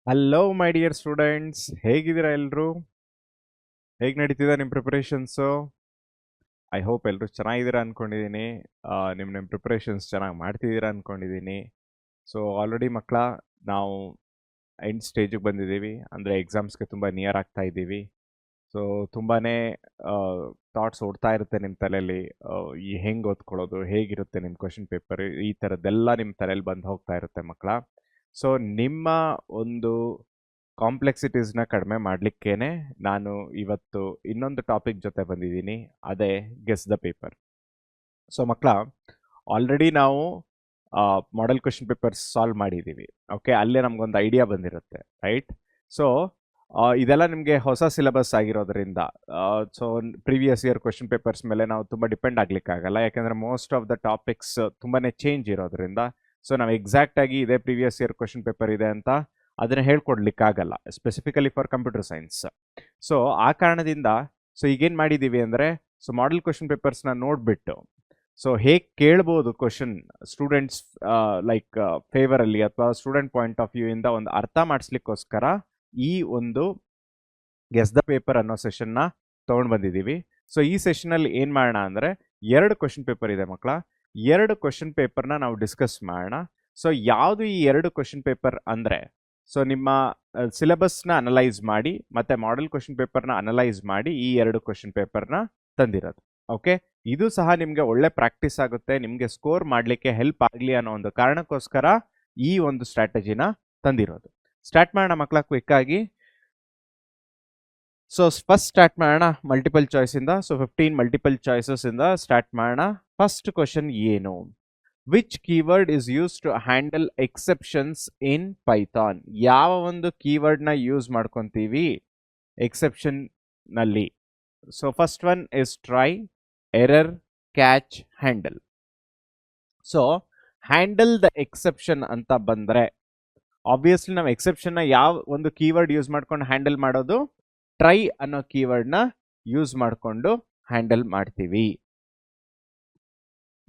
Hello my dear students, ಹೇಗಿದ್ದೀರಾ ಎಲ್ಲರೂ? ಹೇಗೆ ನಡೀತಿದೆ ನಿಮ್ಮ ಪ್ರಿಪರೇಷನ್ಸು? ಐ ಹೋಪ್ ಎಲ್ಲರೂ ಚೆನ್ನಾಗಿದ್ದೀರಾ ಅಂದ್ಕೊಂಡಿದ್ದೀನಿ. ನಿಮ್ಮ ಪ್ರಿಪರೇಷನ್ಸ್ ಚೆನ್ನಾಗಿ ಮಾಡ್ತಿದ್ದೀರಾ ಅಂದ್ಕೊಂಡಿದ್ದೀನಿ. ಸೊ ಆಲ್ರೆಡಿ ಮಕ್ಕಳ, ನಾವು ಎಂಡ್ ಸ್ಟೇಜಿಗೆ ಬಂದಿದ್ದೀವಿ. ಅಂದರೆ ಎಕ್ಸಾಮ್ಸ್ಗೆ ತುಂಬ ನಿಯರ್ ಆಗ್ತಾ ಇದ್ದೀವಿ. ಸೊ ತುಂಬಾ ಥಾಟ್ಸ್ ಓಡ್ತಾ ಇರುತ್ತೆ ನಿಮ್ಮ ತಲೆಯಲ್ಲಿ. ಈ ಹೆಂಗೆ ಓದ್ಕೊಳ್ಳೋದು, ಹೇಗಿರುತ್ತೆ ನಿಮ್ಮ ಕ್ವಶನ್ ಪೇಪರ್, ಈ ಥರದ್ದೆಲ್ಲ ನಿಮ್ಮ ತಲೆಯಲ್ಲಿ ಬಂದು ಹೋಗ್ತಾ ಇರುತ್ತೆ ಮಕ್ಕಳ. ಸೊ ನಿಮ್ಮ ಒಂದು ಕಾಂಪ್ಲೆಕ್ಸಿಟೀಸ್ನ ಕಡಿಮೆ ಮಾಡಲಿಕ್ಕೇನೆ ನಾನು ಇವತ್ತು ಇನ್ನೊಂದು ಟಾಪಿಕ್ ಜೊತೆ ಬಂದಿದ್ದೀನಿ, ಅದೇ ಗೆಸ್ ದ ಪೇಪರ್. ಸೊ ಮಕ್ಕಳ, ಆಲ್ರೆಡಿ ನಾವು ಮಾಡೆಲ್ ಕ್ವಶನ್ ಪೇಪರ್ಸ್ ಸಾಲ್ವ್ ಮಾಡಿದ್ದೀವಿ. ಓಕೆ, ಅಲ್ಲೇ ನಮಗೊಂದು ಐಡಿಯಾ ಬಂದಿರುತ್ತೆ, ರೈಟ್? ಸೊ ಇದೆಲ್ಲ ನಿಮಗೆ ಹೊಸ ಸಿಲೆಬಸ್ ಆಗಿರೋದ್ರಿಂದ so previous year question papers ಮೇಲೆ ನಾವು ತುಂಬ ಡಿಪೆಂಡ್ ಆಗಲಿಕ್ಕಾಗಲ್ಲ, ಯಾಕೆಂದರೆ ಮೋಸ್ಟ್ ಆಫ್ ದ ಟಾಪಿಕ್ಸ್ ತುಂಬಾ ಚೇಂಜ್ ಇರೋದ್ರಿಂದ. ಸೊ ನಾವು ಎಕ್ಸಾಕ್ಟಾಗಿ ಇದೇ ಪ್ರೀವಿಯಸ್ ಇಯರ್ ಕ್ವಶನ್ ಪೇಪರ್ ಇದೆ ಅಂತ ಅದನ್ನು ಹೇಳ್ಕೊಡ್ಲಿಕ್ಕಾಗಲ್ಲ, specifically for computer science. So ಆ ಕಾರಣದಿಂದ ಸೊ ಈಗೇನು ಮಾಡಿದ್ದೀವಿ ಅಂದರೆ, ಸೊ ಮಾಡೆಲ್ ಕ್ವಶನ್ ಪೇಪರ್ಸ್ನ ನೋಡಿಬಿಟ್ಟು ಸೊ ಹೇಗೆ ಕೇಳ್ಬೋದು ಕ್ವಶನ್ ಸ್ಟೂಡೆಂಟ್ಸ್ ಲೈಕ್ ಫೇವರಲ್ಲಿ ಅಥವಾ ಸ್ಟೂಡೆಂಟ್ ಪಾಯಿಂಟ್ ಆಫ್ ವ್ಯೂ ಇಂದ ಒಂದು ಅರ್ಥ ಮಾಡಿಸ್ಲಿಕ್ಕೋಸ್ಕರ ಈ ಒಂದು ಗೆಸ್ ದ ಪೇಪರ್ ಅನ್ನೋ ಸೆಷನ್ನ ತೊಗೊಂಡು ಬಂದಿದ್ದೀವಿ. ಸೊ ಈ ಸೆಷನಲ್ಲಿ ಏನು ಮಾಡೋಣ ಅಂದರೆ, 2 ಕ್ವಶನ್ ಪೇಪರ್ ಇದೆ ಮಕ್ಕಳ. 2 ಕ್ವಶನ್ ಪೇಪರ್ನ ನಾವು ಡಿಸ್ಕಸ್ ಮಾಡೋಣ. ಸೊ ಯಾವುದು ಈ 2 ಕ್ವಶನ್ ಪೇಪರ್ ಅಂದರೆ, ಸೊ ನಿಮ್ಮ ಸಿಲೆಬಸ್ನ ಅನಲೈಸ್ ಮಾಡಿ ಮತ್ತು ಮಾಡೆಲ್ ಕ್ವಶನ್ ಪೇಪರ್ನ ಅನಲೈಸ್ ಮಾಡಿ ಈ 2 ಕ್ವಶನ್ ಪೇಪರ್ನ ತಂದಿರೋದು. ಓಕೆ, ಇದು ಸಹ ನಿಮಗೆ ಒಳ್ಳೆ ಪ್ರಾಕ್ಟೀಸ್ ಆಗುತ್ತೆ, ನಿಮಗೆ ಸ್ಕೋರ್ ಮಾಡಲಿಕ್ಕೆ ಹೆಲ್ಪ್ ಆಗಲಿ ಅನ್ನೋ ಒಂದು ಕಾರಣಕ್ಕೋಸ್ಕರ ಈ ಒಂದು ಸ್ಟ್ರಾಟಜಿನ ತಂದಿರೋದು. ಸ್ಟಾರ್ಟ್ ಮಾಡೋಣ ಮಕ್ಕಳ ಕ್ವಿಕ್ ಆಗಿ. ಸೊ ಫಸ್ಟ್ ಸ್ಟಾರ್ಟ್ ಮಾಡೋಣ ಮಲ್ಟಿಪಲ್ ಚಾಯ್ಸಿಂದ. ಸೊ 15 ಮಲ್ಟಿಪಲ್ ಚಾಯ್ಸಸ್ ಇಂದ ಸ್ಟಾರ್ಟ್ ಮಾಡೋಣ. ಫಸ್ಟ್ ಕ್ವಶನ್ ಏನು? Which keyword is use to handle exceptions in Python? ಯಾವ ಒಂದು ಕೀವರ್ಡ್ನ ಯೂಸ್ ಮಾಡ್ಕೊತೀವಿ ಎಕ್ಸೆಪ್ಷನ್ ನಲ್ಲಿ? So first one is try, error, catch, handle. So handle the exception ಅಂತ ಬಂದರೆ ಆಬ್ವಿಯಸ್ಲಿ ನಾವು ಎಕ್ಸೆಪ್ಷನ್ನ ಯಾವ ಒಂದು ಕೀವರ್ಡ್ ಯೂಸ್ ಮಾಡ್ಕೊಂಡು ಹ್ಯಾಂಡಲ್ ಮಾಡೋದು? ಟ್ರೈ ಅನ್ನೋ ಕೀವರ್ಡ್ನ ಯೂಸ್ ಮಾಡಿಕೊಂಡು ಹ್ಯಾಂಡಲ್ ಮಾಡ್ತೀವಿ.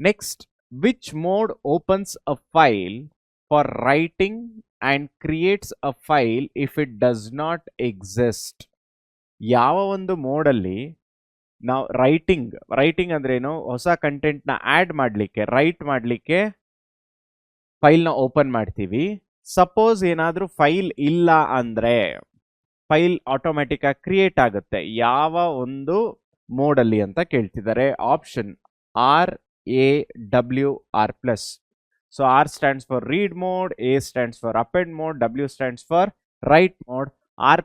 Next, which mode opens a file for writing and creates a file if it does not exist? ಯಾವ ಒಂದು ಮೋಡಲ್ಲಿ ನಾವು ರೈಟಿಂಗ್ ಅಂದ್ರೇನು? ಹೊಸ ಕಂಟೆಂಟ್ನ ಆ್ಯಡ್ ಮಾಡಲಿಕ್ಕೆ, ರೈಟ್ ಮಾಡಲಿಕ್ಕೆ ಫೈಲ್ನ ಓಪನ್ ಮಾಡ್ತೀವಿ. ಸಪೋಸ್ ಏನಾದರೂ ಫೈಲ್ ಇಲ್ಲ ಅಂದರೆ ಫೈಲ್ ಆಟೋಮ್ಯಾಟಿಕ್ ಆಗಿ ಕ್ರಿಯೇಟ್ ಆಗುತ್ತೆ. ಯಾವ ಒಂದು ಮೋಡಲ್ಲಿ ಅಂತ ಕೇಳ್ತಿದ್ದಾರೆ. Option RAWR+. So R stands for read mode, A stands for append mode, W stands for right mode. R+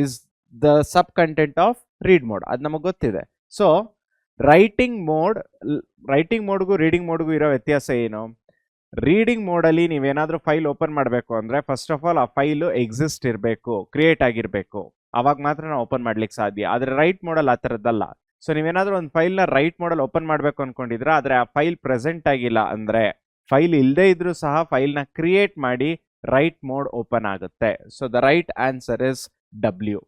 is the sub content of read mode, ಅದು ನಮಗೆ ಗೊತ್ತಿದೆ. ಸೊ ರೈಟಿಂಗ್ ಮೋಡ್ಗೂ ರೀಡಿಂಗ್ ಮೋಡ್ಗೂ ಇರೋ ವ್ಯತ್ಯಾಸ ಏನು? ರೀಡಿಂಗ್ ಮೋಡಲ್ಲಿ ನೀವೇನಾದರೂ ಫೈಲ್ ಓಪನ್ ಮಾಡಬೇಕು ಅಂದರೆ first of all ಆ ಫೈಲು ಎಕ್ಸಿಸ್ಟ್ ಇರಬೇಕು, ಕ್ರಿಯೇಟ್ ಆಗಿರಬೇಕು, ಅವಾಗ ಮಾತ್ರ ನಾವು ಓಪನ್ ಮಾಡ್ಲಿಕ್ಕೆ ಸಾಧ್ಯ. ಆದರೆ ರೈಟ್ ಮೋಡಲ್ಲಿ ಆ ಥರದ್ದಲ್ಲ. ಸೊ ನೀವೇನಾದರೂ ಒಂದು ಫೈಲ್ನ ರೈಟ್ ಮೋಡಲ್ಲಿ ಓಪನ್ ಮಾಡಬೇಕು ಅಂದ್ಕೊಂಡಿದ್ರೆ, ಆದರೆ ಆ ಫೈಲ್ ಪ್ರೆಸೆಂಟ್ ಆಗಿಲ್ಲ ಅಂದರೆ, ಫೈಲ್ ಇಲ್ಲದೇ ಇದ್ರೂ ಸಹ ಫೈಲ್ನ ಕ್ರಿಯೇಟ್ ಮಾಡಿ ರೈಟ್ ಮೋಡ್ ಓಪನ್ ಆಗುತ್ತೆ. So the right answer is W.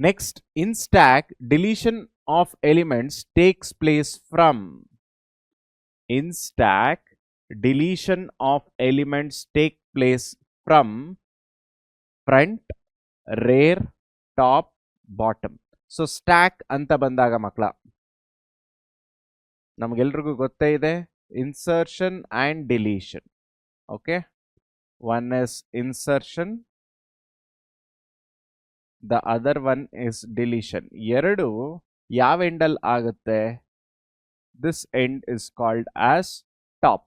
Next, in stack deletion of elements takes place from. In stack, deletion of elements take place from front, rear, top, bottom. So stack ಅಂತ ಬಂದಾಗ ಮಕ್ಕಳ ನಮಗೆಲ್ರಿಗೂ ಗೊತ್ತೇ ಇದೆ, insertion and deletion. Okay, one is insertion, the other one is deletion. ಎರಡು ಯಾವ ಎಂಡಲ್ಲಿ ಆಗುತ್ತೆ? This end is called as top.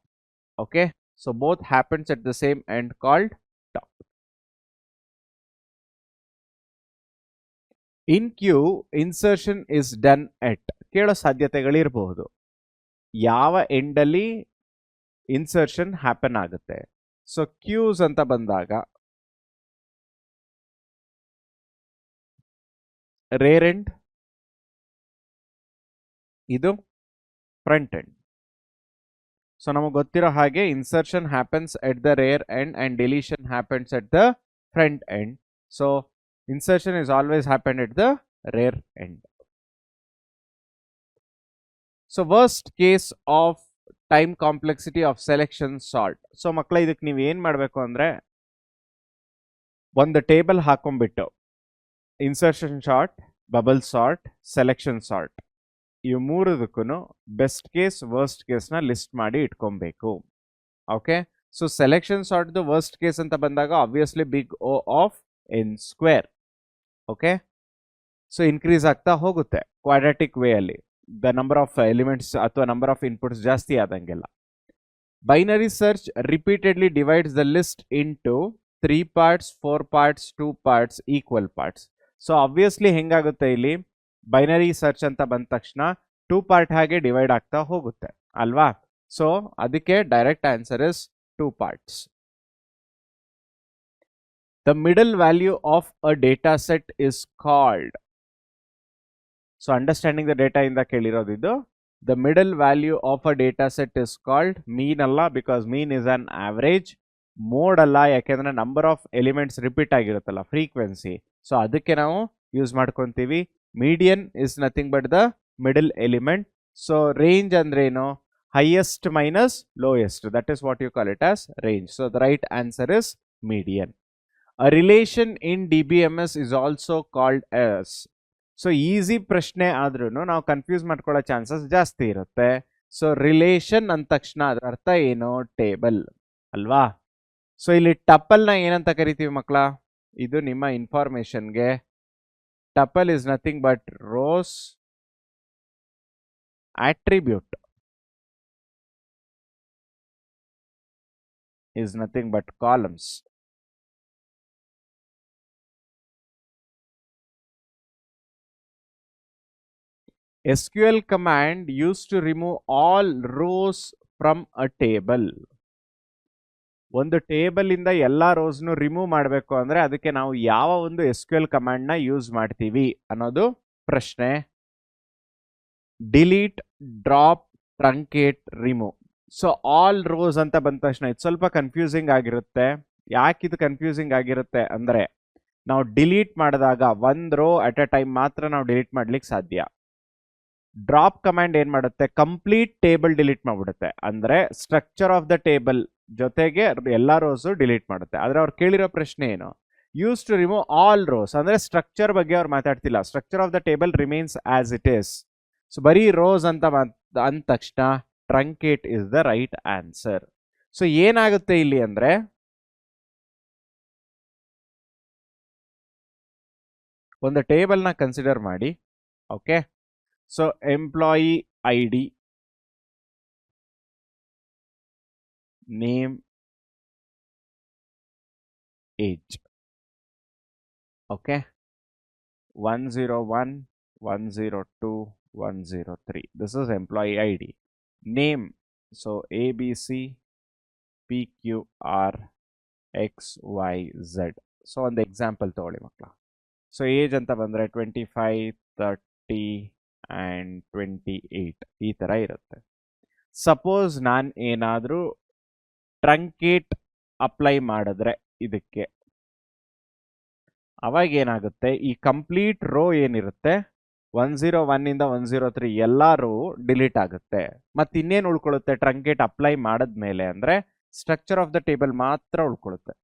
Okay, so both happens at the same end called top. In queue, insertion is done at. ಕೇಳೋ ಸಾಧ್ಯತೆಗಳಿರಬಹುದು. ಯಾವ ಎಂಡಲ್ಲಿ insertion happen ಆಗುತ್ತೆ? So queues ಅಂತ ಬಂದಾಗ ರೇರ್ ಎಂಡ್, ಇದು ಫ್ರಂಟ್ ಎಂಡ್. ಸೊ ನಮಗೆ ಗೊತ್ತಿರೋ ಹಾಗೆ insertion happens at the rear end and deletion happens at the front end. So insertion is always happen at the rear end. So worst case of time complexity of selection sort. So ಮಕ್ಕಳ ಇದಕ್ಕೆ ನೀವು ಏನು ಮಾಡಬೇಕು ಅಂದರೆ ಒಂದು table ಹಾಕೊಂಡ್ಬಿಟ್ಟು insertion sort, bubble sort, selection sort ಇವು ಮೂರದಕ್ಕೂ best case worst ಕೇಸ್ನ ಲಿಸ್ಟ್ ಮಾಡಿ ಇಟ್ಕೊಬೇಕು. ಓಕೆ, ಸೊ ಸೆಲೆಕ್ಷನ್ ಸಾರ್ಟ್ದು ವರ್ಸ್ಟ್ ಕೇಸ್ ಅಂತ ಬಂದಾಗ obviously big O of N square. Okay, so increase ಆಗ್ತಾ ಹೋಗುತ್ತೆ ಕ್ವಾಡ್ರಾಟಿಕ್ ವೇ ಅಲ್ಲಿ ದ ನಂಬರ್ ಆಫ್ ಎಲಿಮೆಂಟ್ಸ್ ಅಥವಾ ನಂಬರ್ ಆಫ್ ಇನ್ಪುಟ್ಸ್ ಜಾಸ್ತಿ ಆದಂಗೆಲ್ಲ. Binary search repeatedly divides the list into 3 parts, 4 parts, 2 parts, equal parts. So obviously ಹೆಂಗಾಗುತ್ತೆ ಇಲ್ಲಿ binary search ಅಂತ ಬಂದ ತಕ್ಷಣ 2 part ಹಾಗೆ ಡಿವೈಡ್ ಆಗ್ತಾ ಹೋಗುತ್ತೆ ಅಲ್ವಾ. ಸೊ ಅದಕ್ಕೆ direct answer is 2 parts. The middle value of a data set is called. So understanding the data ಇಂದ ಕೇಳಿರೋದು ಇದು. The middle value of a data set is called mean ಅಲ್ಲ, because mean is an average. Mode ಅಲ್ಲ, ಯಾಕೆಂದ್ರೆ number of elements repeat ಆಗಿರುತ್ತಲ್ಲ, frequency. So ಅದಕ್ಕೆ ನಾವು use ಮಾಡ್ಕೊತೀವಿ. Median is nothing but the middle element. So range ಅಂದ್ರೆ ಏನು? Highest minus lowest, that is what you call it as range. So the right answer is median. A relation in DBMS is also called as. So easy ಪ್ರಶ್ನೆ ಆದ್ರೂ ನಾವು confuse ಮಾಡ್ಕೊಳ್ಳೋ chances ಜಾಸ್ತಿ ಇರುತ್ತೆ. So relation ಅಂದ ತಕ್ಷಣ ಅದರ ಅರ್ಥ ಏನು? ಟೇಬಲ್ ಅಲ್ವಾ. ಸೊ ಇಲ್ಲಿ ಟಪಲ್ನ ಏನಂತ ಕರಿತೀವಿ ಮಕ್ಕಳ? ಇದು ನಿಮ್ಮ ಇನ್ಫಾರ್ಮೇಶನ್ಗೆ. Tuple is nothing but rows attribute is nothing but columns. SQL command used to remove all rows from a table. ಒಂದು ಟೇಬಲ್ ಇಂದ ಎಲ್ಲ ರೋಸ್ನು ರಿಮೂವ್ ಮಾಡಬೇಕು ಅಂದ್ರೆ ಅದಕ್ಕೆ ನಾವು ಯಾವ ಒಂದು SQL ಕಮಾಂಡ್ ನ ಯೂಸ್ ಮಾಡ್ತೀವಿ ಅನ್ನೋದು ಪ್ರಶ್ನೆ. Delete, drop, truncate, remove. So all rows ಅಂತ ಬಂದ ತಕ್ಷಣ ಇದು ಸ್ವಲ್ಪ ಕನ್ಫ್ಯೂಸಿಂಗ್ ಆಗಿರುತ್ತೆ. ಯಾಕೆ ಇದು ಕನ್ಫ್ಯೂಸಿಂಗ್ ಆಗಿರುತ್ತೆ ಅಂದ್ರೆ ನಾವು ಡಿಲೀಟ್ ಮಾಡಿದಾಗ ಒಂದು ರೋ ಅಟ್ ಎ ಟೈಮ್ ಮಾತ್ರ ನಾವು ಡಿಲೀಟ್ ಮಾಡ್ಲಿಕ್ಕೆ ಸಾಧ್ಯ. ಡ್ರಾಪ್ ಕಮಾಂಡ್ ಏನ್ ಮಾಡುತ್ತೆ? ಕಂಪ್ಲೀಟ್ ಟೇಬಲ್ ಡಿಲೀಟ್ ಮಾಡ್ಬಿಡುತ್ತೆ. ಅಂದ್ರೆ ಸ್ಟ್ರಕ್ಚರ್ ಆಫ್ ದ ಟೇಬಲ್ ಜೊತೆಗೆ ಎಲ್ಲ ರೋಸು ಡಿಲೀಟ್ ಮಾಡುತ್ತೆ. ಆದ್ರೆ ಅವ್ರು ಕೇಳಿರೋ ಪ್ರಶ್ನೆ ಏನು? Use to remove all rows, ಅಂದ್ರೆ ಸ್ಟ್ರಕ್ಚರ್ ಬಗ್ಗೆ ಅವ್ರು ಮಾತಾಡ್ತಿಲ್ಲ. Structure of the table remains as it is. So ಬರೀ ರೋಸ್ ಅಂತ ಅಂದ ತಕ್ಷಣ truncate is the right answer. So ಏನಾಗುತ್ತೆ ಇಲ್ಲಿ ಅಂದ್ರೆ ಒಂದು ಟೇಬಲ್ ನ ಕನ್ಸಿಡರ್ ಮಾಡಿ. Okay, so employee ID, name, age. Okay, 101, 102, 103. This is employee ID. Name, so ABC, PQR, XYZ. So ಒಂದು ಎಕ್ಸಾಂಪಲ್ ತಗೊಳ್ಳಿ ಮಕ್ಕಳ. ಸೊ ಏಜ್ ಅಂತ ಬಂದರೆ 25, 30 ಆ್ಯಂಡ್ 28 ಈ ಥರ ಇರುತ್ತೆ. ಸಪೋಸ್ ನಾನು ಏನಾದರೂ ಟ್ರಂಕೇಟ್ ಅಪ್ಲೈ ಮಾಡಿದ್ರೆ ಇದಕ್ಕೆ, ಅವಾಗ ಏನಾಗುತ್ತೆ? ಈ ಕಂಪ್ಲೀಟ್ ರೋ ಏನಿರುತ್ತೆ 101 ಇಂದ 103 ಎಲ್ಲ ರೋ ಡಿಲೀಟ್ ಆಗುತ್ತೆ. ಮತ್ತೆ ಇನ್ನೇನು ಉಳ್ಕೊಳ್ಳುತ್ತೆ ಟ್ರಂಕೇಟ್ ಅಪ್ಲೈ ಮಾಡಿದ್ಮೇಲೆ ಅಂದ್ರೆ ಸ್ಟ್ರಕ್ಚರ್ ಆಫ್ ದ ಟೇಬಲ್ ಮಾತ್ರ ಉಳ್ಕೊಳ್ಳುತ್ತೆ.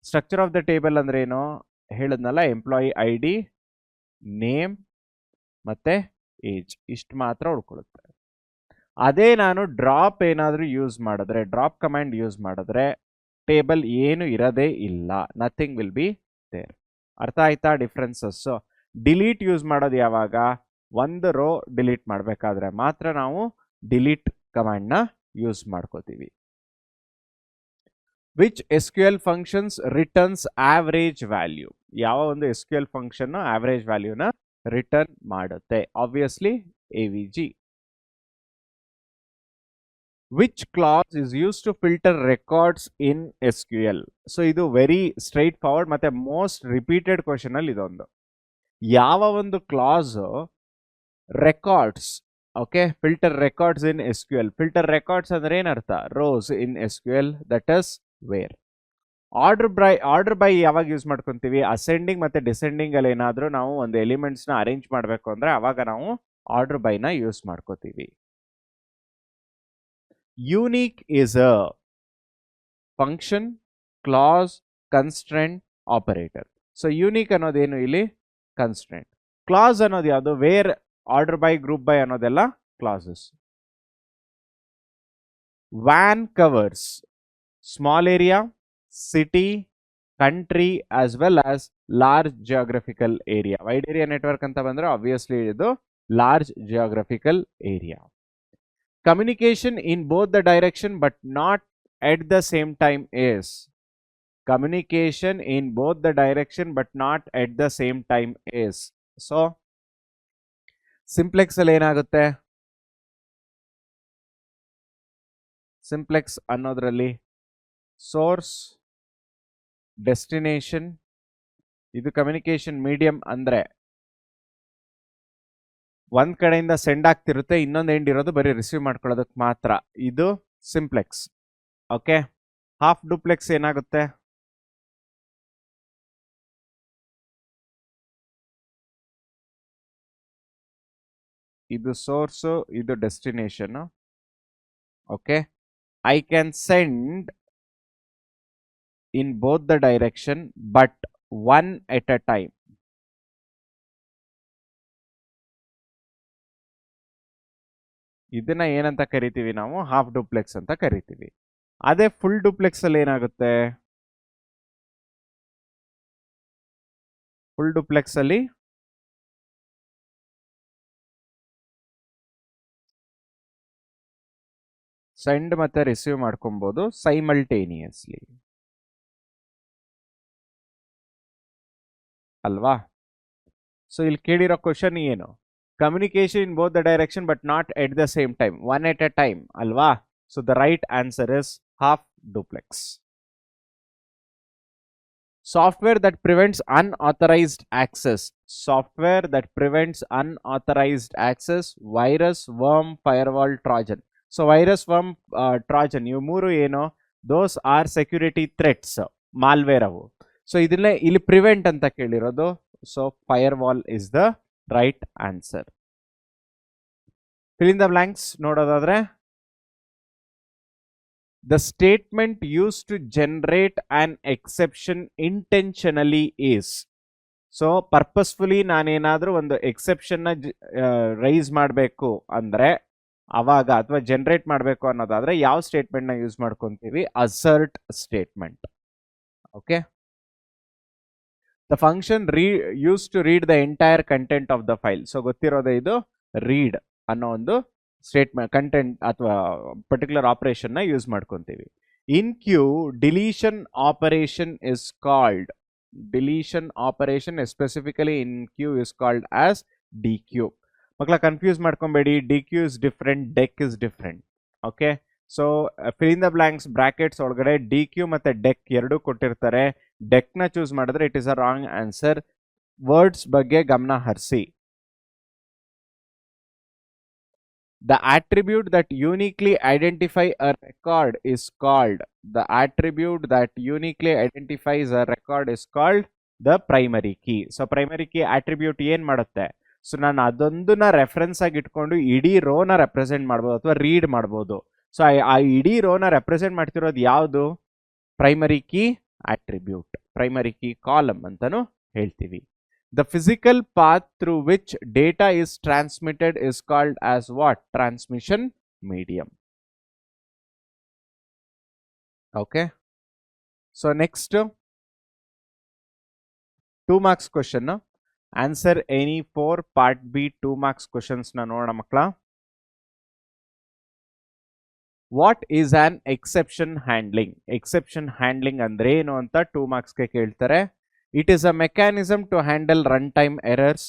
ಸ್ಟ್ರಕ್ಚರ್ ಆಫ್ ದ ಟೇಬಲ್ ಅಂದ್ರೆ ಏನು ಹೇಳಿದ್ನಲ್ಲ, ಎಂಪ್ಲಾಯಿ ID, ನೇಮ್ ಮತ್ತೆ ಏಜ್, ಇಷ್ಟು ಮಾತ್ರ ಉಳ್ಕೊಳ್ಳುತ್ತೆ. ಅದೇ ನಾನು ಡ್ರಾಪ್ ಏನಾದರೂ ಯೂಸ್ ಮಾಡಿದ್ರೆ, ಡ್ರಾಪ್ ಕಮಾಂಡ್ ಯೂಸ್ ಮಾಡಿದ್ರೆ ಟೇಬಲ್ ಏನು ಇರೋದೇ ಇಲ್ಲ, ನಥಿಂಗ್ ವಿಲ್ ಬಿ ದೇರ್. ಅರ್ಥ ಆಯ್ತಾ ಡಿಫ್ರೆನ್ಸಸ್? ಡಿಲೀಟ್ ಯೂಸ್ ಮಾಡೋದು ಯಾವಾಗ? ಒಂದು ರೋ ಡಿಲೀಟ್ ಮಾಡಬೇಕಾದ್ರೆ ಮಾತ್ರ ನಾವು ಡಿಲೀಟ್ ಕಮಾಂಡ್ನ ಯೂಸ್ ಮಾಡ್ಕೋತೀವಿ. Which SQL functions returns average value? ಯಾವ ಒಂದು SQL ಫಂಕ್ಷನ್ ಆವರೇಜ್ ವ್ಯಾಲ್ಯೂನ ರಿಟರ್ನ್ ಮಾಡುತ್ತೆ? Obviously AVG. Which clause is use to filter records in SQL? So ಇದು ವೆರಿ ಸ್ಟ್ರೈಟ್ ಫಾರ್ವರ್ಡ್ ಮತ್ತೆ ಮೋಸ್ಟ್ ರಿಪೀಟೆಡ್ ಕ್ವಶನ್ ಅಲ್ಲಿ ಇದೊಂದು. ಯಾವ ಒಂದು clause records, okay, filter records in SQL. Filter records ಅಂದ್ರೆ ಏನರ್ಥ? Rows in SQL, that is where. Order by ಯಾವಾಗ use ಮಾಡ್ಕೊಂತೀವಿ? ಅಸೆಂಡಿಂಗ್ ಮತ್ತೆ ಡಿಸೆಂಡಿಂಗ್ ಅಲ್ಲಿ ಏನಾದರೂ ನಾವು ಒಂದು ಎಲಿಮೆಂಟ್ಸ್ ನ ಅರೇಂಜ್ ಮಾಡಬೇಕು ಅಂದ್ರೆ ಅವಾಗ ನಾವು ಆರ್ಡರ್ ಬೈನ ಯೂಸ್ ಮಾಡ್ಕೋತೀವಿ. Unique is a function, class, constraint, operator. So unique ಅನ್ನೋದೇನು ಇಲ್ಲಿ ಕನ್ಸ್ಟ್ರೆಂಟ್. ಕ್ಲಾಸ್ ಅನ್ನೋದು ಯಾವುದು? Where, order by, group by ಅನ್ನೋದೆಲ್ಲ ಕ್ಲಾಸಸ್. ವ್ಯಾನ್ covers small area, city, country as well as large geographical area. Wide area network ಅಂತ ಬಂದ್ರೆ obviously ಇದು large geographical area. Communication in both the direction but not at the same time is. Communication in both the direction but not at the same time is. So simplex ಅಲ್ಲಿ ಏನಾಗುತ್ತೆ? Simplex ಅನ್ನೋದ್ರಲ್ಲಿ source, destination, ಇದು communication medium ಅಂದ್ರೆ ಒಂದ್ ಕಡೆಯಿಂದ send ಆಗ್ತಿರುತ್ತೆ, ಇನ್ನೊಂದು end ಇರೋದು ಬರೀ ರಿಸೀವ್ ಮಾಡ್ಕೊಳ್ಳೋದಕ್ಕೆ ಮಾತ್ರ. ಇದು ಸಿಂಪ್ಲೆಕ್ಸ್. ಓಕೆ. ಹಾಫ್ ಡೂಪ್ಲೆಕ್ಸ್ ಏನಾಗುತ್ತೆ? ಇದು ಸೋರ್ಸು, ಇದು destination. Okay. I can send in both the direction but one at a time. ಇದನ್ನ ಏನಂತ ಕರಿತೀವಿ ನಾವು? ಹಾಫ್ ಡೂಪ್ಲೆಕ್ಸ್ ಅಂತ ಕರಿತೀವಿ. ಅದೇ ಫುಲ್ ಡೂಪ್ಲೆಕ್ಸ್ ಅಲ್ಲಿ ಏನಾಗುತ್ತೆ? ಫುಲ್ ಡೂಪ್ಲೆಕ್ಸ್ ಅಲ್ಲಿ ಸೆಂಡ್ ಮತ್ತೆ ರಿಸೀವ್ ಮಾಡ್ಕೊಬಹುದು ಸೈಮಲ್ಟೇನಿಯಸ್ಲಿ ಅಲ್ವಾ? ಸೊ ಇಲ್ಲಿ ಕೇಳಿರೋ ಕ್ವಶನ್ ಏನು? Communication in both the direction but not at the same time, one at a time ಅಲ್ವಾ? So the right answer is half duplex. Software that prevents unauthorized access. Software that prevents unauthorized access. Virus, worm, firewall, Trojan. So virus, worm, Trojan. You ಮೂರು ಏನು? Those are security threats. Malware ಅವು. So ಇದನ್ನೇ ಇಲ್ಲಿ prevent ಅಂತ ಕೇಳಿರೋದು. So firewall is the right answer. Fill in the blanks ನೋಡೋದಾದ್ರೆ, the statement used to generate an exception intentionally is. So purposefully ನಾನೇನಾದ್ರೂ ಒಂದು exception ನ ರೈಸ್ ಮಾಡಬೇಕು ಅಂದ್ರೆ ಅವಾಗ, ಅಥವಾ ಜನರೇಟ್ ಮಾಡಬೇಕು ಅನ್ನೋದಾದ್ರೆ ಯಾವ ಸ್ಟೇಟ್ಮೆಂಟ್ ನ ಯೂಸ್ ಮಾಡ್ಕೊಂತೀವಿ? Assert statement. Okay. The function use to read the entire content of the file. So ಗೊತ್ತಿರೋದೇ ಇದು ರೀಡ್ ಅನ್ನೋ ಒಂದು ಸ್ಟೇಟ್ಮೆಂಟ್, ಕಂಟೆಂಟ್ ಅಥವಾ ಪರ್ಟಿಕ್ಯುಲರ್ ಆಪರೇಷನ್ ನ ಯೂಸ್ ಮಾಡ್ಕೊಂತೀವಿ. In queue deletion operation is called. Deletion operation specifically in queue is called as dequeue. ಮಕ್ಕಳ confuse ಮಾಡ್ಕೊಬೇಡಿ, dequeue is different, deck is different. Okay. So fill in the blanks brackets ಒಳಗಡೆ dequeue ಮತ್ತೆ deck ಎರಡು ಕೊಟ್ಟಿರ್ತಾರೆ. Deck ನ choose ಮಾಡಿದ್ರೆ it is a wrong answer. Words ಬಗ್ಗೆ ಗಮನ ಹರಿಸಿ. The attribute that uniquely identify a record is called. The attribute that uniquely identifies a record is called the primary key. So primary key attribute ಏನ್ ಮಾಡುತ್ತೆ? So ನಾನು ಅದೊಂದನ್ನ reference ಆಗಿ ಇಟ್ಕೊಂಡು ಇಡೀ ರೋನ represent ಮಾಡ್ಬೋದು ಅಥವಾ ರೀಡ್ ಮಾಡ್ಬೋದು. ಸೊ ಆ ಇಡೀ ರೋನ ರೆಪ್ರೆಸೆಂಟ್ ಮಾಡ್ತಿರೋದು ಯಾವುದು? Primary key attribute, primary key column ಅಂತಾನು ಹೇಳ್ತೀವಿ. The physical path through which data is transmitted is called as what? Transmission medium. Okay. So next 2 marks question. Answer any 4 part B 2 marks questions na nodoಣ ಮಕ್ಕಳ. What is an exception handling? Exception handling ಅಂದ್ರೆ ಏನು ಅಂತ 2 marks ಗೆ ಕೇಳ್ತಾರೆ. It is a mechanism to handle runtime errors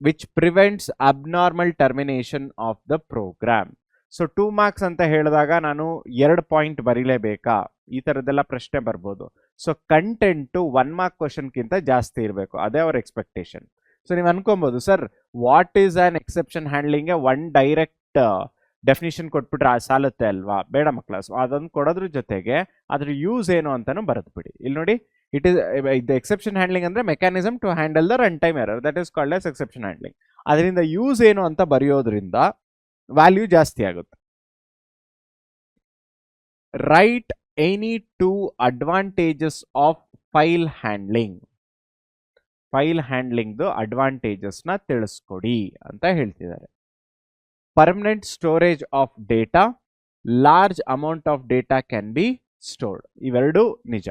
which prevents abnormal termination of the program. So 2 marks ಅಂತ ಹೇಳಿದಾಗ ನಾನು 2 point ಬರೀಲೇಬೇಕಾ? ಈ ತರದೆಲ್ಲ ಪ್ರಶ್ನೆ ಬರ್ಬೋದು. ಸೊ ಕಂಟೆಂಟ್ 1 ಮಾರ್ಕ್ ಕ್ವಶನ್ ಕಿಂತ ಜಾಸ್ತಿ ಇರಬೇಕು, ಅದೇ ಅವ್ರ ಎಕ್ಸ್ಪೆಕ್ಟೇಷನ್. ಸೊ ನೀವು ಅನ್ಕೊಬಹುದು, sir what is an exception handling one direct definition ಕೊಟ್ಬಿಟ್ರೆ ಸಾಲುತ್ತೆ ಅಲ್ವಾ? ಬೇಡ ಮಕ್ಕಳ. ಸೊ ಅದನ್ನು ಕೊಡೋದ್ರ ಜೊತೆಗೆ ಅದ್ರ ಯೂಸ್ ಏನು ಅಂತಾನು ಬರೆದ್ಬಿಡಿ. ಇಲ್ಲಿ ನೋಡಿ, it is the exception handling ಅಂದ್ರೆ mechanism to handle the runtime error, that is called as exception handling. ಅದರಿಂದ ಯೂಸ್ ಏನು ಅಂತ ಬರೆಯೋದ್ರಿಂದ ವ್ಯಾಲ್ಯೂ ಜಾಸ್ತಿ ಆಗುತ್ತೆ. Write any two advantages of file handling. File ಹ್ಯಾಂಡ್ಲಿಂಗ್ದು ಅಡ್ವಾಂಟೇಜಸ್ನ ತಿಳಿಸ್ಕೊಡಿ ಅಂತ ಹೇಳ್ತಿದ್ದಾರೆ. Permanent storage of data, large amount of data can be stored. ಇವೆರಡು ನಿಜ.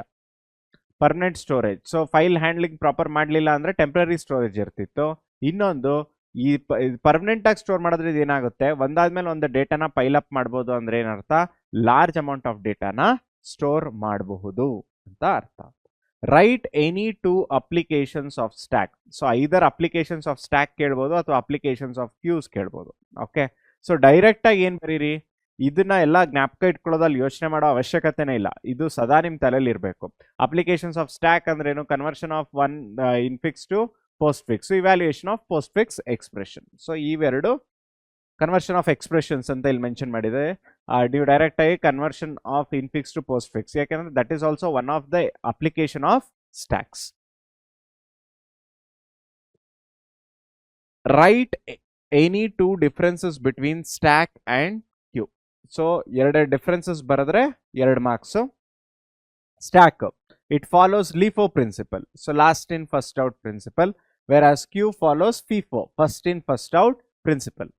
Permanent storage, so file handling proper ಮಾಡಲಿಲ್ಲ ಅಂದರೆ ಟೆಂಪ್ರರಿ ಸ್ಟೋರೇಜ್ ಇರ್ತಿತ್ತು. ಇನ್ನೊಂದು, ಈ ಪರ್ಮನೆಂಟ್ ಆಗಿ ಸ್ಟೋರ್ ಮಾಡಿದ್ರೆ ಏನಾಗುತ್ತೆ, ಒಂದಾದ್ಮೇಲೆ ಒಂದು ಡೇಟಾನ ಪೈಲ್ ಅಪ್ ಮಾಡ್ಬೋದು. ಅಂದ್ರೆ ಏನರ್ಥ, ಲಾರ್ಜ್ ಅಮೌಂಟ್ ಆಫ್ ಡೇಟಾನ ಸ್ಟೋರ್ ಮಾಡಬಹುದು ಅಂತ ಅರ್ಥ. Right any two applications of stack. So either applications of stack ಕೇಳ್ಬೋದು ಅಥವಾ ಅಪ್ಲಿಕೇಶನ್ಸ್ ಆಫ್ ಕ್ಯೂಸ್ ಕೇಳ್ಬೋದು. ಓಕೆ, ಸೊ ಡೈರೆಕ್ಟ್ ಆಗಿ ಏನ್ ಬರೀರಿ, ಇದನ್ನ ಎಲ್ಲ ಜ್ಞಾಪಕ ಇಟ್ಕೊಳ್ಳೋದಲ್ಲಿ ಯೋಚನೆ ಮಾಡೋ ಅವಶ್ಯಕತೆನೇ ಇಲ್ಲ. ಇದು ಸದಾ ನಿಮ್ಮ ತಲೆಯಲ್ಲಿ ಇರಬೇಕು. ಅಪ್ಲಿಕೇಶನ್ಸ್ ಆಫ್ ಸ್ಟ್ಯಾಕ್ ಅಂದ್ರೆ ಏನು, conversion of one infix to postfix, evaluation of postfix expression. So ಇವೆರಡು ಕನ್ವರ್ಷನ್ ಆಫ್ ಎಕ್ಸ್ಪ್ರೆಷನ್ಸ್ ಅಂತ ಇಲ್ಲಿ ಮೆನ್ಷನ್ ಮಾಡಿದೆ. ನೀವು ಡೈರೆಕ್ಟ್ ಆಗಿ conversion of infix to postfix, ಯಾಕೆಂದ್ರೆ that is also one of the application of stacks. Write any two differences between stack and queue. So ಎರಡೆರಡು differences ಬರೆದ್ರೆ 2 marks. Stack, it follows LIFO principle, so last in first out principle, whereas queue follows FIFO, first in first out principle.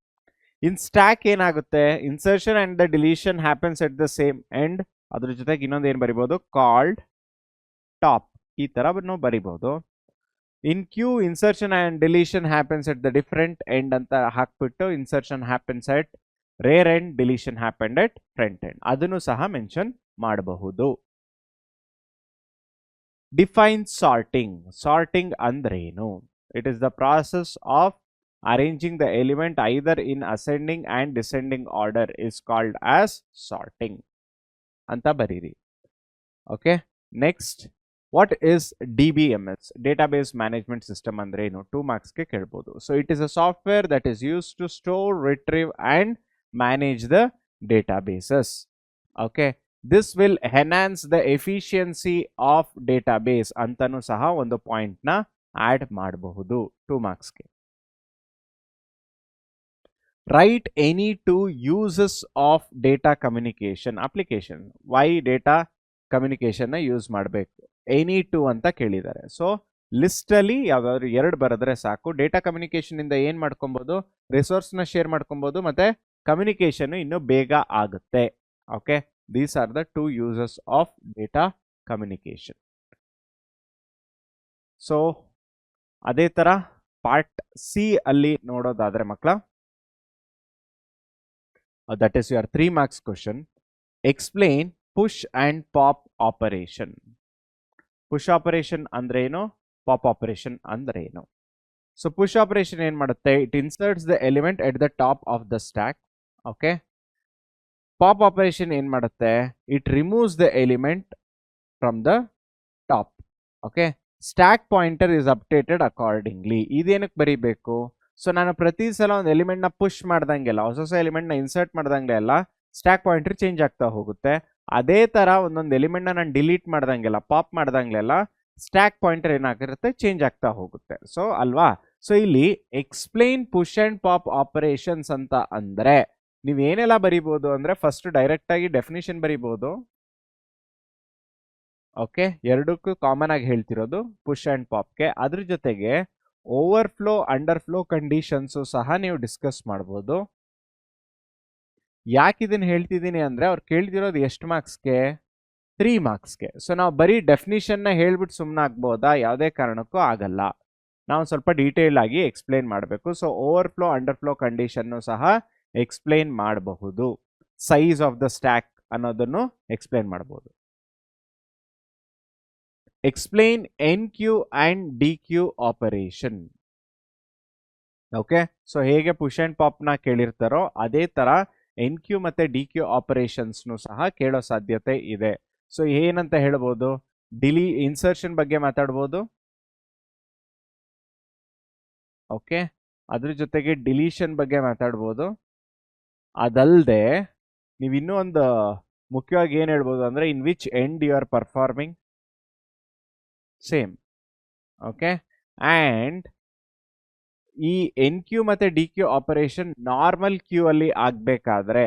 In stack ಏನಾಗುತ್ತೆ, insertion and the deletion happens at the same end. ಅದ್ರ ಜೊತೆಗೆ ಇನ್ನೊಂದು ಏನು ಬರಿಬಹುದು, called top, ಈ ತರ ನಾವು ಬರಿಬಹುದು. In queue insertion and deletion happens at the different end ಅಂತ ಹಾಕ್ಬಿಟ್ಟು insertion happens at rear end, deletion happened at front end, ಅದನ್ನು ಸಹ ಮೆನ್ಷನ್ ಮಾಡಬಹುದು. Define sorting. ಸಾರ್ಟಿಂಗ್ ಅಂದ್ರೇನು? It is the process of arranging the element either in ascending and descending order is called as sorting ಅಂತ ಬರೀರಿ. Okay, next, what is DBMS, database management system ಅಂದ್ರೆ ಏನು? 2 ಮಾರ್ಕ್ಸ್ಗೆ ಕೇಳ್ಬೋದು. So it is a software that is use to store, retrieve and manage the databases. Okay, this will enhance the efficiency of database ಅಂತನೂ ಸಹ ಒಂದು point ನ add ಮಾಡಬಹುದು 2 ಮಾರ್ಕ್ಸ್ಗೆ. Write any two uses of data communication application. Why data communication ನ use ಮಾಡಬೇಕು, any two ಅಂತ ಕೇಳಿದ್ದಾರೆ. ಸೊ ಲಿಸ್ಟ್ ಅಲ್ಲಿ ಯಾವ್ದಾದ್ರು 2 ಬರೆದ್ರೆ ಸಾಕು. ಡೇಟಾ ಕಮ್ಯುನಿಕೇಶನ್ ಇಂದ ಏನ್ ಮಾಡ್ಕೊಬಹುದು, ರಿಸೋರ್ಸ್ ನ ಶೇರ್ ಮಾಡ್ಕೊಬಹುದು, ಮತ್ತೆ ಕಮ್ಯುನಿಕೇಶನ್ ಇನ್ನು ಬೇಗ ಆಗುತ್ತೆ. Okay, these are the 2 uses of data communication. So ಅದೇ ತರ ಪಾರ್ಟ್ ಸಿ ಅಲ್ಲಿ ನೋಡೋದಾದ್ರೆ ಮಕ್ಕಳ, that is your 3 marks question. Explain push and pop operation. push operation ಅಂದ್ರೆ ಏನು, pop operation ಅಂದ್ರೆ ಏನು? So push operation ಏನ್ ಮಾಡುತ್ತೆ, it inserts the element at the top of the stack. Okay, pop operation ಏನ್ ಮಾಡುತ್ತೆ, it removes the element from the top. Okay, stack pointer is updated accordingly. ಇದೇನಕ್ಕೆ ಬರೀಬೇಕು, so ನಾನು ಪ್ರತಿ ಸಲ ಒಂದು ಎಲಿಮೆಂಟ್ ನ ಪುಷ್ ಮಾಡ್ದಂಗೆಲ್ಲ, ಹೊಸ ಎಲಿಮೆಂಟ್ ನ ಇನ್ಸರ್ಟ್ ಮಾಡ್ದಂಗೆಲ್ಲ ಸ್ಟ್ಯಾಕ್ ಪಾಯಿಂಟರ್ ಚೇಂಜ್ ಆಗ್ತಾ ಹೋಗುತ್ತೆ. ಅದೇ ತರ ಒಂದೊಂದು ಎಲಿಮೆಂಟ್ ನ ನಾನು ಡಿಲೀಟ್ ಮಾಡ್ದಂಗೆಲ್ಲ, ಪಾಪ್ ಮಾಡ್ದಂಗೆಲ್ಲ ಸ್ಟ್ಯಾಕ್ ಪಾಯಿಂಟರ್ ಏನಾಗಿರುತ್ತೆ, ಚೇಂಜ್ ಆಗ್ತಾ ಹೋಗುತ್ತೆ. ಸೊ ಅಲ್ವಾ, ಸೊ ಇಲ್ಲಿ explain push and pop operations ಅಂತ ಅಂದ್ರೆ ನೀವು ಏನೆಲ್ಲ ಬರಿಬಹುದು ಅಂದ್ರೆ, ಫಸ್ಟ್ ಡೈರೆಕ್ಟ್ ಆಗಿ ಡೆಫಿನಿಷನ್ ಬರಿಬಹುದು. ಓಕೆ, ಎರಡಕ್ಕೂ ಕಾಮನ್ ಆಗಿ ಹೇಳ್ತಿರೋದು ಪುಷ್ ಅಂಡ್ ಪಾಪ್ಗೆ. ಅದ್ರ ಜೊತೆಗೆ over flow, under flow conditions ಸಹ ನೀವು ಡಿಸ್ಕಸ್ ಮಾಡಬಹುದು. ಯಾಕೆ ಇದನ್ನ ಹೇಳ್ತಿದ್ದೀನಿ ಅಂದ್ರೆ, ಅವ್ರು ಕೇಳ್ತಿರೋದು ಎಷ್ಟು ಮಾರ್ಕ್ಸ್ಗೆ, 3 ಮಾರ್ಕ್ಸ್ಗೆ. ಸೊ ನಾವು ಬರೀ ಡೆಫಿನಿಷನ್ ನ ಹೇಳ್ಬಿಟ್ಟು ಸುಮ್ಮನೆ ಆಗ್ಬೋದಾ? ಯಾವುದೇ ಕಾರಣಕ್ಕೂ ಆಗಲ್ಲ. ನಾವು ಸ್ವಲ್ಪ ಡೀಟೇಲ್ ಆಗಿ ಎಕ್ಸ್ಪ್ಲೈನ್ ಮಾಡಬೇಕು. So over flow, under flow condition ಸಹ ಎಕ್ಸ್ಪ್ಲೈನ್ ಮಾಡಬಹುದು. ಸೈಜ್ ಆಫ್ ದ ಸ್ಟ್ಯಾಕ್ ಅನ್ನೋದನ್ನು ಎಕ್ಸ್ಪ್ಲೈನ್ ಮಾಡಬಹುದು. Explain NQ and DQ operation. Okay, so ಹೇಗೆ ಪುಷ್ ಅಂಡ್ ಪಾಪ್ ನ ಕೇಳಿರ್ತಾರೋ ಅದೇ ತರ NQ ಮತ್ತೆ DQ ಆಪರೇಷನ್ಸ್ ಸಹ ಕೇಳೋ ಸಾಧ್ಯತೆ ಇದೆ. ಸೊ ಏನಂತ ಹೇಳ್ಬೋದು, ಇನ್ಸರ್ಷನ್ ಬಗ್ಗೆ ಮಾತಾಡ್ಬೋದು. ಓಕೆ, ಅದ್ರ ಜೊತೆಗೆ ಡಿಲೀಷನ್ ಬಗ್ಗೆ ಮಾತಾಡ್ಬೋದು. ಅದಲ್ಲದೆ ನೀವು ಇನ್ನೂ ಒಂದು ಮುಖ್ಯವಾಗಿ ಏನ್ ಹೇಳ್ಬೋದು ಅಂದ್ರೆ, in which end you are performing same. Okay, and ಈ NQ ಮತ್ತೆ DQ ಆಪರೇಷನ್ ನಾರ್ಮಲ್ ಕ್ಯೂ ಅಲ್ಲಿ ಆಗ್ಬೇಕಾದ್ರೆ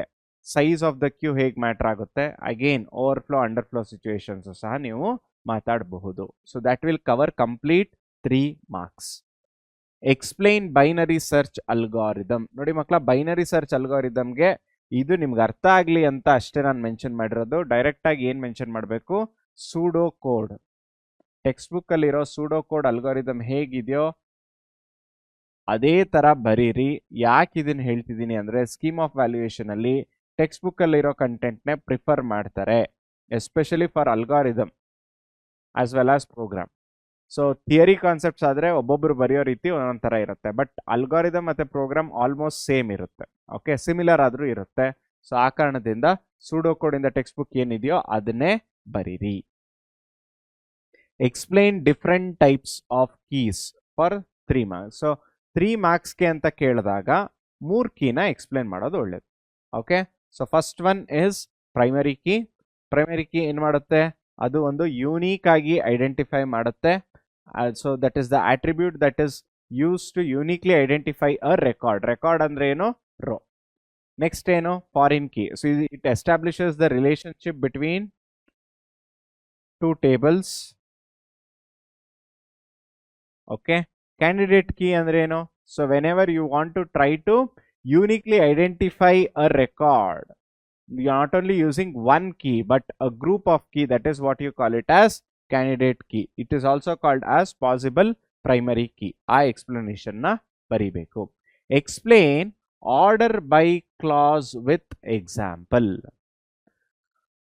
ಸೈಜ್ ಆಫ್ ದ ಕ್ಯೂ ಹೇಗೆ ಮ್ಯಾಟರ್ ಆಗುತ್ತೆ, ಅಗೇನ್ ಓವರ್ಫ್ಲೋ ಅಂಡರ್ಫ್ಲೋ ಸಿಚುವೇಶನ್ಸ್ ಸಹ ನೀವು ಮಾತಾಡಬಹುದು. So that will cover complete 3 marks. Explain binary search algorithm. ನೋಡಿ ಮಕ್ಕಳ, ಬೈನರಿ ಸರ್ಚ್ ಅಲ್ಗಾರಿದಮ್ಗೆ ಇದು ನಿಮ್ಗೆ ಅರ್ಥ ಆಗಲಿ ಅಂತ ಅಷ್ಟೇ ನಾನು ಮೆನ್ಷನ್ ಮಾಡಿರೋದು. ಡೈರೆಕ್ಟ್ ಆಗಿ ಏನು ಮೆನ್ಷನ್ ಮಾಡಬೇಕು, ಸೂಡೋ ಕೋಡ್. ಟೆಕ್ಸ್ಟ್ ಬುಕ್ ಅಲ್ಲಿರೋ ಸೂಡೋ ಕೋಡ್ ಅಲ್ಗಾರಿದಮ್ ಹೇಗಿದೆಯೋ ಅದೇ ತರ ಬರೀರಿ. ಯಾಕೆ ಇದನ್ನ ಹೇಳ್ತಿದ್ದೀನಿ ಅಂದ್ರೆ, ಸ್ಕೀಮ್ ಆಫ್ ವ್ಯಾಲ್ಯೂಯೇಷನ್ ಅಲ್ಲಿ ಟೆಕ್ಸ್ಟ್ ಬುಕ್ ಅಲ್ಲಿರೋ ಕಂಟೆಂಟ್ನೇ ಪ್ರಿಫರ್ ಮಾಡ್ತಾರೆ, especially for algorithm as well as program. So theory concepts ಆದರೆ ಒಬ್ಬೊಬ್ಬರು ಬರೆಯೋ ರೀತಿ ಒಂದೊಂದು ಥರ ಇರುತ್ತೆ, ಬಟ್ ಅಲ್ಗಾರಿದಮ್ ಮತ್ತು ಪ್ರೋಗ್ರಾಮ್ ಆಲ್ಮೋಸ್ಟ್ ಸೇಮ್ ಇರುತ್ತೆ. ಓಕೆ, ಸಿಮಿಲರ್ ಆದರೂ ಇರುತ್ತೆ. ಸೊ ಆ ಕಾರಣದಿಂದ ಸೂಡೋ ಕೋಡಿಂದ ಟೆಕ್ಸ್ಟ್ ಬುಕ್ ಏನಿದೆಯೋ ಅದನ್ನೇ ಬರೀರಿ. Explain different types of keys for 3 marks. So 3 marksಗೆ ಅಂತ ಕೇಳಿದಾಗ 3 ಕೀನ ಎಕ್ಸ್ಪ್ಲೈನ್ ಮಾಡೋದು ಒಳ್ಳೇದು. Okay, so first one is primary key. Primary key ಏನು ಮಾಡುತ್ತೆ, ಅದು ಒಂದು ಯೂನೀಕ್ ಆಗಿ ಐಡೆಂಟಿಫೈ ಮಾಡುತ್ತೆ. So that is the attribute that is use to uniquely identify a record. Record ಅಂದ್ರೆ ಏನು, ರೋ. ನೆಕ್ಸ್ಟ್ ಏನು, foreign key. So it establishes the relationship between 2 tables. Okay, candidate key ಅಂದ್ರೆ ಏನು, so whenever you want to try to uniquely identify a record, you are not only using one key but a group of key, that is what you call it as candidate key. It is also called as possible primary key. ಆ explanation ನ ಬರಿಬೇಕು. Explain order by clause with example.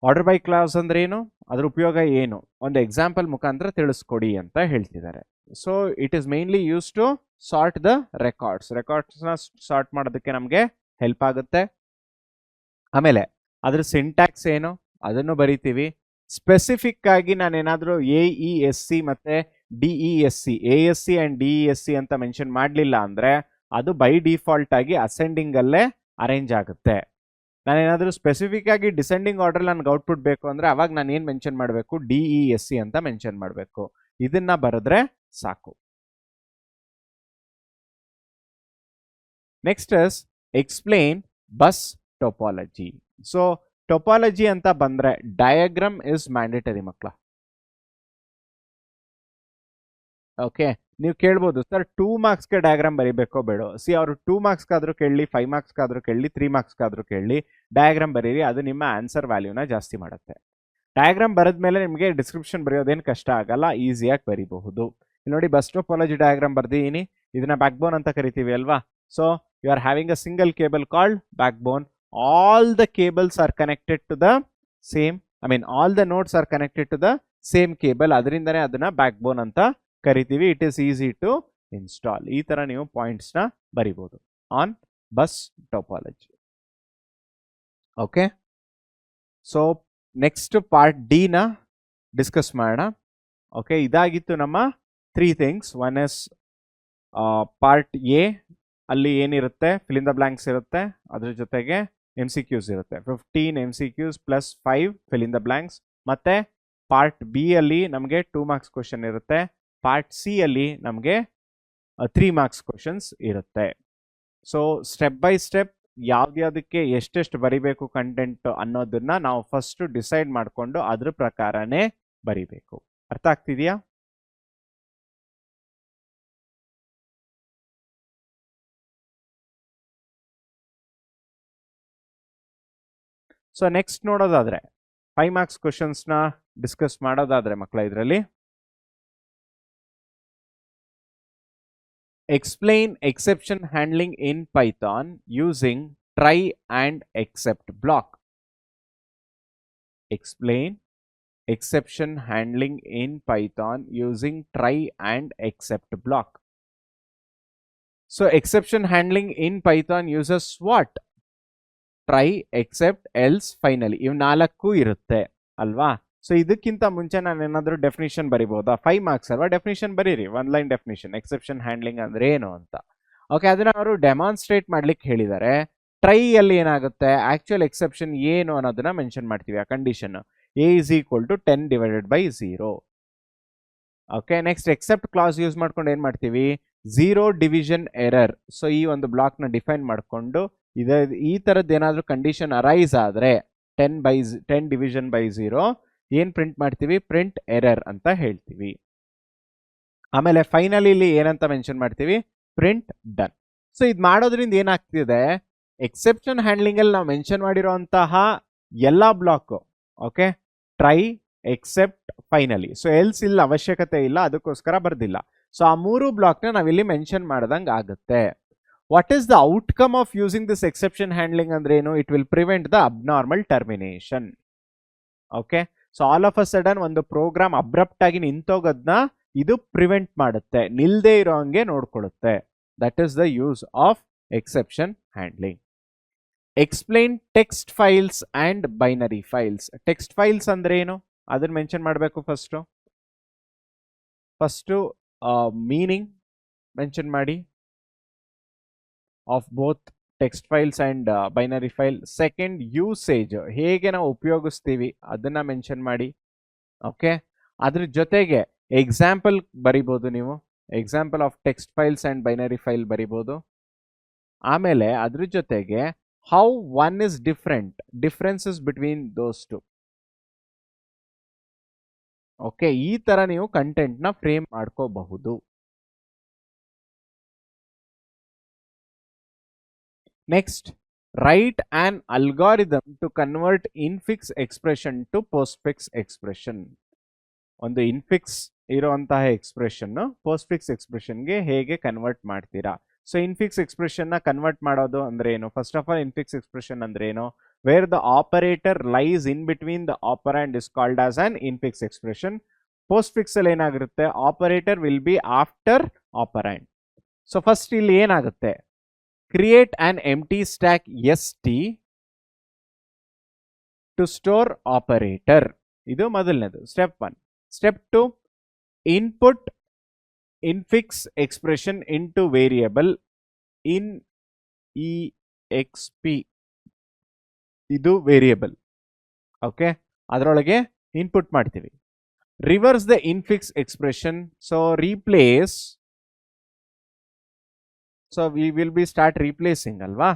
Order by class ಅಂದ್ರೆ ಏನು, ಅದ್ರ ಉಪಯೋಗ ಏನು, ಒಂದು example ಮುಖಾಂತರ ತಿಳಿಸ್ಕೊಡಿ ಅಂತ ಹೇಳ್ತಿದ್ದಾರೆ. So it is mainly use to sort the records. ರೆಕಾರ್ಡ್ಸ್ನ ಸಾರ್ಟ್ ಮಾಡೋದಕ್ಕೆ ನಮಗೆ ಹೆಲ್ಪ್ ಆಗುತ್ತೆ. ಆಮೇಲೆ ಅದ್ರ ಸಿಂಟ್ಯಾಕ್ಸ್ ಏನು ಅದನ್ನು ಬರಿತೀವಿ. ಸ್ಪೆಸಿಫಿಕ್ ಆಗಿ ನಾನೇನಾದರೂ AESC ಮತ್ತು DESC, ASC ಆ್ಯಂಡ್ DESC ಅಂತ ಮೆನ್ಷನ್ ಮಾಡಲಿಲ್ಲ ಅಂದರೆ ಅದು ಬೈ ಡಿಫಾಲ್ಟ್ ಆಗಿ ಅಸೆಂಡಿಂಗ್ ಅಲ್ಲೇ ಅರೇಂಜ್ ಆಗುತ್ತೆ. ನಾನೇನಾದರೂ ಸ್ಪೆಸಿಫಿಕ್ ಆಗಿ ಡಿಸೆಂಡಿಂಗ್ ಆರ್ಡರ್ ನನಗೆ ಔಟ್ಪುಟ್ ಬೇಕು ಅಂದರೆ ಅವಾಗ ನಾನು ಏನು ಮೆನ್ಷನ್ ಮಾಡಬೇಕು, DESC ಅಂತ ಮೆನ್ಷನ್ ಮಾಡಬೇಕು. ಇದನ್ನ ಬರೆದ್ರೆ ಸಾಕು. Next is explain bus topology. So topology ಅಂತ ಬಂದ್ರೆ ಡಯಾಗ್ರಾಮ್ ಇಸ್ ಮ್ಯಾಂಡೇಟರಿ ಮಕ್ಕಳ. ಓಕೆ, ನೀವು ಕೇಳ್ಬೋದು ಸರ್ 2 marksಗೆ ಡಯಾಗ್ರಾಮ್ ಬರೀಬೇಕೋ ಬೇಡೋ. ಸಿ ಅವರು 2 marksಗಾದ್ರೂ ಕೇಳಲಿ, 5 marksಗಾದ್ರೂ ಕೇಳಲಿ, 3 marksಗಾದ್ರೂ ಕೇಳಲಿ, ಡಯಾಗ್ರಾಮ್ ಬರೀರಿ. ಅದು ನಿಮ್ಮ ಆನ್ಸರ್ ವ್ಯಾಲ್ಯೂನ ಜಾಸ್ತಿ ಮಾಡುತ್ತೆ. ಡಯಾಗ್ರಾಮ್ ಬರೆದ್ಮೇಲೆ ನಿಮಗೆ ಡಿಸ್ಕ್ರಿಪ್ಷನ್ ಬರೆಯೋದೇನು ಕಷ್ಟ ಆಗಲ್ಲ, ಈಸಿಯಾಗಿ ಬರೀಬಹುದು. ಇಲ್ಲಿ ನೋಡಿ, ಬಸ್ ಟೋಪಾಲಜಿ ಡಯಾಗ್ರಾಮ್ ಬರ್ದಿದ್ದೀನಿ. ಇದನ್ನ ಬ್ಯಾಕ್ ಬೋನ್ ಅಂತ ಕರಿತೀವಿ ಅಲ್ವಾ. So you are having a single cable called backbone. All the cables are connected to the same, all the nodes are connected to the same cable. ಅದರಿಂದನೇ ಅದನ್ನ back ಬೋನ್ ಅಂತ ಕರಿತೀವಿ. It is easy to install. ಈ ತರ ನೀವು points ನ ಬರಿಬಹುದು on bus topology. Okay, so next part D ನ ಡಿಸ್ಕಸ್ ಮಾಡೋಣ. ಓಕೆ, ಇದಾಗಿತ್ತು ನಮ್ಮ 3 things. One is part A, ಅಲ್ಲಿ ಏನಿರುತ್ತೆ, ಫಿಲ್ ಇನ್ ದ ಬ್ಲಾಂಕ್ಸ್ ಇರುತ್ತೆ, ಅದ್ರ ಜೊತೆಗೆ MCQs ಇರುತ್ತೆ. 15 MCQs plus 5 fill in the blanks. ಮತ್ತೆ ಪಾರ್ಟ್ ಬಿ ಅಲ್ಲಿ ನಮಗೆ 2 marks ಕ್ವಶನ್ ಇರುತ್ತೆ. ಪಾರ್ಟ್ ಸಿ ಅಲ್ಲಿ ನಮಗೆ 3 marks ಕ್ವಶನ್ಸ್ ಇರುತ್ತೆ. ಸೊ ಸ್ಟೆಪ್ ಬೈ ಸ್ಟೆಪ್ ಯಾವ್ದ್ಯಾವ್ದಕ್ಕೆ ಎಷ್ಟೆಷ್ಟು ಬರಿಬೇಕು ಕಂಟೆಂಟ್ ಅನ್ನೋದನ್ನ ನಾವು ಫಸ್ಟ್ ಡಿಸೈಡ್ ಮಾಡಿಕೊಂಡು ಅದ್ರ ಪ್ರಕಾರನೇ ಬರಿಬೇಕು. ಅರ್ಥ ಆಗ್ತಿದೆಯಾ? ಸೊ ನೆಕ್ಸ್ಟ್ ನೋಡೋದಾದ್ರೆ 5 marks ಕ್ವಶನ್ಸ್ ನ ಡಿಸ್ಕಸ್ ಮಾಡೋದಾದ್ರೆ ಮಕ್ಕಳ, ಇದರಲ್ಲಿ explain exception handling in Python using try and except block. Explain exception handling in Python using try and except block. So exception handling in Python uses what? Try, except, else, finally. ಇವ್ 4 ಇರುತ್ತೆ ಅಲ್ವಾ. ಸೊ ಇದಕ್ಕಿಂತ ಮುಂಚೆ ನಾನು ಏನಾದರೂ definition ಬರಿಬಹುದಾ? 5 marks ಅಲ್ವಾ, ಡೆಫಿನಿಷನ್ ಬರೀರಿ. 1 line ಡೆಫಿನಿಷನ್, ಎಕ್ಸೆಪ್ಷನ್ ಹ್ಯಾಂಡ್ಲಿಂಗ್ ಅಂದ್ರೆ ಏನು ಅಂತ. ಓಕೆ, ಅದನ್ನ ಅವರು ಡೆಮಾನ್ಸ್ಟ್ರೇಟ್ ಮಾಡ್ಲಿಕ್ಕೆ ಹೇಳಿದ್ದಾರೆ. ಟ್ರೈ ಅಲ್ಲಿ ಏನಾಗುತ್ತೆ, ಆಕ್ಚುಯಲ್ ಎಕ್ಸೆಪ್ಷನ್ ಏನು ಅನ್ನೋದನ್ನ ಮೆನ್ಷನ್ ಮಾಡ್ತೀವಿ. ಆ condition A is equal to 10 divided by 0. Okay, next except class use ಮಾಡ್ಕೊಂಡು ಏನ್ ಮಾಡ್ತೀವಿ, 0 division error. ಸೊ ಈ ಒಂದು ಬ್ಲಾಕ್ ನ ಡಿಫೈನ್ ಮಾಡಿಕೊಂಡು ಇದೆ ಈ ಥರದ್ದು ಏನಾದರೂ ಕಂಡೀಷನ್ ಅರೈಸ್ ಆದರೆ 10 ಡಿವಿಷನ್ ಬೈ 0 ಏನು ಪ್ರಿಂಟ್ ಮಾಡ್ತೀವಿ, ಪ್ರಿಂಟ್ ಎರರ್ ಅಂತ ಹೇಳ್ತೀವಿ. ಆಮೇಲೆ ಫೈನಲಿ ಇಲ್ಲಿ ಏನಂತ ಮೆನ್ಷನ್ ಮಾಡ್ತೀವಿ, ಪ್ರಿಂಟ್ ಡನ್. ಸೊ ಇದು ಮಾಡೋದ್ರಿಂದ ಏನಾಗ್ತಿದೆ, ಎಕ್ಸೆಪ್ಷನ್ ಹ್ಯಾಂಡ್ಲಿಂಗ್ ಅಲ್ಲಿ ನಾವು ಮೆನ್ಷನ್ ಮಾಡಿರೋಂತಹ ಎಲ್ಲ block, okay, try, except, finally. So else ಇಲ್ಲ ಅವಶ್ಯಕತೆ ಇಲ್ಲ, ಅದಕ್ಕೋಸ್ಕರ ಬರ್ದಿಲ್ಲ. ಸೊ ಆ 3 ಬ್ಲಾಕ್ನ ನಾವಿಲ್ಲಿ ಮೆನ್ಷನ್ ಮಾಡ್ದಂಗೆ ಆಗುತ್ತೆ. What is the outcome of using this exception handling ಅಂದ್ರೆ ಏನು, it will prevent the abnormal termination. Okay, so all of a sudden ಒಂದು ಪ್ರೋಗ್ರಾಮ್ ಅಬ್ರಪ್ಟ್ ಆಗಿ ನಿಂತೋಗೋದನ್ನ ಇದು ಪ್ರಿವೆಂಟ್ ಮಾಡುತ್ತೆ, ನಿಲ್ದೇ ಇರೋ ಹಂಗೆ ನೋಡ್ಕೊಳ್ಳುತ್ತೆ. That is the use of exception handling. Explain text files and binary files. Text files ಅಂದ್ರೆ ಏನು ಅದನ್ನ ಮೆನ್ಷನ್ ಮಾಡಬೇಕು. ಫಸ್ಟು ಮೀನಿಂಗ್ ಮೆನ್ಷನ್ ಮಾಡಿ of both text files and binary file. Second, usage, ಹೇಗೆ ನಾವು ಉಪಯೋಗಿಸ್ತೀವಿ ಅದನ್ನ ಮೆನ್ಷನ್ ಮಾಡಿ. ಓಕೆ, ಅದ್ರ ಜೊತೆಗೆ ಎಕ್ಸಾಂಪಲ್ ಬರಿಬೋದು ನೀವು, example of text files and binary file ಬರಿಬೋದು. ಆಮೇಲೆ ಅದ್ರ ಜೊತೆಗೆ how one is differences between those two. Okay, ಈ ತರ ನೀವು ಕಂಟೆಂಟ್ನ ಫ್ರೇಮ್ ಮಾಡ್ಕೋಬಹುದು. Next, write an algorithm to convert infix expression to postfix expression. ಒಂದು ಇನ್ಫಿಕ್ಸ್ ಇರುವಂತಹ ಎಕ್ಸ್ಪ್ರೆಷನ್ ಪೋಸ್ಟ್ಫಿಕ್ಸ್ ಎಕ್ಸ್ಪ್ರೆಷನ್ಗೆ ಹೇಗೆ ಕನ್ವರ್ಟ್ ಮಾಡ್ತೀರಾ. ಸೊ ಇನ್ಫಿಕ್ಸ್ ಎಕ್ಸ್ಪ್ರೆಷನ್ನ ಕನ್ವರ್ಟ್ ಮಾಡೋದು ಅಂದ್ರೆ ಏನು, first of all infix expression ಅಂದ್ರೆ ಏನು, where the operator lies in between the operand is called as an infix expression. Postfix ಅಲ್ಲಿ ಏನಾಗಿರುತ್ತೆ, operator will be after operand. So first ಇಲ್ಲಿ ಏನಾಗುತ್ತೆ, create an empty stack st to store operator. ಇದು ಮೊದಲನೇದು, step 1. Step 2, input infix expression into variable in exp. ಇದು variable, okay, ಅದರೊಳಗೆ input ಮಾಡ್ತೀವಿ. Reverse the infix expression, so replace, so we will B start replacing ಅಲ್ವಾ.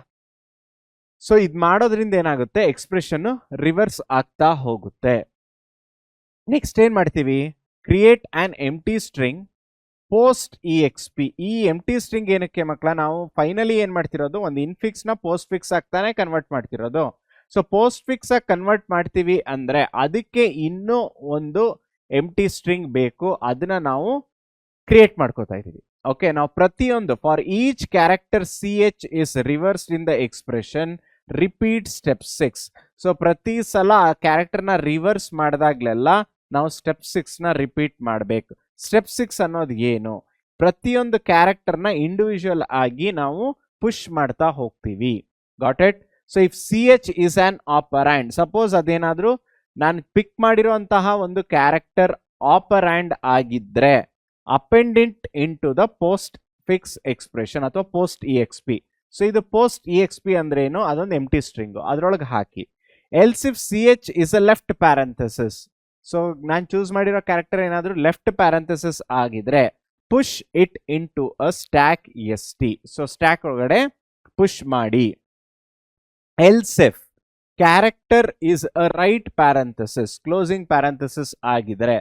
So ಇದು ಮಾಡೋದ್ರಿಂದ ಏನಾಗುತ್ತೆ, expression reverse ಆಗ್ತಾ ಹೋಗುತ್ತೆ. ನೆಕ್ಸ್ಟ್ ಏನ್ ಮಾಡ್ತೀವಿ, create an empty string post exp. ಈ ಎಂಟಿ ಸ್ಟ್ರಿಂಗ್ ಏನಕ್ಕೆ ಮಕ್ಕಳ, ನಾವು ಫೈನಲಿ ಏನ್ ಮಾಡ್ತಿರೋದು, ಒಂದು ಇನ್ಫಿಕ್ಸ್ ನ ಪೋಸ್ಟ್ ಫಿಕ್ಸ್ ಆಗ್ತಾನೆ ಕನ್ವರ್ಟ್ ಮಾಡ್ತಿರೋದು. ಸೊ ಪೋಸ್ಟ್ ಫಿಕ್ಸ್ ಆಗಿ ಕನ್ವರ್ಟ್ ಮಾಡ್ತೀವಿ ಅಂದ್ರೆ ಅದಕ್ಕೆ ಇನ್ನೂ ಒಂದು ಎಂಟಿ ಸ್ಟ್ರಿಂಗ್ ಬೇಕು, ಅದನ್ನ ನಾವು ಕ್ರಿಯೇಟ್ ಮಾಡ್ಕೋತಾ ಇದೀವಿ. ಓಕೆ, ನಾವು ಪ್ರತಿಯೊಂದು for each character ch is reversed in the expression, repeat step 6. So ಪ್ರತಿ ಸಲ ಆ ಕ್ಯಾರೆಕ್ಟರ್ನ ರಿವರ್ಸ್ ಮಾಡಿದಾಗ್ಲೆಲ್ಲ ನಾವು ಸ್ಟೆಪ್ 6 ನ ರಿಪೀಟ್ ಮಾಡಬೇಕು. ಸ್ಟೆಪ್ 6 ಅನ್ನೋದು ಏನು, ಪ್ರತಿಯೊಂದು ಕ್ಯಾರೆಕ್ಟರ್ನ ಇಂಡಿವಿಜುವಲ್ ಆಗಿ ನಾವು ಪುಷ್ ಮಾಡ್ತಾ ಹೋಗ್ತೀವಿ. Got it. So if ch is an operand, suppose ಅದೇನಾದ್ರೂ ನಾನು ಪಿಕ್ ಮಾಡಿರುವಂತಹ ಒಂದು ಕ್ಯಾರೆಕ್ಟರ್ ಆಪರ್ಯಾಂಡ್ ಆಗಿದ್ರೆ append it into the postfix expression ಅಥವಾ ಪೋಸ್ಟ್ exp. ಸೊ ಇದು ಪೋಸ್ಟ್ exp ಅಂದ್ರೆ ಏನು, ಅದೊಂದು ಎಂಟಿ ಸ್ಟ್ರಿಂಗ್, ಅದರೊಳಗೆ ಹಾಕಿ. Else if ch is a left parenthesis, so ನಾನು ಚೂಸ್ ಮಾಡಿರೋ ಕ್ಯಾರೆಕ್ಟರ್ ಏನಾದರೂ ಲೆಫ್ಟ್ ಪ್ಯಾರಂಥೆಸಿಸ್ ಆಗಿದ್ರೆ push it into a stack st. So stack ಒಳಗಡೆ ಪುಷ್ ಮಾಡಿ. Else if character is a right parenthesis, closing parenthesis ಆಗಿದ್ರೆ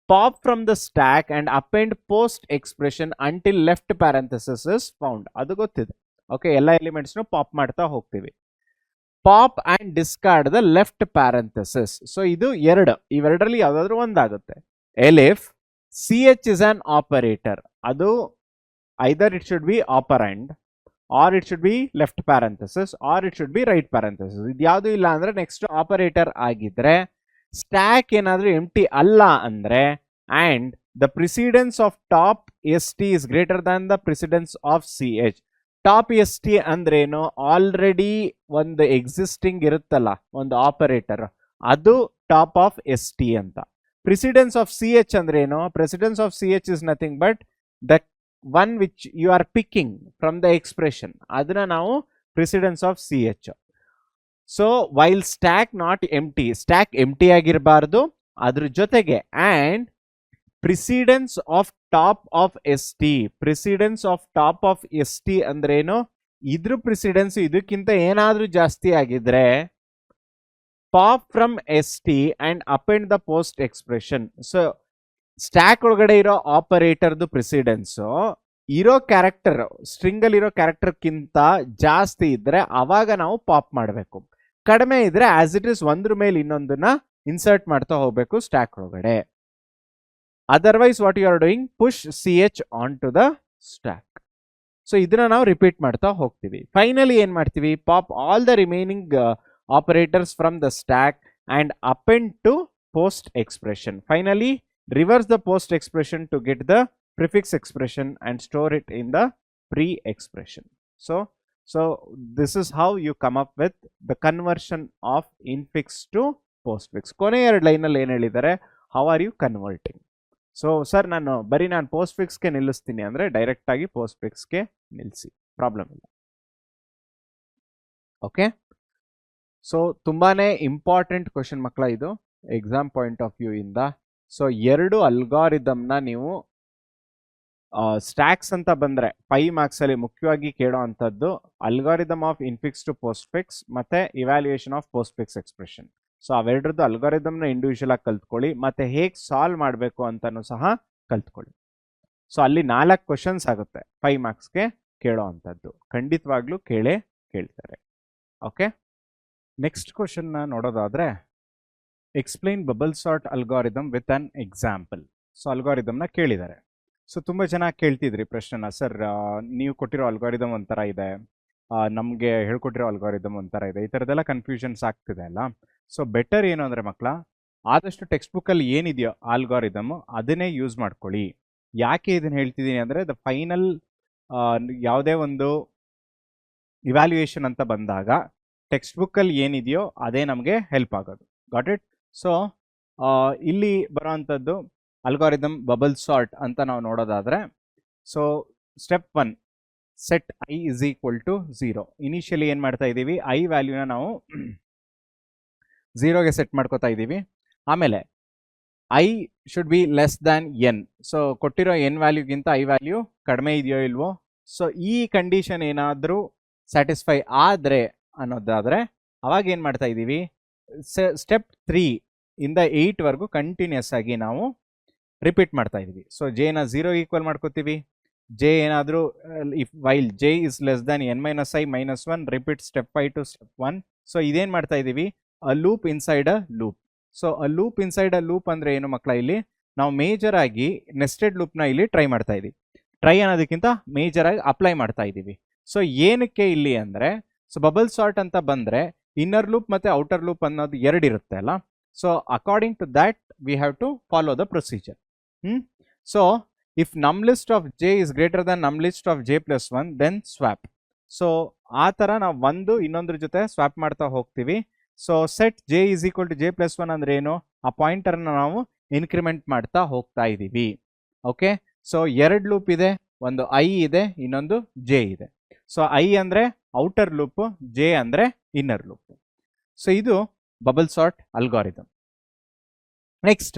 pop from the stack and append post expression until left parenthesis is found. ಅದು ಗೊತ್ತಿದೆ, okay, ಎಲ್ಲ ಎಲಿಮೆಂಟ್ಸ್ನು pop ಮಾಡ್ತಾ ಹೋಗ್ತೀವಿ. Pop and discard the left parenthesis. So ಇದು ಇವೆರಡರಲ್ಲಿ ಯಾವ್ದಾದ್ರು ಒಂದಾಗುತ್ತೆ. Elif ch is an operator, ಅದು either it should be operand, or it should be left parenthesis, or it should be right parenthesis. ಇದು ಯಾವುದು ಇಲ್ಲ ಅಂದ್ರೆ ನೆಕ್ಸ್ಟ್ ಆಪರೇಟರ್ ಆಗಿದ್ರೆ, ಸ್ಟ್ಯಾಕ್ ಏನಾದ್ರೂ ಎಂಟಿ ಅಲ್ಲ ಅಂದ್ರೆ, and the precedence of top st is greater than the precedence of ch. Top st ಅಂದ್ರೇನು, already ಒಂದು ಎಕ್ಸಿಸ್ಟಿಂಗ್ ಇರುತ್ತಲ್ಲ ಒಂದು ಆಪರೇಟರ್, ಅದು ಟಾಪ್ ಆಫ್ st ಅಂತ. ಪ್ರಿಸಿಡೆನ್ಸ್ ಆಫ್ ch ಅಂದ್ರೇನು, precedence of ch is nothing but the one which you are picking from the expression, ಅದನ್ನ ನಾವು precedence of ch. So while stack not empty, stack empty ಆಗಿರಬಾರ್ದು, ಅದ್ರ ಜೊತೆಗೆ and precedence of top of st. Precedence of top of st ಅಂದ್ರೇನು, ಇದ್ರ precedence ಇದಕ್ಕಿಂತ ಏನಾದ್ರೂ ಜಾಸ್ತಿ ಆಗಿದ್ರೆ pop from ST and append the post expression. So stack ಒಳಗಡೆ ಇರೋ ಆಪರೇಟರ್ದು ಪ್ರಿಸಿಡೆನ್ಸ್ ಇರೋ ಕ್ಯಾರೆಕ್ಟರ್ ಸ್ಟ್ರಿಂಗ್ ಅಲ್ಲಿ ಇರೋ ಕ್ಯಾರೆಕ್ಟರ್ಕ್ಕಿಂತ ಜಾಸ್ತಿ ಇದ್ರೆ ಅವಾಗ ನಾವು ಪಾಪ್ ಮಾಡಬೇಕು. ಕಡಿಮೆ ಇದ್ರೆ ಆಸ್ ಇಟ್ ಇಸ್ ಒಂದ್ರ ಮೇಲೆ ಇನ್ನೊಂದನ್ನ ಇನ್ಸರ್ಟ್ ಮಾಡ್ತಾ ಹೋಗ್ಬೇಕು ಸ್ಟ್ಯಾಕ್ ಒಳಗಡೆ. Otherwise what you are doing, push CH on to the stack. So ಇದನ್ನ ನಾವು ರಿಪೀಟ್ ಮಾಡ್ತಾ ಹೋಗ್ತೀವಿ. ಫೈನಲಿ ಏನ್ ಮಾಡ್ತೀವಿ, pop all the remaining operators from the stack and append to post expression. Finally reverse the post expression to get the prefix expression and store it in the pre expression. So this is how you come up with the conversion of infix to postfix. ಕೊನೆ ಎರಡು line ಅಲ್ಲಿ ಏನ್ ಹೇಳಿದ್ದಾರೆ, how are you converting? So sir ನಾನು postfix ಗೆ ನಿಲ್ಲಿಸ್ತೀನಿ ಅಂದ್ರೆ direct ಆಗಿ postfix ಗೆ ನಿಲ್ಲಿಸಿ, ಪ್ರಾಬ್ಲಮ್ ಇಲ್ಲ. ಓಕೆ, ಸೊ ತುಂಬಾನೇ ಇಂಪಾರ್ಟೆಂಟ್ ಕ್ವಶನ್ ಮಕ್ಕಳ ಇದು ಎಕ್ಸಾಮ್ ಪಾಯಿಂಟ್ ಆಫ್ ವ್ಯೂ ಇಂದ. ಸೊ ಎರಡು ಅಲ್ಗಾರಿದಮ್ನ ನೀವು ಸ್ಟ್ಯಾಕ್ಸ್ ಅಂತ ಬಂದ್ರೆ 5 ಮಾರ್ಕ್ಸ್ ಅಲ್ಲಿ ಮುಖ್ಯವಾಗಿ ಕೇಳೋ ಅಂಥದ್ದು algorithm of infix to postfix ಮತ್ತೆ evaluation of postfix expression. So ಅವೆರಡರದ್ದು ಅಲ್ಗಾರಿದಮ್ನ ಇಂಡಿವಿಜುವಲ್ ಆಗಿ ಕಲ್ತ್ಕೊಳ್ಳಿ, ಮತ್ತೆ ಹೇಗೆ ಸಾಲ್ವ್ ಮಾಡಬೇಕು ಅಂತಾನು ಸಹ ಕಲ್ತ್ಕೊಳ್ಳಿ. ಸೊ ಅಲ್ಲಿ 4 ಕ್ವಶನ್ಸ್ ಆಗುತ್ತೆ 5 ಮಾರ್ಕ್ಸ್ಗೆ ಕೇಳೋ ಅಂಥದ್ದು, ಖಂಡಿತವಾಗ್ಲೂ ಕೇಳ್ತಾರೆ. ಓಕೆ, ನೆಕ್ಸ್ಟ್ ಕ್ವಶನ್ ನೋಡೋದಾದ್ರೆ explain bubble sort algorithm with an example. So ಅಲ್ಗಾರಿದಮ್ನ ಕೇಳಿದ್ದಾರೆ. ಸೊ ತುಂಬ ಜನ ಕೇಳ್ತಿದ್ರಿ ಪ್ರಶ್ನೆನ, ಸರ್ ನೀವು ಕೊಟ್ಟಿರೋ ಅಲ್ಗಾರಿದಮ್ ಒಂಥರ ಇದೆ, ನಮಗೆ ಹೇಳ್ಕೊಟ್ಟಿರೋ ಅಲ್ಗಾರಿದಮ್ ಒಂಥರ ಇದೆ, ಈ ಥರದ್ದೆಲ್ಲ ಕನ್ಫ್ಯೂಷನ್ಸ್ ಆಗ್ತಿದೆ ಅಲ್ಲ. ಸೊ ಬೆಟರ್ ಏನು ಅಂದರೆ ಮಕ್ಕಳ, ಆದಷ್ಟು ಟೆಕ್ಸ್ಟ್ ಬುಕ್ಕಲ್ಲಿ ಏನಿದೆಯೋ ಆಲ್ಗಾರಿದಮ್ ಅದನ್ನೇ ಯೂಸ್ ಮಾಡ್ಕೊಳ್ಳಿ. ಯಾಕೆ ಇದನ್ನು ಹೇಳ್ತಿದ್ದೀನಿ ಅಂದರೆ ದ ಫೈನಲ್ ಯಾವುದೇ ಒಂದು ಇವ್ಯಾಲ್ಯೂಯೇಷನ್ ಅಂತ ಬಂದಾಗ ಟೆಕ್ಸ್ಟ್ ಬುಕ್ಕಲ್ಲಿ ಏನಿದೆಯೋ ಅದೇ ನಮಗೆ ಹೆಲ್ಪ್ ಆಗೋದು. Got it? ಸೊ ಇಲ್ಲಿ ಬರೋವಂಥದ್ದು ಅಲ್ಗಾರಿದಮ್ ಬಬಲ್ ಸಾರ್ಟ್ ಅಂತ ನಾವು ನೋಡೋದಾದ್ರೆ, so step 1 set I is equal to 0. Initially ಏನು ಮಾಡ್ತಾ ಇದ್ದೀವಿ, I ವ್ಯಾಲ್ಯೂನ ನಾವು 0ಗೆ ಸೆಟ್ ಮಾಡ್ಕೋತಾ ಇದ್ದೀವಿ. ಆಮೇಲೆ I should be less than n. So ಕೊಟ್ಟಿರೋ n ವ್ಯಾಲ್ಯೂಗಿಂತ I ವ್ಯಾಲ್ಯೂ ಕಡಿಮೆ ಇದೆಯೋ ಇಲ್ವೋ. ಸೊ ಈ ಕಂಡೀಷನ್ ಏನಾದರೂ ಸ್ಯಾಟಿಸ್ಫೈ ಆದರೆ ಅನ್ನೋದಾದರೆ ಅವಾಗ ಏನು ಮಾಡ್ತಾ ಇದ್ದೀವಿ, ಸ್ಟೆಪ್ 3 ಇಂದ 8 ವರೆಗೂ ಕಂಟಿನ್ಯೂಸ್ ಆಗಿ ನಾವು ರಿಪೀಟ್ ಮಾಡ್ತಾ ಇದೀವಿ. ಸೊ ಜೆನ 0 ಈಕ್ವಲ್ ಮಾಡ್ಕೋತೀವಿ. ಜೆ ಏನಾದರೂ if while J is less than n - I - 1 repeat step 5 to step 1. So ಇದೇನು ಮಾಡ್ತಾ ಇದ್ದೀವಿ, a loop inside a loop. So a loop inside a loop ಅಂದರೆ ಏನು ಮಕ್ಕಳ, ಇಲ್ಲಿ ನಾವು ಮೇಜರ್ ಆಗಿ ನೆಸ್ಟೆಡ್ ಲೂಪ್ನ ಇಲ್ಲಿ ಟ್ರೈ ಮಾಡ್ತಾ ಇದ್ದೀವಿ. ಟ್ರೈ ಅನ್ನೋದಕ್ಕಿಂತ ಮೇಜರ್ ಆಗಿ ಅಪ್ಲೈ ಮಾಡ್ತಾ ಇದ್ದೀವಿ. ಸೊ ಏನಕ್ಕೆ ಇಲ್ಲಿ ಅಂದರೆ, ಸೊ ಬಬಲ್ ಸಾರ್ಟ್ ಅಂತ ಬಂದರೆ ಇನ್ನರ್ ಲೂಪ್ ಮತ್ತು ಔಟರ್ ಲೂಪ್ ಅನ್ನೋದು 2 ಇರುತ್ತೆ ಅಲ್ಲ. So according to that we have to follow the procedure. So if ನಮ್ list of J is greater than num list of j + 1 then swap. So ಆ ಥರ ನಾವು ಒಂದು ಇನ್ನೊಂದ್ರ ಜೊತೆ ಸ್ವ್ಯಾಪ್ ಮಾಡ್ತಾ ಹೋಗ್ತೀವಿ. So set j is equal to j + 1 ಅಂದ್ರೆ ಏನು, ಆ ಪಾಯಿಂಟರ್ನ ನಾವು ಇನ್ಕ್ರಿಮೆಂಟ್ ಮಾಡ್ತಾ ಹೋಗ್ತಾ ಇದ್ದೀವಿ. ಓಕೆ, ಸೊ 2 ಲೂಪ್ ಇದೆ, ಒಂದು I ಇದೆ, ಇನ್ನೊಂದು j ಇದೆ. ಸೊ I ಅಂದರೆ ಔಟರ್ ಲೂಪ್, j ಅಂದರೆ ಇನ್ನರ್ ಲೂಪ್. ಸೊ ಇದು bubble sort algorithm. Next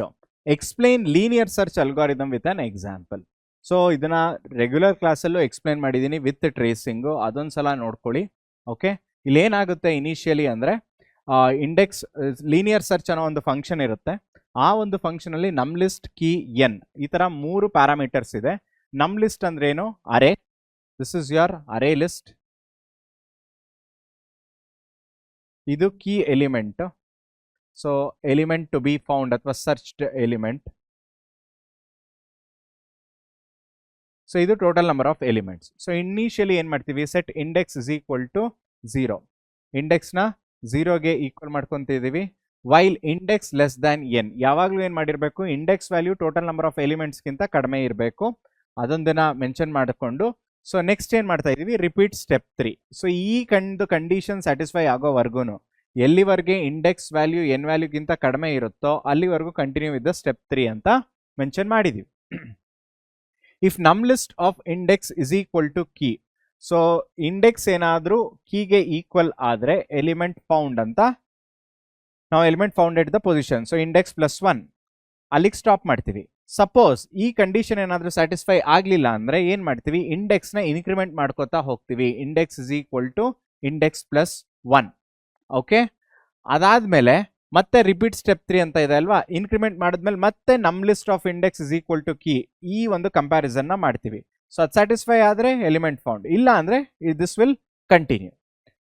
explain linear search algorithm with an example. So ಇದನ್ನ ರೆಗ್ಯುಲರ್ ಕ್ಲಾಸಲ್ಲೂ ಎಕ್ಸ್ಪ್ಲೈನ್ ಮಾಡಿದ್ದೀನಿ ವಿತ್ ಟ್ರೇಸಿಂಗು, ಅದೊಂದ್ಸಲ ನೋಡ್ಕೊಳ್ಳಿ. ಓಕೆ, ಇಲ್ಲೇನಾಗುತ್ತೆ ಇನಿಷಿಯಲಿ ಅಂದರೆ ಇಂಡೆಕ್ಸ್ ಲೀನಿಯರ್ ಸರ್ಚ್ ಅನ್ನೋ ಒಂದು ಫಂಕ್ಷನ್ ಇರುತ್ತೆ. ಆ ಒಂದು ಫಂಕ್ಷನಲ್ಲಿ ನಮ್ ಲಿಸ್ಟ್ ಕೀ n ಈ ಥರ 3 ಪ್ಯಾರಾಮೀಟರ್ಸ್ ಇದೆ. ನಮ್ ಲಿಸ್ಟ್ ಅಂದ್ರೆ ಏನು, array. This is your array list. ಇದು key element. So element to be found ಅಥವಾ ಸರ್ಚ್ಡ್ ಎಲಿಮೆಂಟ್. ಸೊ ಇದು total number of elements. So initially ಏನು ಮಾಡ್ತೀವಿ, set index is equal to 0. ಇಂಡೆಕ್ಸ್ನ 0ಗೆ ಈಕ್ವಲ್ ಮಾಡ್ಕೊತಿದ್ದೀವಿ. While index less than n, ಯಾವಾಗಲೂ ಏನು ಮಾಡಿರಬೇಕು, index value total number of ಎಲಿಮೆಂಟ್ಸ್ಗಿಂತ ಕಡಿಮೆ ಇರಬೇಕು. ಅದೊಂದನ್ನ ಮೆನ್ಷನ್ ಮಾಡಿಕೊಂಡು ಸೊ ನೆಕ್ಸ್ಟ್ ಏನು ಮಾಡ್ತಾ ಇದ್ದೀವಿ, ರಿಪೀಟ್ ಸ್ಟೆಪ್ 3. ಸೊ ಈ ಕಂಡೀಷನ್ ಸ್ಯಾಟಿಸ್ಫೈ ಆಗೋವರೆಗೂ, ಎಲ್ಲಿವರೆಗೆ ಇಂಡೆಕ್ಸ್ ವ್ಯಾಲ್ಯೂ n ವ್ಯಾಲ್ಯೂಗಿಂತ ಕಡಿಮೆ ಇರುತ್ತೋ ಅಲ್ಲಿವರೆಗೂ ಕಂಟಿನ್ಯೂ ವಿತ್ ದ ಸ್ಟೆಪ್ 3 ಅಂತ ಮೆನ್ಷನ್ ಮಾಡಿದ್ದೀವಿ. ಇಫ್ ನಮ್ list of index is equal to key, so index ಏನಾದರೂ ಕೀಗೆ ಈಕ್ವಲ್ ಆದರೆ ಎಲಿಮೆಂಟ್ ಫೌಂಡ್ ಅಂತ ನಾವು element found at the position. So index + 1 ಅಲ್ಲಿಗೆ ಸ್ಟಾಪ್ ಮಾಡ್ತೀವಿ. ಸಪೋಸ್ ಈ ಕಂಡೀಷನ್ ಏನಾದರೂ ಸ್ಯಾಟಿಸ್ಫೈ ಆಗಲಿಲ್ಲ ಅಂದರೆ ಏನು ಮಾಡ್ತೀವಿ, ಇಂಡೆಕ್ಸ್ನ ಇನ್ಕ್ರಿಮೆಂಟ್ ಮಾಡ್ಕೋತಾ ಹೋಗ್ತೀವಿ. Index is equal to index plus 1. Okay, ಅದಾದಮೇಲೆ ಮತ್ತೆ ರಿಪೀಟ್ ಸ್ಟೆಪ್ 3 ಅಂತ ಇದೆ ಅಲ್ವಾ, ಇನ್ಕ್ರಿಮೆಂಟ್ ಮಾಡಿದ್ಮೇಲೆ ಮತ್ತೆ ನಮ್ list of index is equal to key, ಈ ಒಂದು ಕಂಪ್ಯಾರಿಸನ್ನ ಮಾಡ್ತೀವಿ. ಸೊ ಅದು ಸ್ಯಾಟಿಸ್ಫೈ ಆದರೆ ಎಲಿಮೆಂಟ್ ಫೌಂಡ್, ಇಲ್ಲ ಅಂದರೆ this will continue.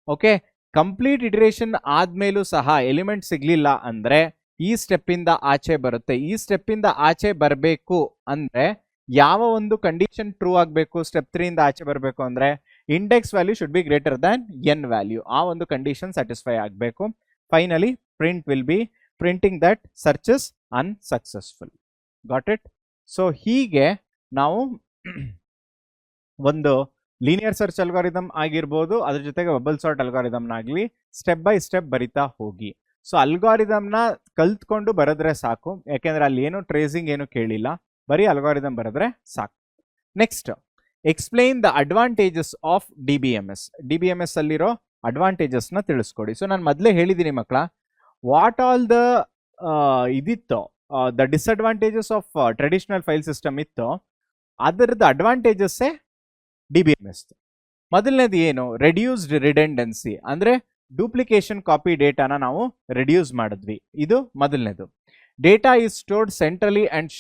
Okay, complete iteration ಆದಮೇಲೂ ಸಹ ಎಲಿಮೆಂಟ್ ಸಿಗಲಿಲ್ಲ ಅಂದರೆ ಈ ಸ್ಟೆಪ್ಪಿಂದ ಆಚೆ ಬರುತ್ತೆ. ಈ ಸ್ಟೆಪ್ಪಿಂದ ಆಚೆ ಬರಬೇಕು ಅಂದರೆ ಯಾವ ಒಂದು ಕಂಡೀಷನ್ ಟ್ರೂ ಆಗಬೇಕು, ಸ್ಟೆಪ್ 3 ಇಂದ ಆಚೆ ಬರಬೇಕು ಅಂದರೆ index value should be greater than N value, ಆ ಒಂದು ಕಂಡೀಷನ್ ಸ್ಯಾಟಿಸ್ಫೈ ಆಗಬೇಕು. Finally print will be printing that search is unsuccessful. Got it? So ಹೀಗೆ ನಾವು ಒಂದು ಲೀನಿಯರ್ ಸರ್ಚ್ ಅಲ್ಗಾರಿದಮ್ ಆಗಿರ್ಬೋದು, ಅದ್ರ ಜೊತೆಗೆ ಬಬಲ್ ಸಾರ್ಟ್ ಅಲ್ಗಾರಿದಮ್ನಾಗಲಿ ಸ್ಟೆಪ್ ಬೈ ಸ್ಟೆಪ್ ಬರಿತಾ ಹೋಗಿ. ಸೊ ಅಲ್ಗಾರಿದಮ್ನ ಕಲ್ತ್ಕೊಂಡು ಬರೆದ್ರೆ ಸಾಕು, ಯಾಕೆಂದ್ರೆ ಅಲ್ಲಿ ಏನು ಟ್ರೇಸಿಂಗ್ ಏನು ಕೇಳಿಲ್ಲ, ಬರೀ ಅಲ್ಗಾರಿದಮ್ ಬರೆದ್ರೆ ಸಾಕು. Next, explain the advantages of DBMS. DBMS ಅಲ್ಲಿರೋ ಅಡ್ವಾಂಟೇಜಸ್ನ ತಿಳಿಸ್ಕೊಡಿ. ಸೊ ನಾನು ಮೊದಲೇ ಹೇಳಿದ್ದೀನಿ ಮಕ್ಕಳ, ವಾಟ್ ಆಲ್ ದ ಇದಿತ್ತು, the disadvantages of traditional file system ಇತ್ತು, ಅದರದ್ದು ಅಡ್ವಾಂಟೇಜಸ್ಸೇ DBMS. ಮೊದಲನೇದು ಏನು, ರೆಡ್ಯೂಸ್ಡ್ ರಿಡೆಂಡೆನ್ಸಿ, ಅಂದರೆ ಡೂಪ್ಲಿಕೇಶನ್ ಕಾಪಿ ಡೇಟಾನ ನಾವು ರೆಡ್ಯೂಸ್ ಮಾಡಿದ್ವಿ, ಇದು ಮೊದಲನೇದು. Data is stored centrally and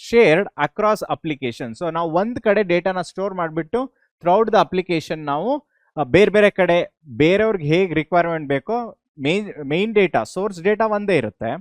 shared across application. So ನಾವು ಒಂದು ಕಡೆ ಡೇಟಾನ ಸ್ಟೋರ್ ಮಾಡಿಬಿಟ್ಟು ಥ್ರೌಟ್ ದ ಅಪ್ಲಿಕೇಶನ್ ನಾವು ಬೇರೆ ಬೇರೆ ಕಡೆ ಬೇರೆಯವ್ರಿಗೆ ಹೇಗೆ ರಿಕ್ವೈರ್ಮೆಂಟ್ ಬೇಕೋ, ಮೇನ್ ಡೇಟಾ ಸೋರ್ಸ್ ಡೇಟಾ ಒಂದೇ ಇರುತ್ತೆ,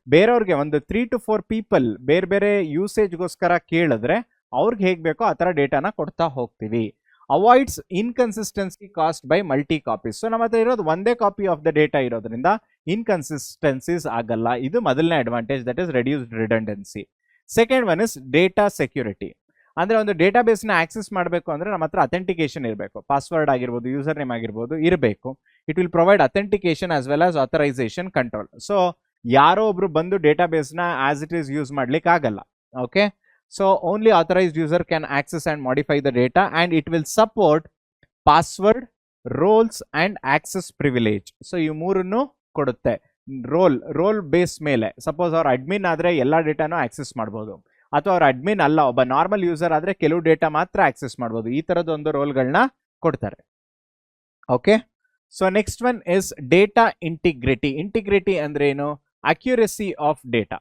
ಬೇರೆಯವ್ರಿಗೆ ಒಂದು 3 to 4 ಪೀಪಲ್ ಬೇರೆ ಬೇರೆ ಯೂಸೇಜ್ಗೋಸ್ಕರ ಕೇಳಿದ್ರೆ ಅವ್ರಿಗೆ ಹೇಗೆ ಬೇಕೋ ಆ ಥರ ಡೇಟಾನ ಕೊಡ್ತಾ ಹೋಗ್ತೀವಿ. Avoids inconsistency cost by multi copies. So ನಮ್ಮ ಹತ್ರ ಇರೋದು ಒಂದೇ ಕಾಪಿ ಆಫ್ ದ ಡೇಟಾ ಇರೋದ್ರಿಂದ ಇನ್ಕನ್ಸಿಸ್ಟೆನ್ಸೀಸ್ ಆಗಲ್ಲ. ಇದು ಮೊದಲನೇ advantage, that is reduced redundancy. Second one is data security. ಅಂದರೆ ಒಂದು ಡೇಟಾಬೇಸ್ನ ಆಕ್ಸೆಸ್ ಮಾಡಬೇಕು ಅಂದರೆ ನಮ್ಮ ಹತ್ರ ಅಥೆಂಟಿಕೇಶನ್ ಇರಬೇಕು, ಪಾಸ್ವರ್ಡ್ ಆಗಿರ್ಬೋದು, ಯೂಸರ್ ನೇಮ್ ಆಗಿರ್ಬೋದು ಇರಬೇಕು. It will provide authentication as well as authorisation control. So ಯಾರೋ ಒಬ್ರು ಬಂದು ಡೇಟಾಬೇಸ್ನ ಆಸ್ ಇಟ್ ಈಸ್ ಯೂಸ್ ಮಾಡ್ಲಿಕ್ಕೆ ಆಗಲ್ಲ. Okay, so only authorized user can access and modify the data, and it will support password, roles and access privilege. so ಈ ಮೂರನ್ನು ಕೊಡುತ್ತೆ. Roll base ಮೇಲೆ suppose ಅವ್ರ ಅಡ್ಮಿನ್ ಆದರೆ ಎಲ್ಲ ಡೇಟಾನು ಆಕ್ಸೆಸ್ ಮಾಡ್ಬೋದು, ಅಥವಾ ಅವ್ರ ಅಡ್ಮಿನ್ ಅಲ್ಲ ಒಬ್ಬ ನಾರ್ಮಲ್ ಯೂಸರ್ ಆದರೆ ಕೆಲವು ಡೇಟಾ ಮಾತ್ರ ಆಕ್ಸೆಸ್ ಮಾಡ್ಬೋದು. ಈ ಥರದೊಂದು ರೋಲ್ಗಳನ್ನ ಕೊಡ್ತಾರೆ. Okay, so next one is data integrity. Integrity ಅಂದ್ರೆ ಏನು, accuracy of data.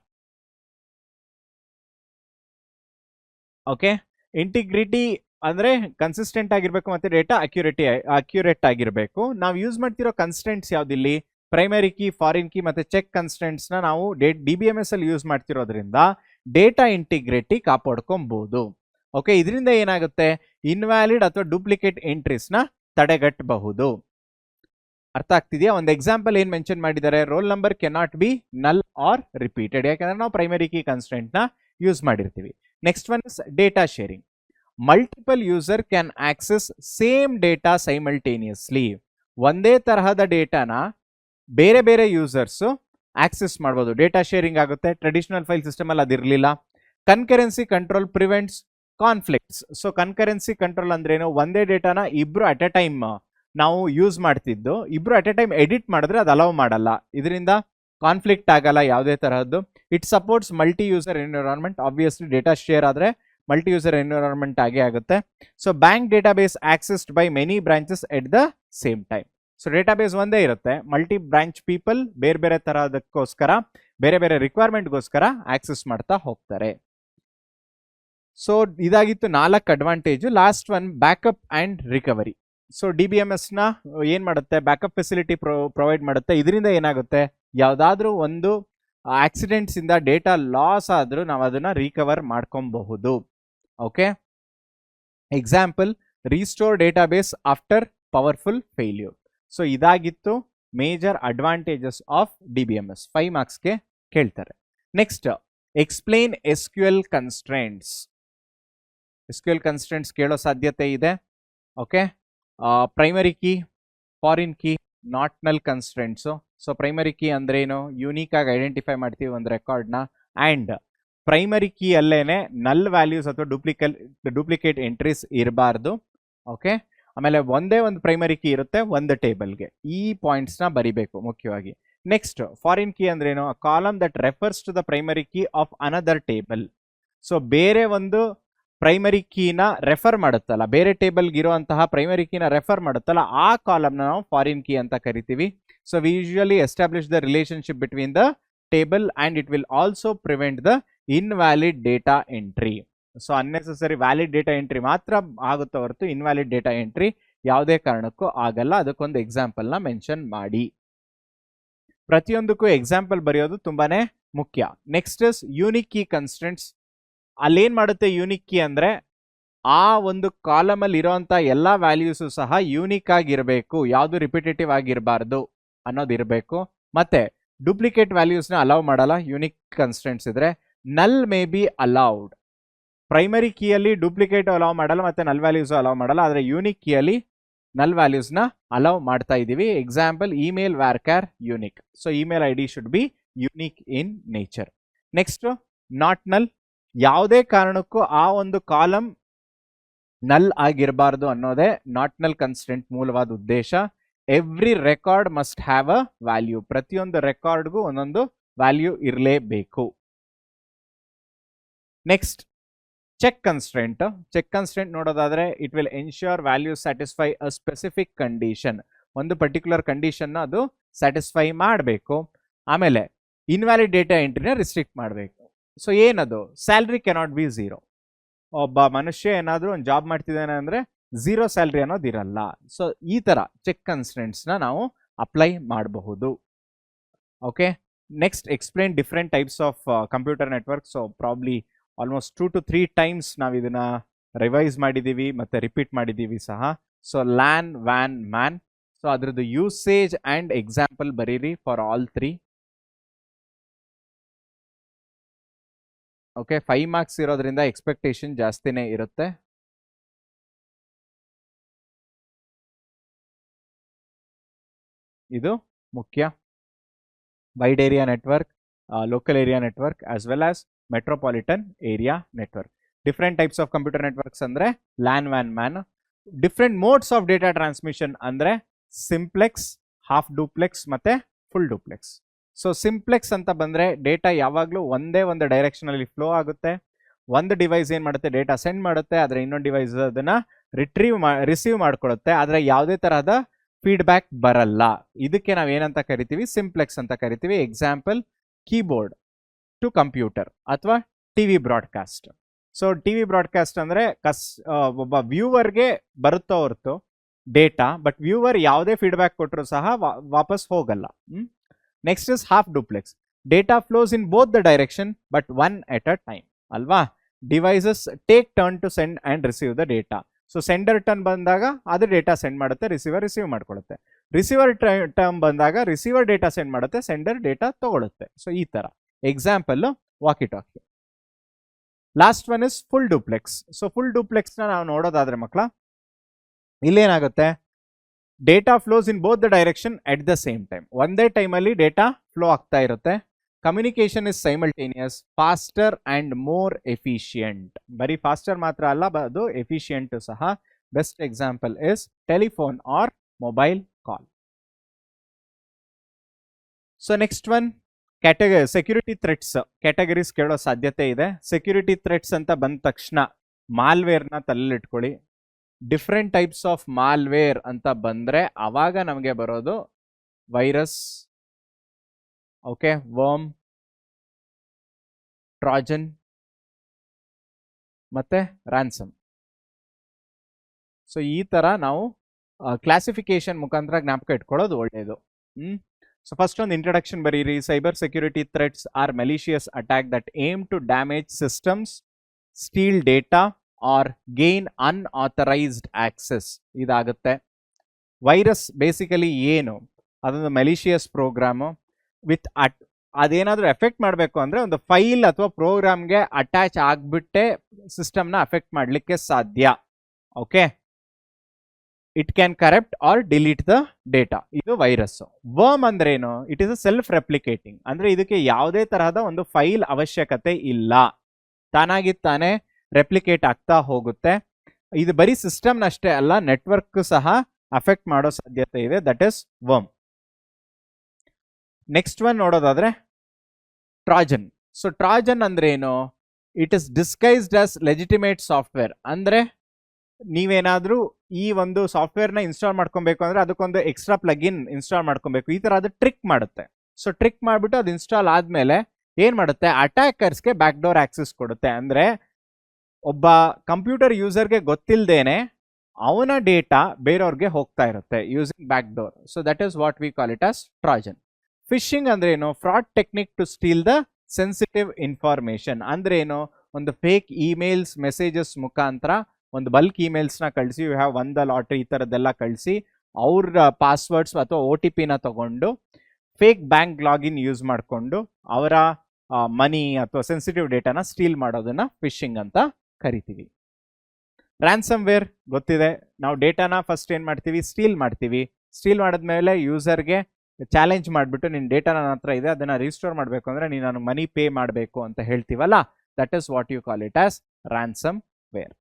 Okay, integrity ಅಂದರೆ ಕನ್ಸಿಸ್ಟೆಂಟ್ ಆಗಿರಬೇಕು ಮತ್ತು ಡೇಟಾ ಅಕ್ಯುರೇಟ್ ಆಗಿರಬೇಕು. ನಾವು ಯೂಸ್ ಮಾಡ್ತಿರೋ ಕನ್ಸ್ಟೆಂಟ್ಸ್ ಯಾವುದಿಲ್ಲಿ, ಪ್ರೈಮರಿ ಕೀ, ಫಾರಿನ್ ಕೀ ಮತ್ತು ಚೆಕ್ ಕನ್ಸ್ಟೆಂಟ್ಸ್ನ ನಾವು DBMS ಅಲ್ಲಿ ಯೂಸ್ ಮಾಡ್ತಿರೋದ್ರಿಂದ ಡೇಟಾ ಇಂಟಿಗ್ರಿಟಿ ಕಾಪಾಡ್ಕೊಬಹುದು. ಓಕೆ, ಇದರಿಂದ ಏನಾಗುತ್ತೆ, ಇನ್ವ್ಯಾಲಿಡ್ ಅಥವಾ ಡೂಪ್ಲಿಕೇಟ್ ಎಂಟ್ರೀಸ್ನ ತಡೆಗಟ್ಟಬಹುದು. ಅರ್ಥ ಆಗ್ತಿದೆಯಾ? ಒಂದು ಎಕ್ಸಾಂಪಲ್ ಏನು ಮೆನ್ಷನ್ ಮಾಡಿದ್ದಾರೆ, roll number cannot be null or repeated, ಯಾಕಂದ್ರೆ ನಾವು ಪ್ರೈಮರಿ ಕೀ ಕನ್ಸ್ಟೆಂಟ್ನ ಯೂಸ್ ಮಾಡಿರ್ತೀವಿ. Next one is data sharing. Multiple user can access same data simultaneously. ಒಂದೇ ತರಹದ ಡೇಟಾನ ಬೇರೆ ಬೇರೆ ಯೂಸರ್ಸು ಆಕ್ಸೆಸ್ ಮಾಡ್ಬೋದು, ಡೇಟಾ ಶೇರಿಂಗ್ ಆಗುತ್ತೆ. ಟ್ರೆಡಿಷನಲ್ ಫೈಲ್ ಸಿಸ್ಟಮಲ್ಲಿ ಅದಿರಲಿಲ್ಲ. Concurrency control prevents conflicts. So concurrency control ಅಂದ್ರೇನು, ಒಂದೇ ಡೇಟಾನ ಇಬ್ರು ಅಟ್ ಎ ಟೈಮ್ ನಾವು ಯೂಸ್ ಮಾಡ್ತಿದ್ದು, ಇಬ್ರು ಅಟ್ ಎ ಟೈಮ್ ಎಡಿಟ್ ಮಾಡಿದ್ರೆ ಅದು ಅಲೌ ಮಾಡಲ್ಲ. ಇದರಿಂದ ಕಾನ್ಫ್ಲಿಕ್ಟ್ ಆಗಲ್ಲ ಯಾವುದೇ ತರಹದ್ದು. It supports multi user environment. Obviously data share ಆದರೆ ಮಲ್ಟಿ ಯೂಸರ್ ಎನ್ವಿರಾನ್ಮೆಂಟ್ ಆಗೇ ಆಗುತ್ತೆ. So bank database accessed by many branches at the same time. So database ಒಂದೇ ಇರುತ್ತೆ, ಮಲ್ಟಿ ಬ್ರಾಂಚ್ ಪೀಪಲ್ ಬೇರೆ ಬೇರೆ ತರಹದಕ್ಕೋಸ್ಕರ ಬೇರೆ ಬೇರೆ ರಿಕ್ವೈರ್ಮೆಂಟ್ಗೋಸ್ಕರ ಆಕ್ಸೆಸ್ ಮಾಡ್ತಾ ಹೋಗ್ತಾರೆ. ಸೊ ಇದಾಗಿತ್ತು 4 advantage. Last one backup and recovery. So DBMSನ ಏನು ಮಾಡುತ್ತೆ, ಬ್ಯಾಕಪ್ ಫೆಸಿಲಿಟಿ ಪ್ರೊವೈಡ್ ಮಾಡುತ್ತೆ. ಇದರಿಂದ ಏನಾಗುತ್ತೆ, ಯಾವುದಾದ್ರೂ ಒಂದು ಆಕ್ಸಿಡೆಂಟ್ಸಿಂದ ಡೇಟಾ ಲಾಸ್ ಆದರೂ ನಾವು ಅದನ್ನು ರಿಕವರ್ ಮಾಡ್ಕೊಬಹುದು. Okay, example restore database after powerful failure. So ಇದಾಗಿತ್ತು ಮೇಜರ್ ಅಡ್ವಾಂಟೇಜಸ್ ಆಫ್ DBMS. 5 ಮಾರ್ಕ್ಸ್ಗೆ ಕೇಳ್ತಾರೆ. Next, explain SQL constraints. SQL constraints ಕೇಳೋ ಸಾಧ್ಯತೆ ಇದೆ. Okay, primary key, foreign key, not ನಲ್ ಕನ್ಸ್ಟ್ರೆಂಟ್ಸು. ಸೊ ಪ್ರೈಮರಿ ಕೀ ಅಂದ್ರೇನು, ಯೂನಿಕ್ ಆಗಿ ಐಡೆಂಟಿಫೈ ಮಾಡ್ತೀವಿ ಒಂದು ರೆಕಾರ್ಡ್ನ, ಆ್ಯಂಡ್ ಪ್ರೈಮರಿ ಕೀ ಅಲ್ಲೇನೆ ನಲ್ ವ್ಯಾಲ್ಯೂಸ್ ಅಥವಾ ಡೂಪ್ಲಿಕೇಟ್ ಎಂಟ್ರೀಸ್ ಇರಬಾರ್ದು. ಓಕೆ, ಆಮೇಲೆ ಒಂದೇ ಒಂದು ಪ್ರೈಮರಿ ಕೀ ಇರುತ್ತೆ ಒಂದು ಟೇಬಲ್ಗೆ. ಈ ಪಾಯಿಂಟ್ಸ್ನ ಬರಿಬೇಕು ಮುಖ್ಯವಾಗಿ. ನೆಕ್ಸ್ಟ್ ಫಾರಿನ್ ಕೀ ಅಂದ್ರೇನು? Column that refers to the primary key of another table. So ಬೇರೆ ಒಂದು ಪ್ರೈಮರಿ ಕೀನ ರೆಫರ್ ಮಾಡುತ್ತಲ್ಲ, ಬೇರೆ ಟೇಬಲ್ಗೆ ಇರುವಂತಹ ಪ್ರೈಮರಿ ಕೀನ ರೆಫರ್ ಮಾಡುತ್ತಲ್ಲ, ಆ ಕಾಲಮ್ನ ನಾವು ಫಾರಿನ್ ಕೀ ಅಂತ ಕರಿತೀವಿ. So we usually establish the relationship between the table and it will also prevent the invalid data entry. So unnecessary valid data entry ಮಾತ್ರ ಆಗುತ್ತೆ ಹೊರತು ಇನ್ವ್ಯಾಲಿಡ್ ಡೇಟಾ ಎಂಟ್ರಿ ಯಾವುದೇ ಕಾರಣಕ್ಕೂ ಆಗಲ್ಲ. ಅದಕ್ಕೊಂದು ಎಕ್ಸಾಂಪಲ್ನ ಮೆನ್ಷನ್ ಮಾಡಿ. ಪ್ರತಿಯೊಂದಕ್ಕೂ ಎಕ್ಸಾಂಪಲ್ ಬರೆಯೋದು ತುಂಬಾನೇ ಮುಖ್ಯ. Next is unique key constants. ಅಲ್ಲೇನ್ ಮಾಡುತ್ತೆ ಯೂನಿಕ್ ಕೀ ಅಂದ್ರೆ ಆ ಒಂದು ಕಾಲಮ್ ಅಲ್ಲಿ ಇರೋಂಥ ಎಲ್ಲಾ ವ್ಯಾಲ್ಯೂಸು ಸಹ ಯೂನಿಕ್ ಆಗಿರಬೇಕು, ಯಾವುದು ರಿಪಿಟೇಟಿವ್ ಆಗಿರಬಾರ್ದು ಅನ್ನೋದಿರಬೇಕು. ಮತ್ತೆ ಡೂಪ್ಲಿಕೇಟ್ ವ್ಯಾಲ್ಯೂಸ್ನ ಅಲೌ ಮಾಡಲ್ಲ ಯೂನಿಕ್ ಕನ್ಸ್ಟೆಂಟ್ಸ್ ಇದ್ರೆ. Null may be allowed. Primary ಕೀಯಲ್ಲಿ ಡೂಪ್ಲಿಕೇಟ್ ಅಲೌ ಮಾಡಲ್ಲ ಮತ್ತೆ ನಲ್ ವ್ಯಾಲ್ಯೂಸ್ ಅಲೌ ಮಾಡಲ್ಲ, ಆದರೆ ಯೂನಿಕ್ ಕೀಯಲ್ಲಿ ನಲ್ ವ್ಯಾಲ್ಯೂಸ್ನ ಅಲೌ ಮಾಡ್ತಾ ಇದ್ದೀವಿ. Example email varchar unique. So email I D should be unique in nature. Next not null. ಯಾವುದೇ ಕಾರಣಕ್ಕೂ ಆ ಒಂದು ಕಾಲಮ್ ನಲ್ ಆಗಿರಬಾರ್ದು ಅನ್ನೋದೇ ನಾಟ್ ನಲ್ ಕನ್ಸ್ಟೆಂಟ್ ಮೂಲವಾದ ಉದ್ದೇಶ. Every record must have a value. ಪ್ರತಿಯೊಂದು ರೆಕಾರ್ಡ್ಗೂ ಒಂದೊಂದು ವ್ಯಾಲ್ಯೂ ಇರಲೇಬೇಕು. Next check constant. Check constant ನೋಡೋದಾದ್ರೆ it will ensure value satisfy a specific condition. ಒಂದು ಪರ್ಟಿಕ್ಯುಲರ್ ಕಂಡೀಷನ್ ಅದು ಸ್ಯಾಟಿಸ್ಫೈ ಮಾಡಬೇಕು. ಆಮೇಲೆ ಇನ್ವ್ಯಾಲಿಡ್ ಡೇಟಾ ಎಂಟ್ರಿನ ರಿಸ್ಟ್ರಿಕ್ಟ್ ಮಾಡಬೇಕು. ಸೊ ಏನದು? Salary cannot be zero. ಒಬ್ಬ ಮನುಷ್ಯ ಏನಾದರೂ ಒಂದು ಜಾಬ್ ಮಾಡ್ತಿದ್ದಾನೆ ಅಂದರೆ ಝೀರೋ ಸ್ಯಾಲ್ರಿ ಅನ್ನೋದು ಇರಲ್ಲ. ಸೊ ಈ ಥರ ಚೆಕ್ ಕನ್ಸ್ಟೆಂಟ್ಸ್ನ ನಾವು ಅಪ್ಲೈ ಮಾಡಬಹುದು. Okay, next explain different types of computer network. So probably almost 2 to 3 times ನಾವು ಇದನ್ನ ರಿವೈಸ್ ಮಾಡಿದ್ದೀವಿ ಮತ್ತು ರಿಪೀಟ್ ಮಾಡಿದ್ದೀವಿ ಸಹ. So LAN, van, man. So ಅದ್ರದ್ದು ಯೂಸೇಜ್ ಆ್ಯಂಡ್ ಎಕ್ಸಾಂಪಲ್ ಬರೀರಿ ಫಾರ್ ಆಲ್ 3. ಓಕೆ, 5 ಮಾರ್ಕ್ಸ್ ಇರೋದ್ರಿಂದ ಎಕ್ಸ್ಪೆಕ್ಟೇಷನ್ ಜಾಸ್ತಿನೇ ಇರುತ್ತೆ. ಇದು ಮುಖ್ಯ. Wide area network, local area network as well as metropolitan area network. Different types of computer networks ಅಂದರೆ LAN, van, man. Different modes of data transmission ಅಂದರೆ simplex, half duplex ಮತ್ತೆ full duplex. So simplex ಅಂತ ಬಂದರೆ data ಯಾವಾಗಲೂ ಒಂದೇ ಒಂದು ಡೈರೆಕ್ಷನಲ್ಲಿ flow ಆಗುತ್ತೆ. ಒಂದು ಡಿವೈಸ್ ಏನು ಮಾಡುತ್ತೆ, ಡೇಟಾ ಸೆಂಡ್ ಮಾಡುತ್ತೆ, ಆದರೆ ಇನ್ನೊಂದು ಡಿವೈಸ್ ಅದನ್ನು ರಿಸೀವ್ ಮಾಡ್ಕೊಳ್ಳುತ್ತೆ, ಆದರೆ ಯಾವುದೇ ತರಹದ ಫೀಡ್ಬ್ಯಾಕ್ ಬರಲ್ಲ. ಇದಕ್ಕೆ ನಾವು ಏನಂತ ಕರಿತೀವಿ? ಸಿಂಪ್ಲೆಕ್ಸ್ ಅಂತ ಕರಿತೀವಿ. ಎಕ್ಸಾಂಪಲ್ ಕೀಬೋರ್ಡ್ ಟು ಕಂಪ್ಯೂಟರ್ ಅಥವಾ TV broadcast. So TV broadcast ಅಂದರೆ ಒಬ್ಬ ವ್ಯೂವರ್ಗೆ ಬರುತ್ತೋ ಹೊರತು ಡೇಟಾ, ಬಟ್ ವ್ಯೂವರ್ ಯಾವುದೇ ಫೀಡ್ಬ್ಯಾಕ್ ಕೊಟ್ಟರು ಸಹ ವಾಪಸ್ ಹೋಗಲ್ಲ. Next is half duplex. Data flows in both the direction but one at a time ಅಲ್ವಾ. Devices take turn to send and receive the data. So sender turn ಬಂದಾಗ ಅದು data send ಮಾಡುತ್ತೆ, receiver receive ಮಾಡ್ಕೊಳ್ಳುತ್ತೆ. Receiver turn ಬಂದಾಗ receiver data send ಮಾಡುತ್ತೆ, sender data ತಗೊಳುತ್ತೆ. So ಈ ಥರ. Example walkie talkie. Last one is full duplex. So full ಡೂಪ್ಲೆಕ್ಸ್ನ ನಾವು ನೋಡೋದಾದ್ರೆ ಮಕ್ಕಳ, ಇಲ್ಲೇನಾಗುತ್ತೆ? Data flows in both the direction at the same time. ಒಂದೇ ಟೈಮಲ್ಲಿ ಡೇಟಾ ಫ್ಲೋ ಆಗ್ತಾ ಇರುತ್ತೆ. Communication is simultaneous, faster and more efficient. ಬರೀ ಫಾಸ್ಟರ್ ಮಾತ್ರ ಅಲ್ಲ, ಅದು ಎಫಿಷಿಯಂಟ್ ಸಹ. Best example is telephone or mobile call. So next one security threats. Categories ಕೇಳೋ ಸಾಧ್ಯತೆ ಇದೆ. ಸೆಕ್ಯೂರಿಟಿ ಥ್ರೆಟ್ಸ್ ಅಂತ ಬಂದ ತಕ್ಷಣ ಮಾಲ್ವೇರ್ನ ತಲೆಲಿಟ್ಕೊಳ್ಳಿ. ಡಿಫ್ರೆಂಟ್ ಟೈಪ್ಸ್ ಆಫ್ ಮಾಲ್ವೇರ್ ಅಂತ ಬಂದರೆ ಆವಾಗ ನಮಗೆ ಬರೋದು ವೈರಸ್, ಓಕೆ, ವರ್ಮ್, ಟ್ರಾಜನ್ ಮತ್ತೆ ರ್ಯಾನ್ಸಮ್. ಸೊ ಈ ಥರ ನಾವು ಕ್ಲಾಸಿಫಿಕೇಶನ್ ಮುಖಾಂತರ ಜ್ಞಾಪಕ ಇಟ್ಕೊಳ್ಳೋದು ಒಳ್ಳೆಯದು. ಸೊ ಫಸ್ಟ್ ಒಂದು ಇಂಟ್ರಡಕ್ಷನ್ ಬರೀರಿ. Cyber security threats are malicious attack that aim to damage systems, steal data or gain unauthorised access. ಇದಾಗುತ್ತೆ. ವೈರಸ್ ಬೇಸಿಕಲಿ ಏನು? ಅದೊಂದು ಮೆಲಿಷಿಯಸ್ ಪ್ರೋಗ್ರಾಮು ವಿತ್ ಅದೇನಾದರೂ ಎಫೆಕ್ಟ್ ಮಾಡಬೇಕು ಅಂದರೆ ಒಂದು ಫೈಲ್ ಅಥವಾ ಪ್ರೋಗ್ರಾಮ್ಗೆ ಅಟ್ಯಾಚ್ ಆಗಿಬಿಟ್ಟೆ ಸಿಸ್ಟಮ್ನ ಅಫೆಕ್ಟ್ ಮಾಡಲಿಕ್ಕೆ ಸಾಧ್ಯ. Okay, it can corrupt R delete the data. ಇದು ವೈರಸ್. ವರ್ಮ್ ಅಂದ್ರೇನು? It is a self replicating. ಅಂದರೆ ಇದಕ್ಕೆ ಯಾವುದೇ ತರಹದ ಒಂದು ಫೈಲ್ ಅವಶ್ಯಕತೆ ಇಲ್ಲ, ತಾನಾಗಿ ತಾನೇ ರೆಪ್ಲಿಕೇಟ್ ಆಗ್ತಾ ಹೋಗುತ್ತೆ. ಇದು ಬರೀ ಸಿಸ್ಟಮ್ನಷ್ಟೇ ಅಲ್ಲ, ನೆಟ್ವರ್ಕ್ ಸಹ ಅಫೆಕ್ಟ್ ಮಾಡೋ ಸಾಧ್ಯತೆ ಇದೆ. That is worm. Next one ನೋಡೋದಾದ್ರೆ ಟ್ರಾಜನ್. ಸೊ ಟ್ರಾಜನ್ ಅಂದ್ರೆ ಏನು? It is disguised as legitimate software. ಅಂದ್ರೆ ನೀವೇನಾದ್ರೂ ಈ ಒಂದು ಸಾಫ್ಟ್ವೇರ್ನ ಇನ್ಸ್ಟಾಲ್ ಮಾಡ್ಕೊಬೇಕು ಅಂದ್ರೆ ಅದಕ್ಕೊಂದು ಎಕ್ಸ್ಟ್ರಾ ಪ್ಲಗಿನ್ ಇನ್ಸ್ಟಾಲ್ ಮಾಡ್ಕೊಬೇಕು. ಈ ತರ ಅದು ಟ್ರಿಕ್ ಮಾಡುತ್ತೆ. ಸೊ ಟ್ರಿಕ್ ಮಾಡಿಬಿಟ್ಟು ಅದು ಇನ್ಸ್ಟಾಲ್ ಆದ್ಮೇಲೆ ಏನ್ ಮಾಡುತ್ತೆ, ಅಟ್ಯಾಕರ್ಸ್ಗೆ ಬ್ಯಾಕ್ ಡೋರ್ ಆಕ್ಸೆಸ್ ಕೊಡುತ್ತೆ. ಅಂದ್ರೆ ಒಬ್ಬ ಕಂಪ್ಯೂಟರ್ ಯೂಸರ್ಗೆ ಗೊತ್ತಿಲ್ಲದೇನೆ ಅವನ ಡೇಟಾ ಬೇರೆಯವ್ರಿಗೆ ಹೋಗ್ತಾ ಇರುತ್ತೆ using back door. So that is what we call it as Trojan. Phishing ಅಂದ್ರೆ ಏನು? Fraud technique to steal the sensitive information. ಅಂದ್ರೆ ಏನು? ಒಂದು ಫೇಕ್ ಇಮೇಲ್ಸ್ ಮೆಸೇಜಸ್ ಮುಖಾಂತರ ಒಂದು ಬಲ್ಕ್ ಇಮೇಲ್ಸ್ನ ಕಳಿಸಿ, you have won the lottery ಈ ಥರದ್ದೆಲ್ಲ ಕಳಿಸಿ ಅವ್ರ ಪಾಸ್ವರ್ಡ್ಸ್ ಅಥವಾ OTP ತಗೊಂಡು ಫೇಕ್ ಬ್ಯಾಂಕ್ ಲಾಗಿನ್ ಯೂಸ್ ಮಾಡಿಕೊಂಡು ಅವರ ಮನಿ ಅಥವಾ ಸೆನ್ಸಿಟಿವ್ ಡೇಟಾನ ಸ್ಟೀಲ್ ಮಾಡೋದನ್ನ ಫಿಶಿಂಗ್ ಅಂತ ಕರಿತೀವಿ. ರ್ಯಾನ್ಸಮ್ ವೇರ್ ಗೊತ್ತಿದೆ. ನಾವು ಡೇಟಾನ ಫಸ್ಟ್ ಏನು ಮಾಡ್ತೀವಿ, ಸ್ಟೀಲ್ ಮಾಡ್ತೀವಿ. ಸ್ಟೀಲ್ ಮಾಡಿದ್ಮೇಲೆ ಯೂಸರ್ಗೆ ಚಾಲೆಂಜ್ ಮಾಡಿಬಿಟ್ಟು ನಿನ್ನ ಡೇಟಾ ನನ್ನ ಹತ್ರ ಇದೆ, ಅದನ್ನು ರಿಸ್ಟೋರ್ ಮಾಡಬೇಕು ಅಂದರೆ ನೀನು ನಾನು ಮನಿ ಪೇ ಮಾಡಬೇಕು ಅಂತ ಹೇಳ್ತೀವಲ್ಲ, that is what you call it as ransomware.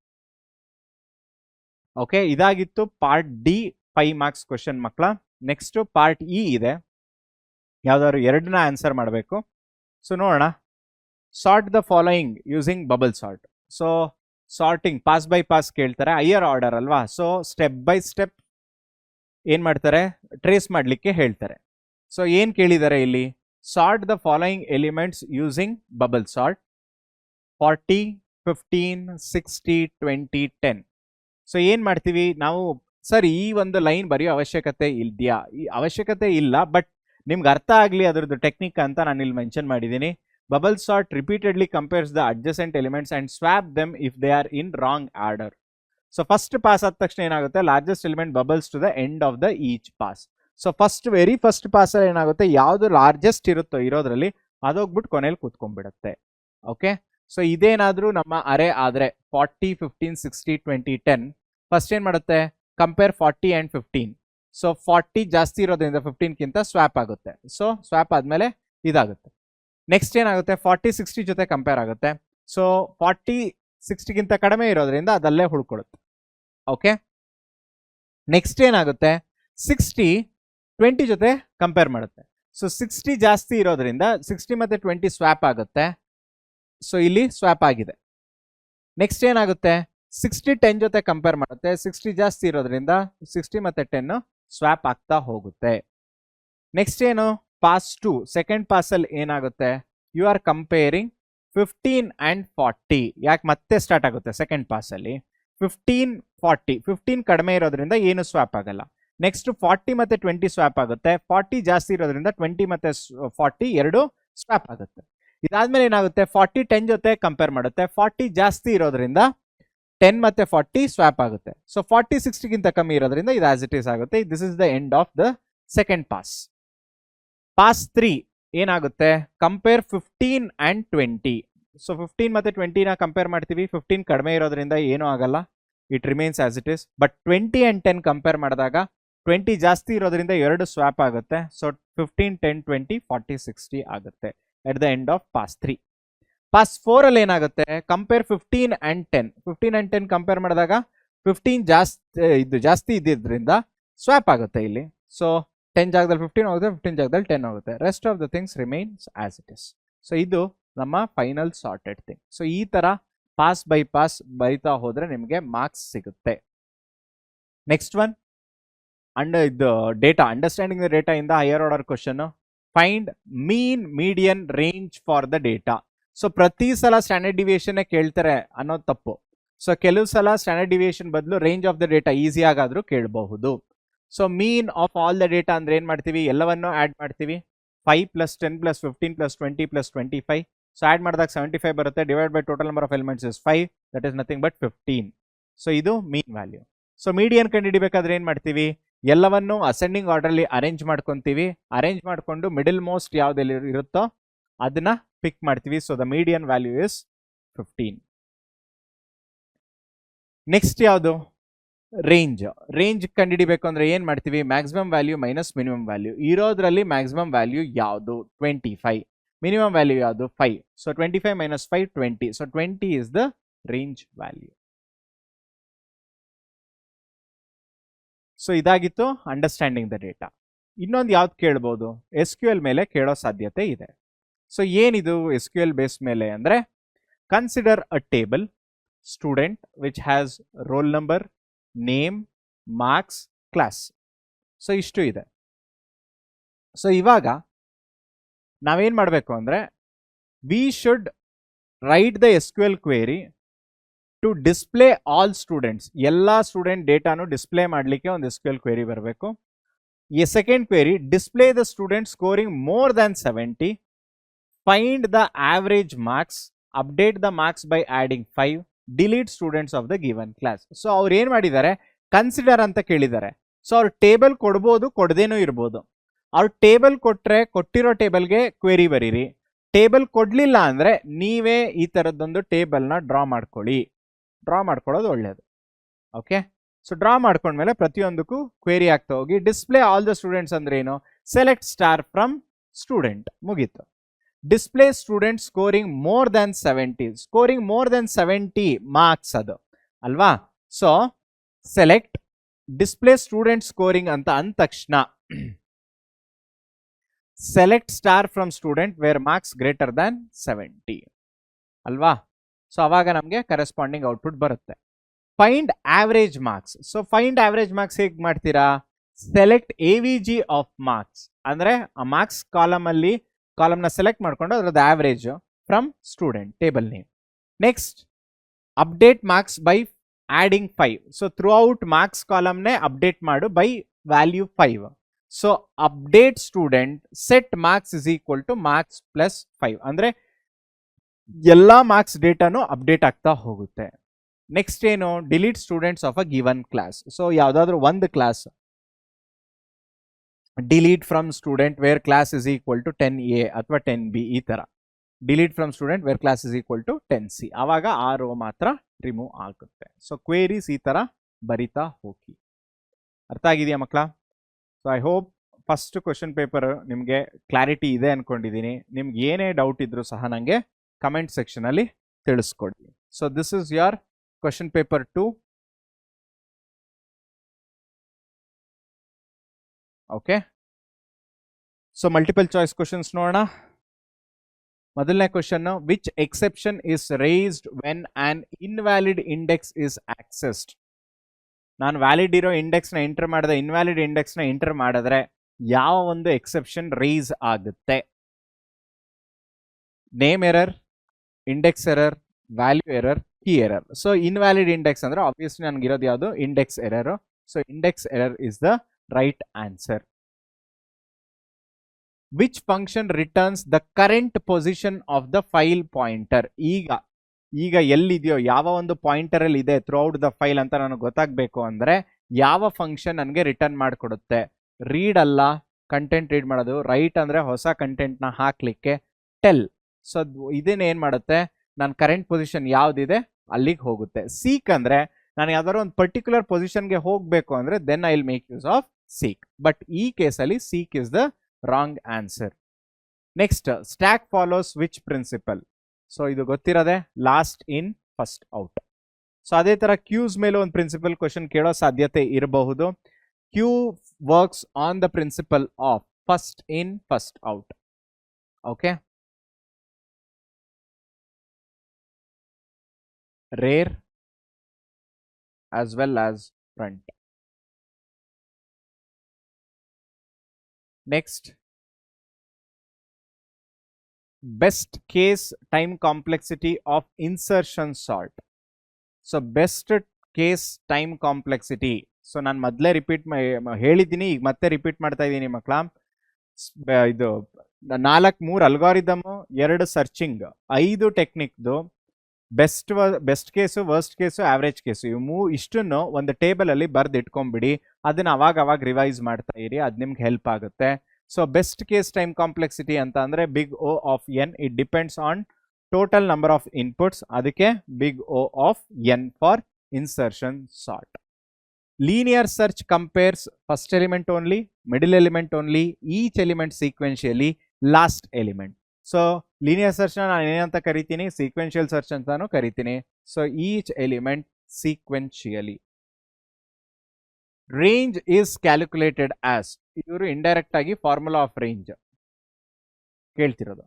Okay, ಇದಾಗಿತ್ತು ಪಾರ್ಟ್ ಡಿ 5 ಮಾರ್ಕ್ಸ್ ಕ್ವಶನ್ ಮಕ್ಕಳ. ನೆಕ್ಸ್ಟ್ ಪಾರ್ಟ್ ಇ ಇದೆ, ಯಾವ್ದಾದ್ರು ಎರಡನ್ನ ಆನ್ಸರ್ ಮಾಡಬೇಕು. ಸೊ ನೋಡೋಣ. Sort the following using bubble sort. So sorting pass by pass ಕೇಳ್ತಾರೆ, ಹೈಯರ್ ಆರ್ಡರ್ ಅಲ್ವಾ. So step by step ಏನ್ ಮಾಡ್ತಾರೆ, ಟ್ರೇಸ್ ಮಾಡಲಿಕ್ಕೆ ಹೇಳ್ತಾರೆ. ಸೊ ಏನ್ ಕೇಳಿದ್ದಾರೆ ಇಲ್ಲಿ? Sort the following elements using bubble sort 40, 15, 60, 20, 10. So ಏನ್ ಮಾಡ್ತೀವಿ ನಾವು? ಸರ್ ಈ ಒಂದು ಲೈನ್ ಬರೆಯೋ ಅವಶ್ಯಕತೆ ಇದೆಯಾ? ಈ ಅವಶ್ಯಕತೆ ಇಲ್ಲ, ಬಟ್ ನಿಮ್ಗೆ ಅರ್ಥ ಆಗಲಿ ಅದರದ್ದು ಟೆಕ್ನಿಕ್ ಅಂತ ನಾನು ಇಲ್ಲಿ ಮೆನ್ಷನ್ ಮಾಡಿದ್ದೀನಿ. Bubble sort repeatedly compares the adjacent elements and swap them if they are in wrong order. So first pass ಆದ ತಕ್ಷಣ ಏನಾಗುತ್ತೆ, largest element bubbles to the end of the each pass. So very first pass ಅಲ್ಲಿ ಏನಾಗುತ್ತೆ, ಯಾವ್ದು largest ಇರುತ್ತೋ ಇರೋದ್ರಲ್ಲಿ ಅದೋಗ್ಬಿಟ್ಟು ಕೊನೆಯಲ್ಲಿ ಕೂತ್ಕೊಂಡ್ಬಿಡುತ್ತೆ. Okay, so ಇದೇನಾದ್ರೂ ನಮ್ಮ ಅರೆ ಆದ್ರೆ 40, 15, 60, 20, 10 ಫಸ್ಟ್ ಏನ್ ಮಾಡುತ್ತೆ, ಕಂಪೇರ್ 40 and 15. ಸೊ 40 ಜಾಸ್ತಿ ಇರೋದ್ರಿಂದ 15ಗಿಂತ ಸ್ವಾಪ್ ಆಗುತ್ತೆ. ಸೊ ಸ್ವಾಪ್ ಆದ್ಮೇಲೆ ಇದಾಗುತ್ತೆ. ನೆಕ್ಸ್ಟ್ ಏನಾಗುತ್ತೆ, 40, 60 ಜೊತೆ ಕಂಪೇರ್ ಆಗುತ್ತೆ. ಸೊ 40, 60ಗಿಂತ ಕಡಿಮೆ ಇರೋದ್ರಿಂದ ಅದಲ್ಲೇ ಉಳ್ಕೊಳ್ಳುತ್ತೆ. ಓಕೆ, ನೆಕ್ಸ್ಟ್ ಏನಾಗುತ್ತೆ, 60, 20 ಜೊತೆ ಕಂಪೇರ್ ಮಾಡುತ್ತೆ. ಸೊ 60 ಜಾಸ್ತಿ ಇರೋದ್ರಿಂದ 60 ಮತ್ತೆ 20 ಸ್ವಾಪ್ ಆಗುತ್ತೆ. ಸೊ ಇಲ್ಲಿ ಸ್ವಾಪ್ ಆಗಿದೆ. ನೆಕ್ಸ್ಟ್ ಏನಾಗುತ್ತೆ, 60, 10 ಜೊತೆ ಕಂಪೇರ್ ಮಾಡುತ್ತೆ. 60 ಜಾಸ್ತಿ ಇರೋದ್ರಿಂದ 60 ಮತ್ತೆ 10 ಸ್ವಾಪ್ ಆಗ್ತಾ ಹೋಗುತ್ತೆ. ನೆಕ್ಸ್ಟ್ ಏನು, ಪಾಸ್ 2 ಸೆಕೆಂಡ್ ಪಾಸ್ ಅಲ್ಲಿ ಏನಾಗುತ್ತೆ, ಯು ಆರ್ ಕಂಪೇರಿಂಗ್ 15 and 40. ಯಾಕೆ ಮತ್ತೆ ಸ್ಟಾರ್ಟ್ ಆಗುತ್ತೆ ಸೆಕೆಂಡ್ ಪಾಸ್ ಅಲ್ಲಿ 15, 40. 15 ಕಡಿಮೆ ಇರೋದ್ರಿಂದ ಏನು ಸ್ವಾಪ್ ಆಗಲ್ಲ. ನೆಕ್ಸ್ಟ್ 40 ಮತ್ತೆ 20 ಸ್ವಾಪ್ ಆಗುತ್ತೆ. 40 ಜಾಸ್ತಿ ಇರೋದ್ರಿಂದ 20 ಮತ್ತೆ 40 ಎರಡು ಸ್ವಾಪ್ ಆಗುತ್ತೆ. ಇದಾದ್ಮೇಲೆ ಏನಾಗುತ್ತೆ, 40, 10 ಜೊತೆ ಕಂಪೇರ್ ಮಾಡುತ್ತೆ. 40 ಜಾಸ್ತಿ ಇರೋದ್ರಿಂದ 10 ಮತ್ತೆ 40 ಸ್ವಾಪ್ ಆಗುತ್ತೆ. ಸೊ 40, 60ಗಿಂತ ಕಮ್ಮಿ ಇರೋದ್ರಿಂದ ಇದು ಆಸ್ ಇಟ್ ಈಸ್ ಆಗುತ್ತೆ. This is the end of the second pass. Pass 3 ಏನಾಗುತ್ತೆ, ಕಂಪೇರ್ 15 and 20. ಸೊ 15 ಮತ್ತೆ 20ನ ಕಂಪೇರ್ ಮಾಡ್ತೀವಿ. 15 ಕಡಿಮೆ ಇರೋದ್ರಿಂದ ಏನೂ ಆಗಲ್ಲ, it remains as it is. But 20 and 10 compare ಮಾಡಿದಾಗ 20 ಜಾಸ್ತಿ ಇರೋದ್ರಿಂದ ಎರಡು ಸ್ವಾಪ್ ಆಗುತ್ತೆ. ಸೊ 15, 10, 20, 40, 60 ಆಗುತ್ತೆ at the end of pass 3. Pass 4 ಅಲ್ಲಿ ಏನಾಗುತ್ತೆ, ಕಂಪೇರ್ 15 and 10. 15 and 10 ಕಂಪೇರ್ ಮಾಡಿದಾಗ 15 ಜಾಸ್ತಿ ಇದ್ದಿದ್ರಿಂದ ಸ್ವಾಪ್ ಆಗುತ್ತೆ ಇಲ್ಲಿ. ಸೊ 10 ಜಾಗದಲ್ಲಿ 15 ಹೋಗುತ್ತೆ, 15 ಜಾಗದಲ್ಲಿ 10 ಹೋಗುತ್ತೆ. Rest of the things remains as it is. So ಇದು ನಮ್ಮ ಫೈನಲ್ ಸಾರ್ಟೆಡ್ ಥಿಂಗ್. ಸೊ ಈ ತರ ಪಾಸ್ ಬೈ ಪಾಸ್ ಬೈತಾ ಹೋದ್ರೆ ನಿಮಗೆ ಮಾರ್ಕ್ಸ್ ಸಿಗುತ್ತೆ. ನೆಕ್ಸ್ಟ್ ಒನ್ ಇದು ಡೇಟಾ, ಅಂಡರ್ಸ್ಟ್ಯಾಂಡಿಂಗ್ ದ ಡೇಟಾ ಇಂದ higher order question. Find mean, median, range for the data. So ಪ್ರತಿ ಸಲ ಸ್ಟ್ಯಾಂಡರ್ಡ್ ಡಿವಿಯೇಷನ್ ಕೇಳ್ತಾರೆ ಅನ್ನೋದು ತಪ್ಪು. ಸೊ ಕೆಲವು ಸಲ ಸ್ಟ್ಯಾಂಡರ್ಡ್ ಡಿವಿಯೇಷನ್ ಬದಲು ರೇಂಜ್ ಆಫ್ ದ ಡೇಟಾ ಈಸಿಯಾಗಾದ್ರೂ ಕೇಳಬಹುದು. So mean of all the data ಅಂದ್ರೆ ಏನ್ ಮಾಡ್ತೀವಿ, ಎಲ್ಲವನ್ನೂ ಆಡ್ ಮಾಡ್ತೀವಿ. 5 + 10 + 15 + 20 + 25. ಸೊ ಆಡ್ ಮಾಡಿದಾಗ 75 ಬರುತ್ತೆ. Divide by total number of elements is 5, that is nothing but 15. So ಇದು ಮೀನ್ ವ್ಯಾಲ್ಯೂ. ಸೊ ಮೀಡಿಯನ್ ಕಂಡುಹಿಡಿಬೇಕಾದ್ರೆ ಏನ್ ಮಾಡ್ತೀವಿ, ಎಲ್ಲವನ್ನು ಅಸೆಂಡಿಂಗ್ ಆರ್ಡರ್ ಅಲ್ಲಿ ಅರೇಂಜ್ ಮಾಡ್ಕೊಂತೀವಿ. ಅರೇಂಜ್ ಮಾಡ್ಕೊಂಡು ಮಿಡಲ್ ಮೋಸ್ಟ್ ಯಾವ್ದೆಲ್ಲಿ ಇರುತ್ತೋ ಅದನ್ನ ಪಿಕ್ ಮಾಡ್ತೀವಿ. So the median value is 15. Next ಯಾವುದು, ರೇಂಜ್. ರೇಂಜ್ ಕಂಡುಹಿಡಿಬೇಕು ಅಂದ್ರೆ ಏನ್ ಮಾಡ್ತೀವಿ, maximum value minus minimum value. ಇರೋದ್ರಲ್ಲಿ ಮ್ಯಾಕ್ಸಿಮಮ್ ವ್ಯಾಲ್ಯೂ ಯಾವುದು, 25. ಮಿನಿಮಮ್ ವ್ಯಾಲ್ಯೂ ಯಾವುದು, 5. So 25 - 5, 20. So 20 is the range value. So ಇದಾಗಿತ್ತು ಅಂಡರ್ಸ್ಟ್ಯಾಂಡಿಂಗ್ ದ ಡೇಟಾ. ಇನ್ನೊಂದು ಯಾವ್ದು ಕೇಳ್ಬೋದು, ಎಸ್ ಕ್ಯೂ ಎಲ್ ಮೇಲೆ ಕೇಳೋ ಸಾಧ್ಯತೆ ಇದೆ. ಸೊ ಏನಿದು ಎಸ್ ಕ್ಯೂ ಎಲ್ ಬೇಸ್ ಮೇಲೆ ಅಂದರೆ, consider a table student which has roll number, name, marks, class. So ಇಷ್ಟು ಇದೆ. ಸೊ ಇವಾಗ ನಾವೇನು ಮಾಡಬೇಕು ಅಂದರೆ, we should write the S Q L query to display all students. ಎಲ್ಲ ಸ್ಟೂಡೆಂಟ್ ಡೇಟಾನು ಡಿಸ್ಪ್ಲೇ ಮಾಡಲಿಕ್ಕೆ ಒಂದು ಎಸ್ ಕ್ಯೂ ಎಲ್ ಕ್ವೇರಿ ಬರಬೇಕು. ಈ second query, display the student scoring more than 70, find the average marks, update the marks by adding 5, delete students of the given class. So ಅವ್ರು ಏನು ಮಾಡಿದ್ದಾರೆ, consider ಅಂತ ಕೇಳಿದ್ದಾರೆ. ಸೊ ಅವ್ರು ಟೇಬಲ್ ಕೊಡ್ಬೋದು, ಕೊಡದೇನೂ ಇರ್ಬೋದು. ಅವ್ರು ಟೇಬಲ್ ಕೊಟ್ಟರೆ ಕೊಟ್ಟಿರೋ ಟೇಬಲ್ಗೆ ಕ್ವೇರಿ ಬರೀರಿ. ಟೇಬಲ್ ಕೊಡಲಿಲ್ಲ ಅಂದರೆ ನೀವೇ ಈ ಥರದ್ದೊಂದು ಟೇಬಲ್ನ ಡ್ರಾ ಮಾಡ್ಕೊಳ್ಳಿ. ಡ್ರಾ ಮಾಡ್ಕೊಳ್ಳೋದು ಒಳ್ಳೆಯದು. ಓಕೆ, ಸೊ ಡ್ರಾ ಮಾಡ್ಕೊಂಡ್ಮೇಲೆ ಪ್ರತಿಯೊಂದಕ್ಕೂ ಕ್ವೇರಿ ಆಗ್ತಾ ಹೋಗಿ. ಡಿಸ್ಪ್ಲೇ ಆಲ್ ದ ಸ್ಟೂಡೆಂಟ್ಸ್ ಅಂದ್ರೆ ಏನು, ಸೆಲೆಕ್ಟ್ ಸ್ಟಾರ್ ಫ್ರಮ್ ಸ್ಟೂಡೆಂಟ್, ಮುಗೀತು. Display student scoring more than 70, scoring more than 70 marks ಅದು ಅಲ್ವಾ. So select display student scoring ಅಂತ ಅಂದ ತಕ್ಷಣ select star from student where marks greater than 70 ಅಲ್ವಾ. ಸೊ ಅವಾಗ ನಮಗೆ ಕರೆಸ್ಪಾಂಡಿಂಗ್ ಔಟ್ಪುಟ್ ಬರುತ್ತೆ. Find average marks. So find average marks ಹೇಗೆ ಮಾಡ್ತೀರಾ, select A V G of marks, ಅಂದರೆ ಆ ಮಾರ್ಕ್ಸ್ ಕಾಲಮ್ನ ಸೆಲೆಕ್ಟ್ ಮಾಡ್ಕೊಂಡು ಅದರದ್ದು average from student table name. Next update marks by adding 5. So throughout marks ಕಾಲಮ್ನೇ update ಮಾಡು by value 5. So update student set marks is equal to marks plus 5, ಅಂದರೆ ಎಲ್ಲ marks ಡೇಟಾನು update ಆಗ್ತಾ ಹೋಗುತ್ತೆ. Next ಏನು, delete students of a given class. So ಯಾವುದಾದ್ರೂ ಒಂದು class delete from student where class is equal to 10A ಅಥವಾ 10B, ಈ ಥರ delete from student where class is equal to 10C. ಆವಾಗ ಆ ರೋ ಮಾತ್ರ ರಿಮೂವ್ ಆಗುತ್ತೆ. ಸೊ ಕ್ವೇರೀಸ್ ಈ ಥರ ಬರಿತಾ ಹೋಗಿ. ಅರ್ಥ ಆಗಿದೆಯಾ ಮಕ್ಕಳ? So I hope first question paper ನಿಮಗೆ ಕ್ಲಾರಿಟಿ ಇದೆ ಅಂದ್ಕೊಂಡಿದ್ದೀನಿ. ನಿಮ್ಗೆ ಏನೇ ಡೌಟ್ ಇದ್ರೂ ಸಹ ನನಗೆ ಕಮೆಂಟ್ ಸೆಕ್ಷನಲ್ಲಿ ತಿಳಿಸ್ಕೊಡಿ. So this is your question paper 2. Okay, so multiple choice questions ನೋಡೋಣ. ಮೊದಲನೇ question, which exception is raised when an invalid index is accessed. ನಾನು ವ್ಯಾಲಿಡ್ ಇರೋ ಇಂಡೆಕ್ಸ್ನ ಎಂಟರ್ ಮಾಡಿದೆ, ಇನ್ವ್ಯಾಲಿಡ್ ಇಂಡೆಕ್ಸ್ನ ಎಂಟರ್ ಮಾಡಿದ್ರೆ ಯಾವ ಒಂದು ಎಕ್ಸೆಪ್ಷನ್ ರೇಸ್ ಆಗುತ್ತೆ? Name error, index error, value error, key error. So invalid index ಅಂದ್ರೆ ಆಬ್ವಿಯಸ್ಲಿ ನನಗಿರೋದು ಯಾವುದು, index error. So index error is the right answer. Which function returns the current position of the file pointer. ಈಗ ಎಲ್ಲಿದೆಯೋ, ಯಾವ ಒಂದು pointer ಅಲ್ಲಿ ಇದೆ through out the file ಅಂತ ನನಗೆ ಗೊತ್ತಾಗಬೇಕು ಅಂದ್ರೆ ಯಾವ ಫಂಕ್ಷನ್ ನನಗೆ ರಿಟರ್ನ್ ಮಾಡಿಕೊಡುತ್ತೆ? ರೀಡ್ ಅಲ್ಲ, ಕಂಟೆಂಟ್ ರೀಡ್ ಮಾಡೋದು. ರೈಟ್ ಅಂದ್ರೆ ಹೊಸ ಕಂಟೆಂಟ್ನ ಹಾಕ್ಲಿಕ್ಕೆ. ಟೆಲ್, ಸೊ ಇದನ್ನ ಏನು ಮಾಡುತ್ತೆ, ನಾನು ಕರೆಂಟ್ ಪೊಸಿಷನ್ ಯಾವ್ದಿದೆ ಅಲ್ಲಿಗೆ ಹೋಗುತ್ತೆ. ಸೀಕ್ ಅಂದ್ರೆ ನಾನು ಯಾವ್ದಾದ್ರು ಒಂದು ಪರ್ಟಿಕ್ಯುಲರ್ ಪೊಸಿಷನ್ಗೆ ಹೋಗಬೇಕು ಅಂದ್ರೆ then I will make use of seek. But ಈ ಕೇಸಲ್ಲಿ seek is the wrong answer. Next, stack follows which principle. So ಇದು ಗೊತ್ತಿರೋದೆ, last in first out. So ಅದೇ ತರ ಕ್ಯೂಸ್ ಮೇಲೆ ಒಂದು ಪ್ರಿನ್ಸಿಪಲ್ ಕ್ವಶನ್ ಕೇಳೋ ಸಾಧ್ಯತೆ ಇರಬಹುದು. Queue works on the principle of first in first out. Okay, rear as well as front. Next, best case time complexity of insertion sort. So best case time complexity. So ನಾನು ಮೊದಲೇ repeat ಹೇಳಿದ್ದೀನಿ, ಈಗ ಮತ್ತೆ repeat ಮಾಡ್ತಾ ಇದ್ದೀನಿ ಮಕ್ಕಳ. ಇದು 4 algorithm, 2 searching, 5 ಟೆಕ್ನಿಕ್ದು best case, worst case, average case, ಇಷ್ಟನ್ನು ಒಂದು ಟೇಬಲ್ ಅಲ್ಲಿ ಬರ್ದು ಇಟ್ಕೊಂಡ್ಬಿಡಿ. ಅದನ್ನ ಅವಾಗ ರಿವೈಸ್ ಮಾಡ್ತಾ ಇರಿ, ಅದು ನಿಮ್ಗೆ ಹೆಲ್ಪ್ ಆಗುತ್ತೆ. So best case time complexity ಅಂತ ಅಂದ್ರೆ big O of n, it depends on total number of inputs. ಅದಕ್ಕೆ big O of n for insertion sort. Linear search compares first element only, middle element only, each element sequentially, last element. So linear ಸರ್ಚ್ನ ನಾನು ಏನಂತ ಕರಿತೀನಿ, sequential search ಅಂತಾನು ಕರಿತೀನಿ. So each element sequentially. Range is calculated as, ಇವರು indirect ಆಗಿ formula of range ಕೇಳ್ತಿರೋದು.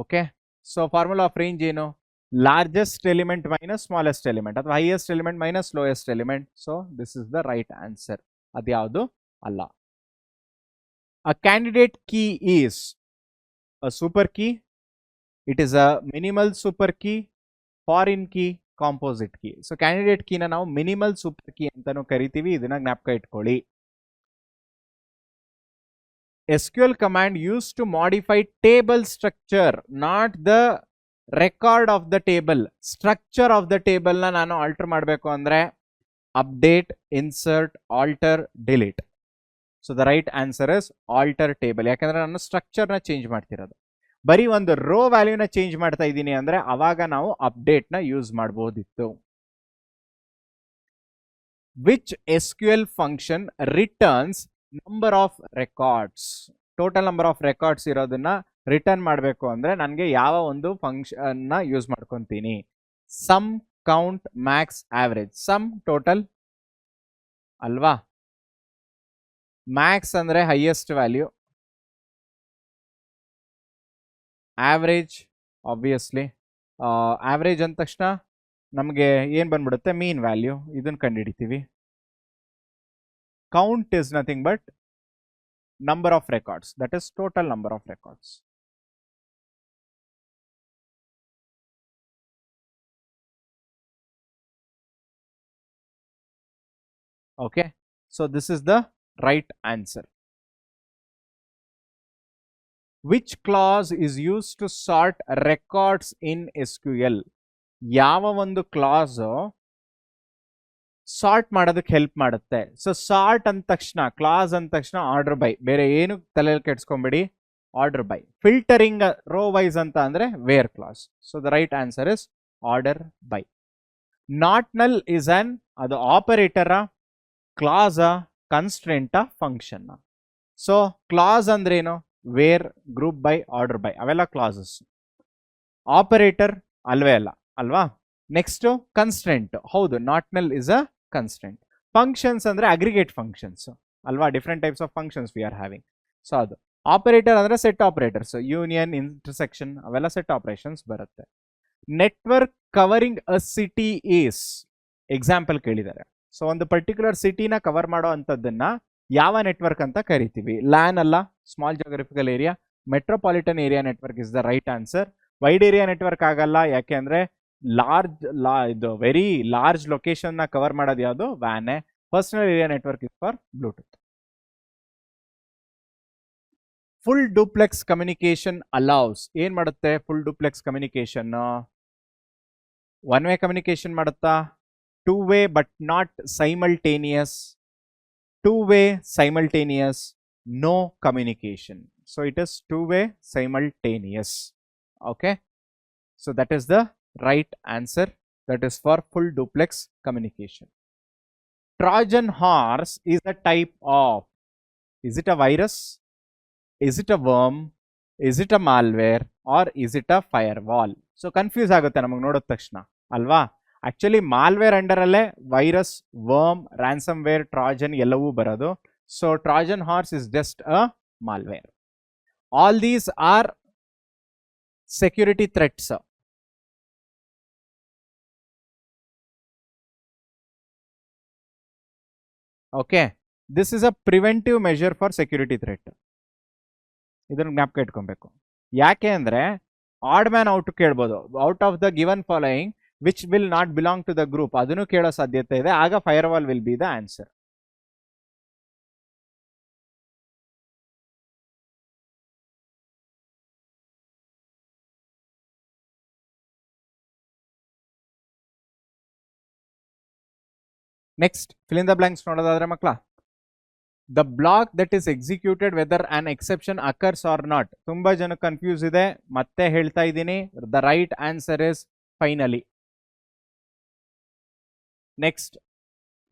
Okay, so formula of range ಏನು? Largest element minus smallest element ಅಥವಾ highest element minus lowest element. So this is the right answer. ಅದ್ಯಾವುದು ಅಲ್ಲ. A candidate key is a super key, it is a minimal super key, foreign key, composite key. So candidate ಕೀನ ನಾವು minimal super key ಅಂತಾನು ಕರಿತೀವಿ, ಇದನ್ನ ಜ್ಞಾಪಕ ಇಟ್ಕೊಳ್ಳಿ. SQL command used to modify table structure, not the record of the table. Structure of the table na ನಾನು alter ಮಾಡಬೇಕು ಅಂದ್ರೆ update, insert, alter, delete. So the right answer is alter table. ಯಾಕಂದ್ರೆ ನಾನು ಸ್ಟ್ರಕ್ಚರ್ ನ change ಮಾಡ್ತಿರೋದು. ಬರೀ ಒಂದು rho ವ್ಯಾಲ್ಯೂನ change ಮಾಡ್ತಾ ಇದ್ದೀನಿ ಅಂದ್ರೆ ಅವಾಗ ನಾವು ಅಪ್ಡೇಟ್ ನ ಯೂಸ್ ಮಾಡಬಹುದಿತ್ತು. Which SQL function returns number of records? Total number of records ಇರೋದನ್ನ ರಿಟರ್ನ್ ಮಾಡಬೇಕು ಅಂದ್ರೆ ನನಗೆ ಯಾವ ಒಂದು ಫಂಕ್ಷನ್ ನ ಯೂಸ್ ಮಾಡ್ಕೊಂತೀನಿ? Sum, count, max, average. Sum total ಅಲ್ವಾ, ಮ್ಯಾಕ್ಸ್ ಅಂದ್ರೆ highest value, average obviously. Average ಅಂದ ತಕ್ಷಣ ನಮಗೆ ಏನ್ ಬಂದ್ಬಿಡುತ್ತೆ? Mean value. ಇದನ್ನ ಕಂಡುಹಿಡಿತೀವಿ. Count is nothing but number of records, that is total number of records. Okay, so this is the right answer. Which clause is used to sort records in SQL? ಯಾವ ಒಂದು class sort ಮಾಡೋದಕ್ಕೆ help ಮಾಡುತ್ತೆ? So sort ಅಂದ ತಕ್ಷಣ, class ಅಂದ ತಕ್ಷಣ order by, ಬೇರೆ ಏನು ತಲೆಯಲ್ಲಿ ಕೆಡ್ಸ್ಕೊಂಬೇಡಿ, order by. Filtering row wise ಅಂತ ಅಂದ್ರೆ where clause. So the right answer is order by. Not null is an, ಅದು ಆಪರೇಟರ, ಕ್ಲಾಸ, ಕನ್ಸ್ಟ್ರೆಂಟ, ಫಂಕ್ಷನ್. ಸೊ ಕ್ಲಾಸ್ ಅಂದ್ರೆ ಏನು? Where, group by, order by, ಅವೆಲ್ಲ ಕ್ಲಾಸಸ್. ಆಪರೇಟರ್ ಅಲ್ವೇ ಅಲ್ಲ ಅಲ್ವಾ? ನೆಕ್ಸ್ಟ್ ಕನ್ಸ್ಟ್ರೆಂಟ್, ಹೌದು, not null is a constraint. Functions ಅಂದ್ರೆ ಅಗ್ರಿಗೇಟ್ ಫಂಕ್ಷನ್ಸ್ ಅಲ್ವಾ? Different types of functions we are having. So ಅದು ಆಪರೇಟರ್ ಅಂದ್ರೆ ಸೆಟ್ ಆಪರೇಟರ್ಸ್, ಯೂನಿಯನ್, ಇಂಟರ್ಸೆಕ್ಷನ್, ಅವೆಲ್ಲ ಸೆಟ್ ಆಪರೇಷನ್ಸ್ ಬರುತ್ತೆ. Network covering a city is, example ಕೇಳಿದ್ದಾರೆ. So ಒಂದು particular ಸಿಟಿನ cover ಮಾಡೋ ಅಂಥದ್ದನ್ನ ಯಾವ ನೆಟ್ವರ್ಕ್ ಅಂತ ಕರಿತೀವಿ? ಲ್ಯಾನ್ ಅಲ್ಲ, small geographical area. Metropolitan area network is the right answer. Wide area network ಆಗಲ್ಲ, ಯಾಕೆ ಅಂದ್ರೆ ಇದು ವೆರಿ ಲಾರ್ಜ್ ಲೊಕೇಶನ್ ನ ಕವರ್ ಮಾಡೋದು ಯಾವುದು? Van. Personal area network is for Bluetooth. Full duplex communication allows, ಏನ್ ಮಾಡುತ್ತೆ full duplex communication? One way communication ಮಾಡುತ್ತಾ? Two way but not simultaneous. Two way simultaneous, no communication. So it is two way simultaneous. Okay, so that is the right answer. That is for full duplex communication. Trojan horse is a type of, is it a virus, is it a worm, is it a malware, or is it a firewall? So confuse ಆಗುತ್ತೆ ನಮಗೆ ನೋಡಿದ ತಕ್ಷಣ ಅಲ್ವಾ? Actually malware under ಅಲ್ಲೇ virus, worm, ransomware, Trojan ಎಲ್ಲವೂ ಬರೋದು. So Trojan horse is just a malware. All these are security threats. Okay, this is a preventive measure for security threat. ಇದನ್ನು ಜ್ಞಾಪಕ ಇಟ್ಕೊಬೇಕು. ಯಾಕೆ ಅಂದ್ರೆ ಆಡ್ ಮ್ಯಾನ್ ಔಟ್ ಕೇಳ್ಬೋದು. Out of the given following which will not belong to the group, ಅದನ್ನು ಕೇಳೋ ಸಾಧ್ಯತೆ ಇದೆ. ಆಗ firewall will be the answer. Next fill in the blanks ನೋಡೋದಾದ್ರೆ ಮಕ್ಕಳ, the block that is executed whether an exception occurs or not. ತುಂಬಾ ಜನ confuse ಇದೆ, ಮತ್ತೆ ಹೇಳ್ತಾ ಇದ್ದೀನಿ. The right answer is finally. Next,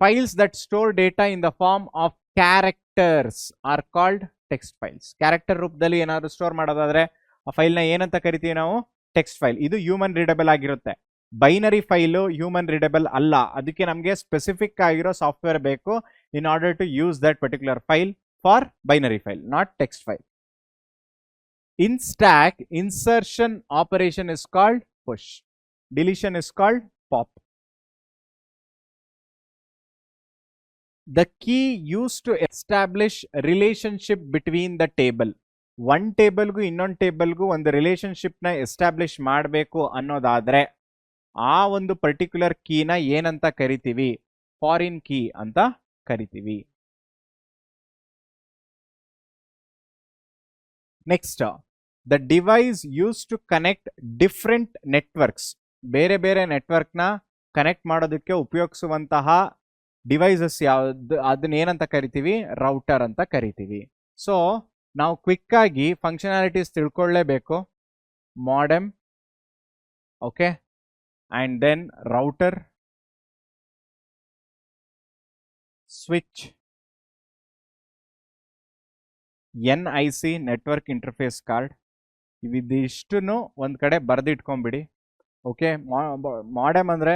files that store data in the form of characters are called text files. Character ರೂಪದಲ್ಲಿ ಏನಾದ್ರು store ಮಾಡೋದಾದ್ರೆ ಆ ಫೈಲ್ನ ಏನಂತ ಕರಿತೀವಿ ನಾವು? Text file. ಇದು ಹ್ಯೂಮನ್ ರೀಡಬಲ್ ಆಗಿರುತ್ತೆ. ಬೈನರಿ ಫೈಲು ಹ್ಯೂಮನ್ ರೀಡಬಲ್ ಅಲ್ಲ, ಅದಕ್ಕೆ ನಮಗೆ ಸ್ಪೆಸಿಫಿಕ್ ಆಗಿರೋ ಸಾಫ್ಟ್ವೇರ್ ಬೇಕು in order to use that particular file for binary file, not text file. In stack, insertion operation is called push. Deletion is called pop. The key used to establish relationship between the table. One table gu ಇನ್ನೊಂದು table gu ಒಂದು relationship ನ establish ಮಾಡಬೇಕು ಅನ್ನೋದಾದ್ರೆ ಆ ಒಂದು particular ಕೀನ ಏನಂತ ಕರಿತೀವಿ? Foreign key ಅಂತ ಕರಿತೀವಿ. Next, the device used to connect different networks. ಬೇರೆ ಬೇರೆ ನೆಟ್ವರ್ಕ್ನ ಕನೆಕ್ಟ್ ಮಾಡೋದಕ್ಕೆ ಉಪಯೋಗಿಸುವಂತಹ ಡಿವೈಸಸ್ ಯಾವ್ದು, ಅದನ್ನ ಏನಂತ ಕರಿತೀವಿ? ರೌಟರ್ ಅಂತ ಕರಿತೀವಿ. ಸೊ ನಾವು ಕ್ವಿಕ್ ಆಗಿ ಫಂಕ್ಷನಾಲಿಟೀಸ್ ತಿಳ್ಕೊಳ್ಳೇಬೇಕು. Modem, okay, and then router, switch, NIC network interface card, ಇವಿದಿಷ್ಟನ್ನು ಒಂದು ಕಡೆ ಬರೆದಿಟ್ಕೊಂಡ್ಬಿಡಿ. ಓಕೆ, ಮಾಡೆಮ್ ಅಂದರೆ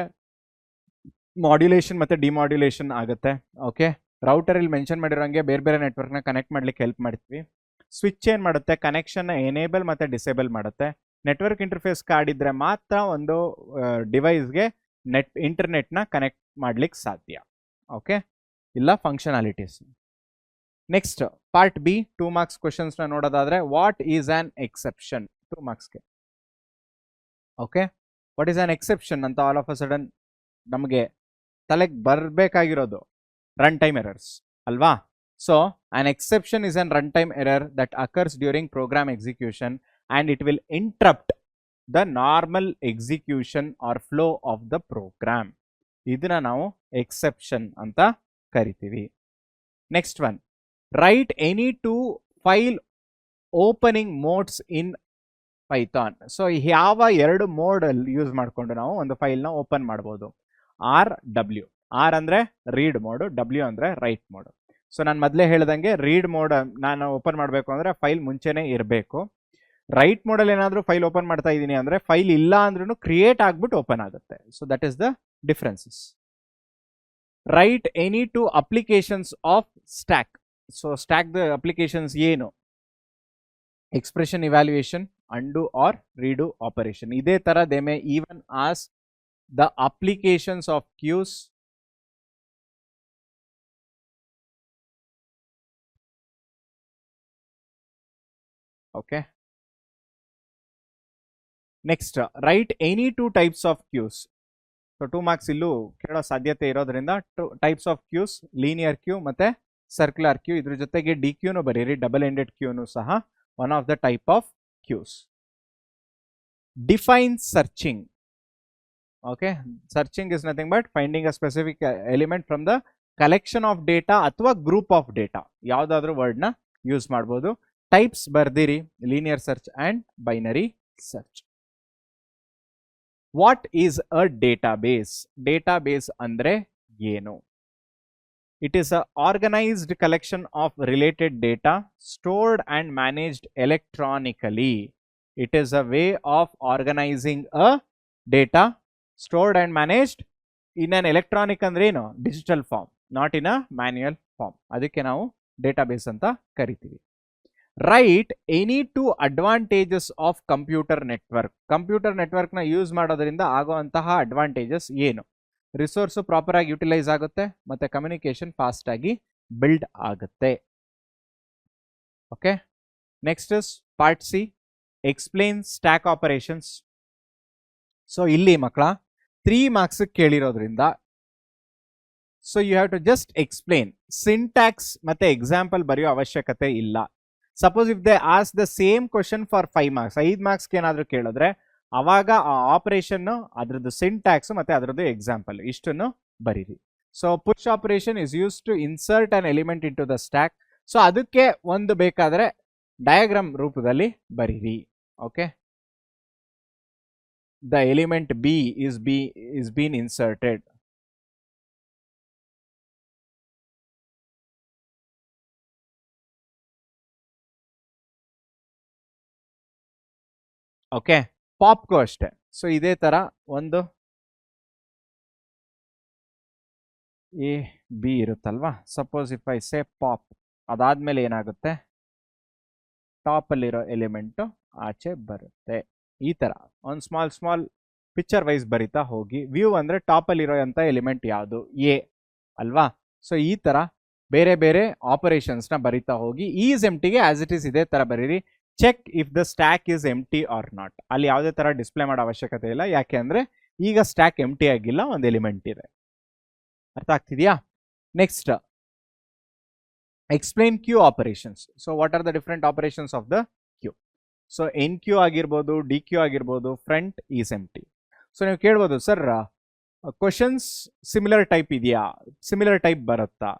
ಮಾಡ್ಯುಲೇಷನ್ ಮತ್ತು ಡಿಮಾಡ್ಯುಲೇಷನ್ ಆಗುತ್ತೆ. ಓಕೆ, ರೌಟರ್ ಇಲ್ಲಿ ಮೆನ್ಷನ್ ಮಾಡಿರೋಂಗೆ ಬೇರೆ ಬೇರೆ ನೆಟ್ವರ್ಕ್ನ ಕನೆಕ್ಟ್ ಮಾಡ್ಲಿಕ್ಕೆ ಹೆಲ್ಪ್ ಮಾಡ್ತೀವಿ. ಸ್ವಿಚ್ ಏನು ಮಾಡುತ್ತೆ? ಕನೆಕ್ಷನ್ನ ಎನೇಬಲ್ ಮತ್ತು ಡಿಸೇಬಲ್ ಮಾಡುತ್ತೆ. ನೆಟ್ವರ್ಕ್ ಇಂಟರ್ಫೇಸ್ ಕಾರ್ಡ್ ಇದ್ದರೆ ಮಾತ್ರ ಒಂದು ಡಿವೈಸ್ಗೆ ಇಂಟರ್ನೆಟ್ನ ಕನೆಕ್ಟ್ ಮಾಡ್ಲಿಕ್ಕೆ ಸಾಧ್ಯ. ಓಕೆ, ಇಲ್ಲ functionalities. Next part B, 2 marks questions ನ ನೋಡೋದಾದ್ರೆ, ವಾಟ್ ಈಸ್ ಆನ್ ಎಕ್ಸೆಪ್ಷನ್? 2 ಮಾರ್ಕ್ಸ್ಗೆ. Okay, what is an exception ಅಂತ ಆಲ್ ಆಫ್ ಅ ಸಡನ್ ನಮಗೆ ತಲೆಗೆ ಬರಬೇಕಾಗಿರೋದು ರನ್ ಟೈಮ್ ಎರರ್ಸ್ ಅಲ್ವಾ? So an exception is an run time error that occurs during program execution and it will interrupt the normal execution or flow of the program. ಇದನ್ನ ನಾವು exception ಅಂತ ಕರಿತೀವಿ. Next one, write any 2 file opening modes in Python. So ಯಾವ 2 mode ಅಲ್ಲಿ use ಮಾಡಿಕೊಂಡು ನಾವು ಒಂದು ಫೈಲ್ನ open ಮಾಡ್ಬೋದು? RW. R ಅಂದರೆ ರೀಡ್ ಮೋಡು, W ಅಂದರೆ ರೈಟ್ ಮೋಡು. ಸೊ ನಾನು ಮೊದಲೇ ಹೇಳ್ದಂಗೆ ರೀಡ್ ಮೋಡ್ ನಾನು ಓಪನ್ ಮಾಡಬೇಕು ಅಂದರೆ ಫೈಲ್ ಮುಂಚೆನೇ ಇರಬೇಕು. ರೈಟ್ ಮೋಡಲ್ಲಿ ಏನಾದರೂ ಫೈಲ್ ಓಪನ್ ಮಾಡ್ತಾ ಇದ್ದೀನಿ ಅಂದರೆ ಫೈಲ್ ಇಲ್ಲ ಅಂದ್ರೂ ಕ್ರಿಯೇಟ್ ಆಗ್ಬಿಟ್ಟು ಓಪನ್ ಆಗುತ್ತೆ. So that is the differences. Write any 2 applications of stack. So stack the applications ಏನು? Expression evaluation, undo or redo operation. ಇದೇ ತರ they may even as the applications of queues, okay. Next, write any 2 types of queues. So 2 marks ಇಲ್ಲೂ ಕೇಳೋ ಸಾಧ್ಯತೆ ಇರೋದ್ರಿಂದ 2 types of queues, linear queue ಮತ್ತೆ circular queue. ಇದ್ರ ಜೊತೆಗೆ ಡಿ ಕ್ಯೂನು ಬರೀರಿ, ಡಬಲ್ ಎಂಡೆಡ್ ಕ್ಯೂನು ಸಹ one of the type of queues. Define searching. Okay, searching is nothing but finding a specific element from the collection of data ಅಥವಾ group of data, ಯಾವುದಾದ್ರೂ ವರ್ಡ್ನ ಯೂಸ್ ಮಾಡ್ಬೋದು. ಟೈಪ್ಸ್ ಬರ್ದಿರಿ, linear search and binary search. What is a database? Database ಅಂದ್ರೆ ಏನು? It is an organized collection of related data stored and managed electronically. It is a way of organizing a data stored and managed in an electronic ಅಂದ್ರೆ ಏನು? Digital form, not in a manual form. ಅದಕ್ಕೆ ನಾವು database ಅಂತ ಕರಿತೀವಿ. Write any 2 advantages of computer network. Computer ನೆಟ್ವರ್ಕ್ನ use ಮಾಡೋದ್ರಿಂದ ಆಗುವಂತಹ advantages ಏನು? ರಿಸೋರ್ಸ್ ಪ್ರಾಪರ್ ಆಗಿ ಯುಟಿಲೈಸ್ ಆಗುತ್ತೆ ಮತ್ತೆ ಕಮ್ಯುನಿಕೇಶನ್ ಫಾಸ್ಟ್ ಆಗಿ ಬಿಲ್ಡ್ ಆಗುತ್ತೆ. Okay, next is part C, explain stack operations. So ಇಲ್ಲಿ ಮಕ್ಕಳ 3 ಮಾರ್ಕ್ಸ್ ಕೇಳಿರೋದ್ರಿಂದ so you have to just explain. Syntax ಮತ್ತೆ ಎಕ್ಸಾಂಪಲ್ ಬರೆಯೋ ಅವಶ್ಯಕತೆ ಇಲ್ಲ. Suppose if they ask the same question for 5 marks, 5 ಮಾರ್ಕ್ಸ್ಗೆ ಏನಾದರೂ ಕೇಳಿದ್ರೆ ಅವಾಗ ಆ ಆಪರೇಷನ್, ಅದರದ್ದು ಸಿಂಟ್ಯಾಕ್ಸ್ ಮತ್ತೆ ಅದರದ್ದು ಎಕ್ಸಾಂಪಲ್ ಇಷ್ಟನ್ನು ಬರೀರಿ. So push operation is use to insert an element into the stack. So ಅದಕ್ಕೆ ಒಂದು ಬೇಕಾದ್ರೆ ಡಯಾಗ್ರಾಮ್ ರೂಪದಲ್ಲಿ ಬರೀರಿ. Okay, the element B is been inserted. Okay, ಪಾಪ್ಗೂ ಅಷ್ಟೇ. ಸೊ ಇದೇ ತರ ಒಂದು ಎ ಬಿ ಇರುತ್ತಲ್ವಾ. Suppose if I say pop, ಅದಾದ್ಮೇಲೆ ಏನಾಗುತ್ತೆ, ಟಾಪಲ್ಲಿರೋ ಎಲಿಮೆಂಟು ಆಚೆ ಬರುತ್ತೆ. ಈ ಥರ ಒಂದು ಸ್ಮಾಲ್ ಪಿಕ್ಚರ್ ವೈಸ್ ಬರಿತಾ ಹೋಗಿ. ವ್ಯೂ ಅಂದರೆ ಟಾಪಲ್ಲಿರೋ ಅಂಥ ಎಲಿಮೆಂಟ್ ಯಾವುದು, ಎ ಅಲ್ವಾ. ಸೊ ಈ ಥರ ಬೇರೆ ಬೇರೆ ಆಪರೇಷನ್ಸ್ನ ಬರಿತಾ ಹೋಗಿ. ಈಸ್ ಎಂಟಿಗೆ ಆಸ್ ಇಟ್ ಈಸ್ ಇದೇ ಥರ ಬರೀರಿ. Check if the stack is empty or not. ಅಲ್ಲಿ ಯಾವುದೇ ಥರ ಡಿಸ್ಪ್ಲೇ ಮಾಡೋ ಅವಶ್ಯಕತೆ ಇಲ್ಲ, ಯಾಕೆ ಅಂದರೆ ಈಗ ಸ್ಟ್ಯಾಕ್ ಎಂಟಿ ಆಗಿಲ್ಲ, ಒಂದು ಎಲಿಮೆಂಟ್ ಇದೆ. ಅರ್ಥ ಆಗ್ತಿದೆಯಾ? Next, explain queue operations. So what are the different operations of the queue? So enqueue ಆಗಿರ್ಬೋದು, ಡಿ ಕ್ಯೂ ಆಗಿರ್ಬೋದು, ಫ್ರಂಟ್ ಈಸ್ ಎಂಟಿ. ಸೊ ನೀವು ಕೇಳ್ಬೋದು, ಸರ್ ಕ್ವಶನ್ಸ್ ಸಿಮಿಲರ್ ಟೈಪ್ ಇದೆಯಾ, ಸಿಮಿಲರ್ ಟೈಪ್ ಬರುತ್ತಾ?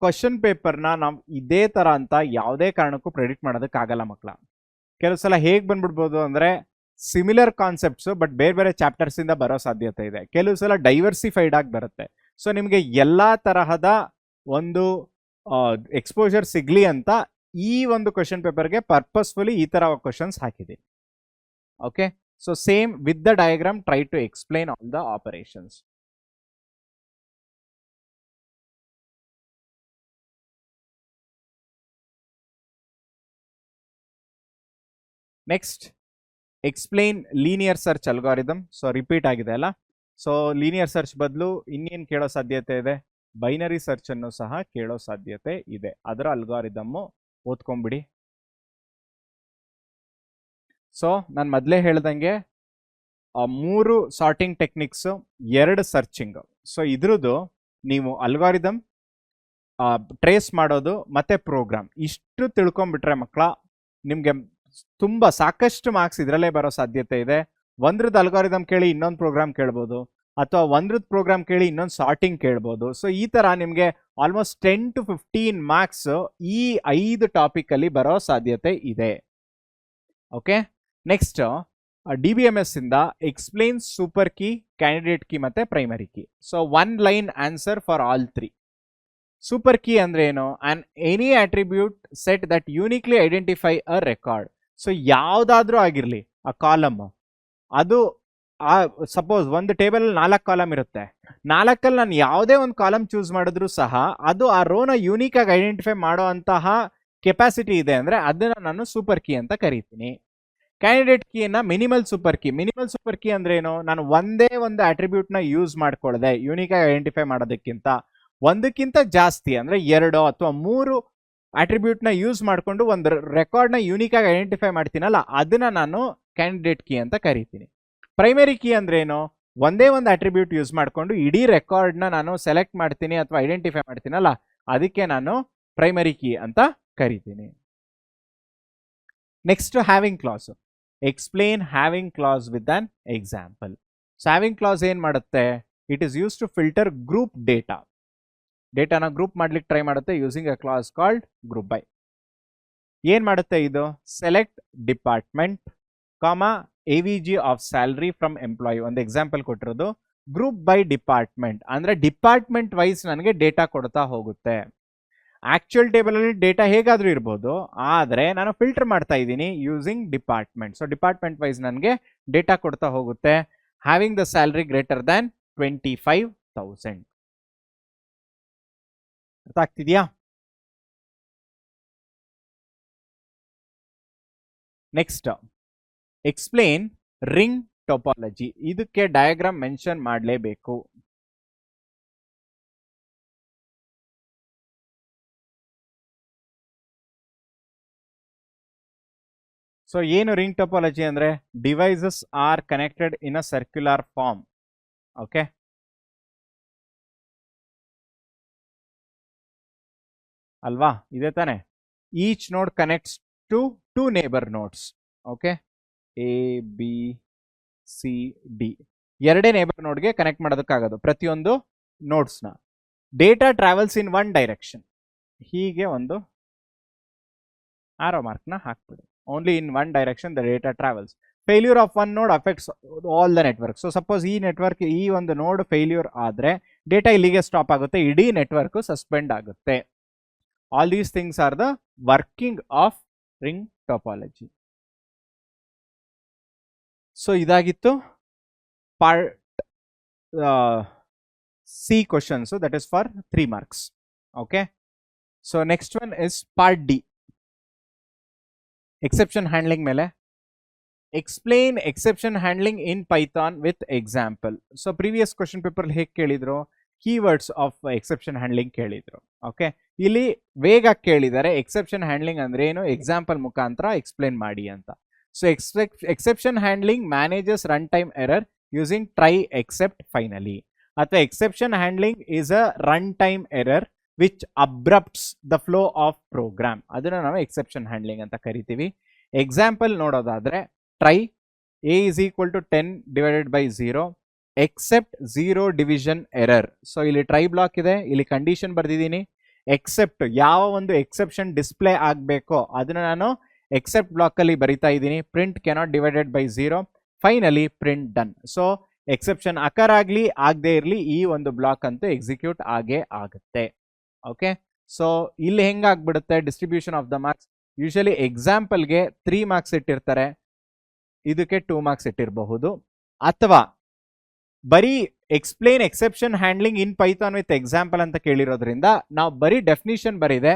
ಕ್ವಶನ್ ಪೇಪರ್ನ ನಾವು ಇದೇ ಥರ ಅಂತ ಯಾವುದೇ ಕಾರಣಕ್ಕೂ ಪ್ರೆಡಿಕ್ಟ್ ಮಾಡೋದಕ್ಕಾಗಲ್ಲ ಮಕ್ಕಳ. ಕೆಲವು ಸಲ ಹೇಗೆ ಬಂದ್ಬಿಡ್ಬೋದು ಅಂದರೆ ಸಿಮಿಲರ್ ಕಾನ್ಸೆಪ್ಟ್ಸು ಬಟ್ ಬೇರೆ ಬೇರೆ ಚಾಪ್ಟರ್ಸಿಂದ ಬರೋ ಸಾಧ್ಯತೆ ಇದೆ. ಕೆಲವು ಸಲ ಡೈವರ್ಸಿಫೈಡ್ ಆಗಿ ಬರುತ್ತೆ. ಸೊ ನಿಮಗೆ ಎಲ್ಲ ತರಹದ ಒಂದು ಎಕ್ಸ್ಪೋಜರ್ ಸಿಗಲಿ ಅಂತ ಈ ಒಂದು ಕ್ವಶನ್ ಪೇಪರ್ಗೆ ಪರ್ಪಸ್ಫುಲಿ ಈ ಥರ ಕ್ವಶನ್ಸ್ ಹಾಕಿದ್ದೀನಿ. Okay, so same with the diagram try to explain all the operations. Next, explain linear search algorithm. So repeat ಆಗಿದೆ ಅಲ್ಲ. ಸೊ ಲೀನಿಯರ್ ಸರ್ಚ್ ಬದಲು ಇನ್ನೇನು ಕೇಳೋ ಸಾಧ್ಯತೆ ಇದೆ, ಬೈನರಿ ಸರ್ಚ್ ಅನ್ನು ಸಹ ಕೇಳೋ ಸಾಧ್ಯತೆ ಇದೆ. ಅದರ ಅಲ್ಗಾರಿದಮ್ಮು ಓದ್ಕೊಂಬಿಡಿ. ಸೊ ನಾನು ಮೊದಲೇ ಹೇಳ್ದಂಗೆ 3 ಸಾರ್ಟಿಂಗ್ ಟೆಕ್ನಿಕ್ಸು, 2 ಸರ್ಚಿಂಗ್. ಸೊ ಇದ್ರದ್ದು ನೀವು ಅಲ್ಗಾರಿದಮ್, ಟ್ರೇಸ್ ಮಾಡೋದು ಮತ್ತೆ ಪ್ರೋಗ್ರಾಮ್ ಇಷ್ಟು ತಿಳ್ಕೊಂಬಿಟ್ರೆ ಮಕ್ಕಳ ನಿಮಗೆ ತುಂಬ ಸಾಕಷ್ಟು ಮಾರ್ಕ್ಸ್ ಇದರಲ್ಲೇ ಬರೋ ಸಾಧ್ಯತೆ ಇದೆ. ಒಂದ್ರದ್ದು ಅಲ್ಗಾರಿದಮ್ ಕೇಳಿ ಇನ್ನೊಂದು ಪ್ರೋಗ್ರಾಮ್ ಕೇಳ್ಬೋದು, ಅಥವಾ ಒಂದ್ರದ್ದು ಪ್ರೋಗ್ರಾಮ್ ಕೇಳಿ ಇನ್ನೊಂದು ಸಾರ್ಟಿಂಗ್ ಕೇಳ್ಬೋದು. ಸೊ ಈ ಥರ ನಿಮಗೆ ಆಲ್ಮೋಸ್ಟ್ 10 to 15 ಮಾರ್ಕ್ಸ್ ಈ 5 ಟಾಪಿಕಲ್ಲಿ ಬರೋ ಸಾಧ್ಯತೆ ಇದೆ. ಓಕೆ, ನೆಕ್ಸ್ಟ್ DBMS ಇಂದ explain super key, candidate key ಮತ್ತು primary key. So 1 line answer for all 3. Super key ಅಂದ್ರೆ ಏನು? An any attribute set that uniquely identify a record. So ಯಾವುದಾದ್ರೂ ಆಗಿರಲಿ ಆ ಕಾಲಮ್, ಅದು ಸಪೋಸ್ ಒಂದು ಟೇಬಲ್ 4 ಕಾಲಮ್ ಇರುತ್ತೆ, 4ಅಲ್ಲಿ ನಾನು ಯಾವುದೇ ಒಂದು ಕಾಲಮ್ ಚೂಸ್ ಮಾಡಿದ್ರು ಸಹ ಅದು ಆ ರೋನ ಯೂನಿಕ್ ಆಗಿ ಐಡೆಂಟಿಫೈ ಮಾಡೋ ಅಂತಹ ಕೆಪಾಸಿಟಿ ಇದೆ ಅಂದರೆ ಅದನ್ನ ನಾನು ಸೂಪರ್ ಕೀ ಅಂತ ಕರಿತೀನಿ. ಕ್ಯಾಂಡಿಡೇಟ್ ಕೀನ minimal super key. Minimal super key ಅಂದ್ರೆ ಏನು? ನಾನು ಒಂದೇ ಒಂದು ಅಟ್ರಿಬ್ಯೂಟ್ನ ಯೂಸ್ ಮಾಡ್ಕೊಳ್ಳದೆ ಯೂನಿಕ್ ಆಗಿ ಐಡೆಂಟಿಫೈ ಮಾಡೋದಕ್ಕಿಂತ ಒಂದಕ್ಕಿಂತ ಜಾಸ್ತಿ ಅಂದರೆ 2 ಅಥವಾ 3 ಅಟ್ರಿಬ್ಯೂಟ್ನ ಯೂಸ್ ಮಾಡಿಕೊಂಡು ಒಂದು ರೆಕಾರ್ಡ್ನ ಯೂನಿಕ್ ಆಗಿ ಐಡೆಂಟಿಫೈ ಮಾಡ್ತೀನಲ್ಲ, ಅದನ್ನ ನಾನು ಕ್ಯಾಂಡಿಡೇಟ್ ಕೀ ಅಂತ ಕರಿತೀನಿ. ಪ್ರೈಮರಿ ಕೀ ಅಂದ್ರೆ ಏನು? ಒಂದೇ ಒಂದು ಅಟ್ರಿಬ್ಯೂಟ್ ಯೂಸ್ ಮಾಡಿಕೊಂಡು ಇಡೀ ರೆಕಾರ್ಡ್ನ ನಾನು ಸೆಲೆಕ್ಟ್ ಮಾಡ್ತೀನಿ ಅಥವಾ ಐಡೆಂಟಿಫೈ ಮಾಡ್ತೀನಲ್ಲ, ಅದಕ್ಕೆ ನಾನು ಪ್ರೈಮರಿ ಕೀ ಅಂತ ಕರಿತೀನಿ. Next, having clause. Explain having clause with an example. So having clause ಏನು ಮಾಡುತ್ತೆ? It is use to filter group data. ಡೇಟಾನ ಗ್ರೂಪ್ ಮಾಡ್ಲಿಕ್ಕೆ ಟ್ರೈ ಮಾಡುತ್ತೆ using a clause called group by. ಏನು ಮಾಡುತ್ತೆ ಇದು? Select department comma AVG of salary from employee. ಒಂದು example ಕೊಟ್ಟಿರೋದು ಗ್ರೂಪ್ ಬೈ ಡಿಪಾರ್ಟ್ಮೆಂಟ್ ಅಂದರೆ ಡಿಪಾರ್ಟ್ಮೆಂಟ್ ವೈಸ್ ನನಗೆ ಡೇಟಾ ಕೊಡ್ತಾ ಹೋಗುತ್ತೆ. ಆಕ್ಚುಯಲ್ ಟೇಬಲಲ್ಲಿ ಡೇಟಾ ಹೇಗಾದರೂ ಇರ್ಬೋದು, ಆದರೆ ನಾನು ಫಿಲ್ಟರ್ ಮಾಡ್ತಾ ಇದ್ದೀನಿ using department. So department wise ನನಗೆ ಡೇಟಾ ಕೊಡ್ತಾ ಹೋಗುತ್ತೆ. Having the salary greater than 25,000. ಅರ್ಥ ಆಗ್ತಿದೆಯಾ? Next, explain ring topology. ಇದಕ್ಕೆ ಡಯಾಗ್ರಾಮ್ ಮೆನ್ಷನ್ ಮಾಡಲೇಬೇಕು. ಸೊ ಏನು ರಿಂಗ್ ಟೋಪಾಲಜಿ ಅಂದರೆ? Devices are connected in a circular form. Okay, ಅಲ್ವಾ? ಇದೆ ತಾನೆ. Each node connects to 2 neighbour nodes. Okay, ABCD 2 neighbour ನೋಡ್ಗೆ ಕನೆಕ್ಟ್ ಮಾಡೋದಕ್ಕಾಗೋದು ಪ್ರತಿಯೊಂದು ನೋಡ್ಸ್ನ. Data travels in 1 direction. ಹೀಗೆ ಒಂದು ಆರೋ ಮಾರ್ಕ್ನ ಹಾಕ್ಬಿಡಿ. Only in 1 direction the data travels. Failure of 1 node affects all the network. So suppose ಈ ನೆಟ್ವರ್ಕ್, ಈ ಒಂದು ನೋಡ್ ಫೇಲ್ಯೂರ್ ಆದರೆ ಡೇಟಾ ಇಲ್ಲಿಗೆ ಸ್ಟಾಪ್ ಆಗುತ್ತೆ, ಇಡೀ ನೆಟ್ವರ್ಕ್ ಸಸ್ಪೆಂಡ್ ಆಗುತ್ತೆ. All these things are the working of ring topology. So ಇದಾಗಿತ್ತು part C questions, so that is for 3 marks. Okay, so next one is part D, exception handling ಮೇಲೆ. Explain exception handling in Python with example. So previous question paper ಹೇಗೆ ಕೇಳಿದ್ರು, keywords of exception handling ಕೇಳಿದ್ರು. Okay, ಇಲ್ಲಿ ವೇಗ ಕೇಳಿದ್ದಾರೆ exception handling ಅಂದ್ರೆ ಏನು, example ಮುಖಾಂತರ ಎಕ್ಸ್ಪ್ಲೇನ್ ಮಾಡಿ ಅಂತ. So exception handling manages run time error using try except finally, ಅಥವಾ exception handling is a run time error which abrupts the flow of program, ಅದನ್ನ ನಾವು ಎಕ್ಸೆಪ್ಷನ್ ಹ್ಯಾಂಡ್ಲಿಂಗ್ ಅಂತ ಕರಿತೀವಿ. ಎಕ್ಸಾಂಪಲ್ ನೋಡೋದಾದ್ರೆ try a is equal to 10 divided by 0 except 0 division error. So ಇಲ್ಲಿ try block ಇದೆ, ಇಲ್ಲಿ condition ಬರ್ದಿದ್ದೀನಿ, accept ಯಾವ ಒಂದು ಎಕ್ಸೆಪ್ಷನ್ ಡಿಸ್ಪ್ಲೇ ಆಗಬೇಕೋ ಅದನ್ನ ನಾನು ಎಕ್ಸೆಪ್ಟ್ ಬ್ಲಾಕ್ ಅಲ್ಲಿ ಬರಿತಾ ಇದ್ದೀನಿ. Print cannot divided by 0, finally print done. So exception occur ಆಗಲಿ ಆಗದೆ ಇರಲಿ ಈ ಒಂದು ಬ್ಲಾಕ್ ಅಂತೂ ಎಕ್ಸಿಕ್ಯೂಟ್ ಆಗೇ ಆಗುತ್ತೆ. ಓಕೆ, ಸೊ ಇಲ್ಲಿ ಹೆಂಗಾಗ್ಬಿಡುತ್ತೆ distribution of the marks, usually ಎಕ್ಸಾಂಪಲ್ಗೆ 3 ಮಾರ್ಕ್ಸ್ ಇಟ್ಟಿರ್ತಾರೆ, ಇದಕ್ಕೆ 2 ಮಾರ್ಕ್ಸ್ ಇಟ್ಟಿರಬಹುದು. ಅಥವಾ ಬರೀ explain exception handling in Python with example ಅಂತ ಕೇಳಿರೋದ್ರಿಂದ ನಾವು ಬರೀ ಡೆಫಿನಿಷನ್ ಬರಿದೆ,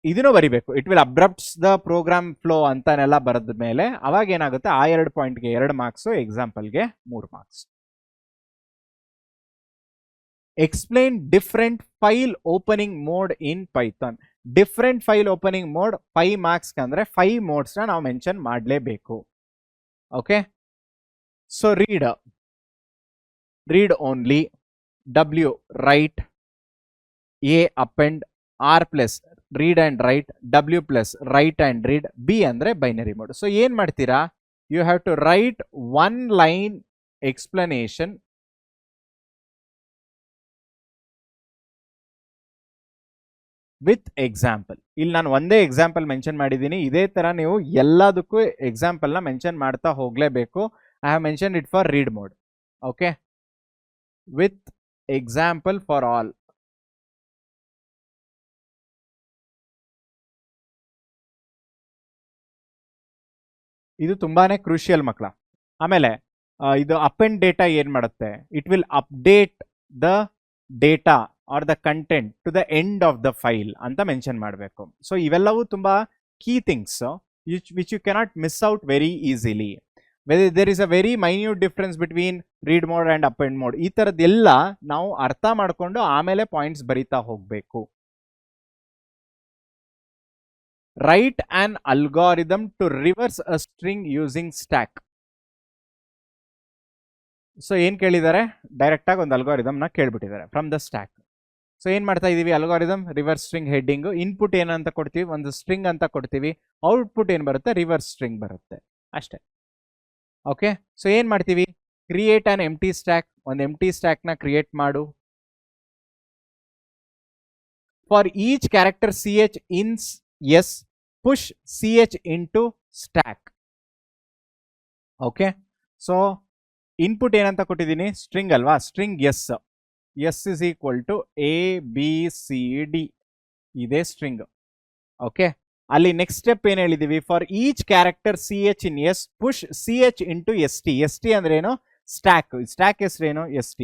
ಇದನ್ನು ಬರಿಬೇಕು. It will abrupts the program flow ಅಂತಾನೆಲ್ಲ ಬರೆದ ಮೇಲೆ ಅವಾಗ ಏನಾಗುತ್ತೆ, ಆ 2 ಪಾಯಿಂಟ್ಗೆ 2 ಮಾರ್ಕ್ಸ್, ಎಕ್ಸಾಂಪಲ್ಗೆ 3 marks. Explain different file opening mode in Python. Different file opening mode 5 marks ಅಂದ್ರೆ 5 ಮೋಡ್ಸ್ ನಾವು ಮೆನ್ಷನ್ ಮಾಡಲೇಬೇಕು. Okay, so read only, W write, A append, R plus read and write, W plus write and read, B ಅಂದ್ರೆ binary mode. So ಏನ್ ಮಾಡ್ತೀರಾ, you have to write 1 line explanation with example. ಇಲ್ಲಿ ನಾನು ಒಂದೇ example mention ಮಾಡಿದ್ದೀನಿ, ಇದೇ ತರ ನೀವು ಎಲ್ಲದಕ್ಕೂ ಎಕ್ಸಾಂಪಲ್ ನ ಮೆನ್ಷನ್ ಮಾಡ್ತಾ ಹೋಗ್ಲೇಬೇಕು. I have mention it for read mode. Okay, with example for all. ಇದು ತುಂಬಾನೇ ಕ್ರೂಷಿಯಲ್ ಮಕ್ಕಳ. ಆಮೇಲೆ ಇದು ಅಪ್ ಅಂಡ್ ಡೇಟಾ ಏನ್ ಮಾಡುತ್ತೆ, it will update the data or the content to the end of the file ಅಂತ ಮೆನ್ಷನ್ ಮಾಡಬೇಕು. So ಇವೆಲ್ಲವೂ ತುಂಬಾ key things which you cannot miss out very easily. There is a very minute difference between read mode and append mode. ಈ ತರದ್ದೆಲ್ಲ ನಾವು ಅರ್ಥ ಮಾಡ್ಕೊಂಡು ಆಮೇಲೆ ಪಾಯಿಂಟ್ಸ್ ಬರಿತಾ ಹೋಗ್ಬೇಕು. Write an algorithm to reverse a string using stack. So ಏನ್ ಕೇಳಿದ್ದಾರೆ, ಡೈರೆಕ್ಟ್ ಆಗಿ ಒಂದು ಅಲ್ಗಾರಿದಮ್ ನ ಕೇಳ್ಬಿಟ್ಟಿದ್ದಾರೆ ಫ್ರಮ್ ದ ಸ್ಟ್ಯಾಕ್. ಸೊ ಏನ್ ಮಾಡ್ತಾ ಇದೀವಿ, algorithm reverse string heading, input ಏನಂತ ಕೊಡ್ತೀವಿ, ಒಂದು ಸ್ಟ್ರಿಂಗ್ ಅಂತ ಕೊಡ್ತೀವಿ, ಔಟ್ಪುಟ್ ಏನ್ ಬರುತ್ತೆ, ರಿವರ್ಸ್ ಸ್ಟ್ರಿಂಗ್ ಬರುತ್ತೆ ಅಷ್ಟೇ. ಓಕೆ, ಸೊ ಏನ್ ಮಾಡ್ತೀವಿ, ಕ್ರಿಯೇಟ್ ಆನ್ ಎಂಟಿ ಸ್ಟ್ಯಾಕ್, ಒಂದು ಎಂಟಿ ಸ್ಟ್ಯಾಕ್ ನ ಕ್ರಿಯೇಟ್ ಮಾಡು. For each character CH in S push CH into stack. Okay, so input ಏನಂತ ಕೊಟ್ಟಿದ್ದೀನಿ, ಸ್ಟ್ರಿಂಗ್ ಅಲ್ವಾ, string S is equal to ABCD, ಇದೇ ಸ್ಟ್ರಿಂಗ್. ಓಕೆ, ಅಲ್ಲಿ ನೆಕ್ಸ್ಟ್ ಸ್ಟೆಪ್ ಏನ್ ಹೇಳಿದೀವಿ, for each character CH in S push CH into ST ಅಂದ್ರೆ ಏನು, stack. Stack ಹೆಸರೇನು, ST.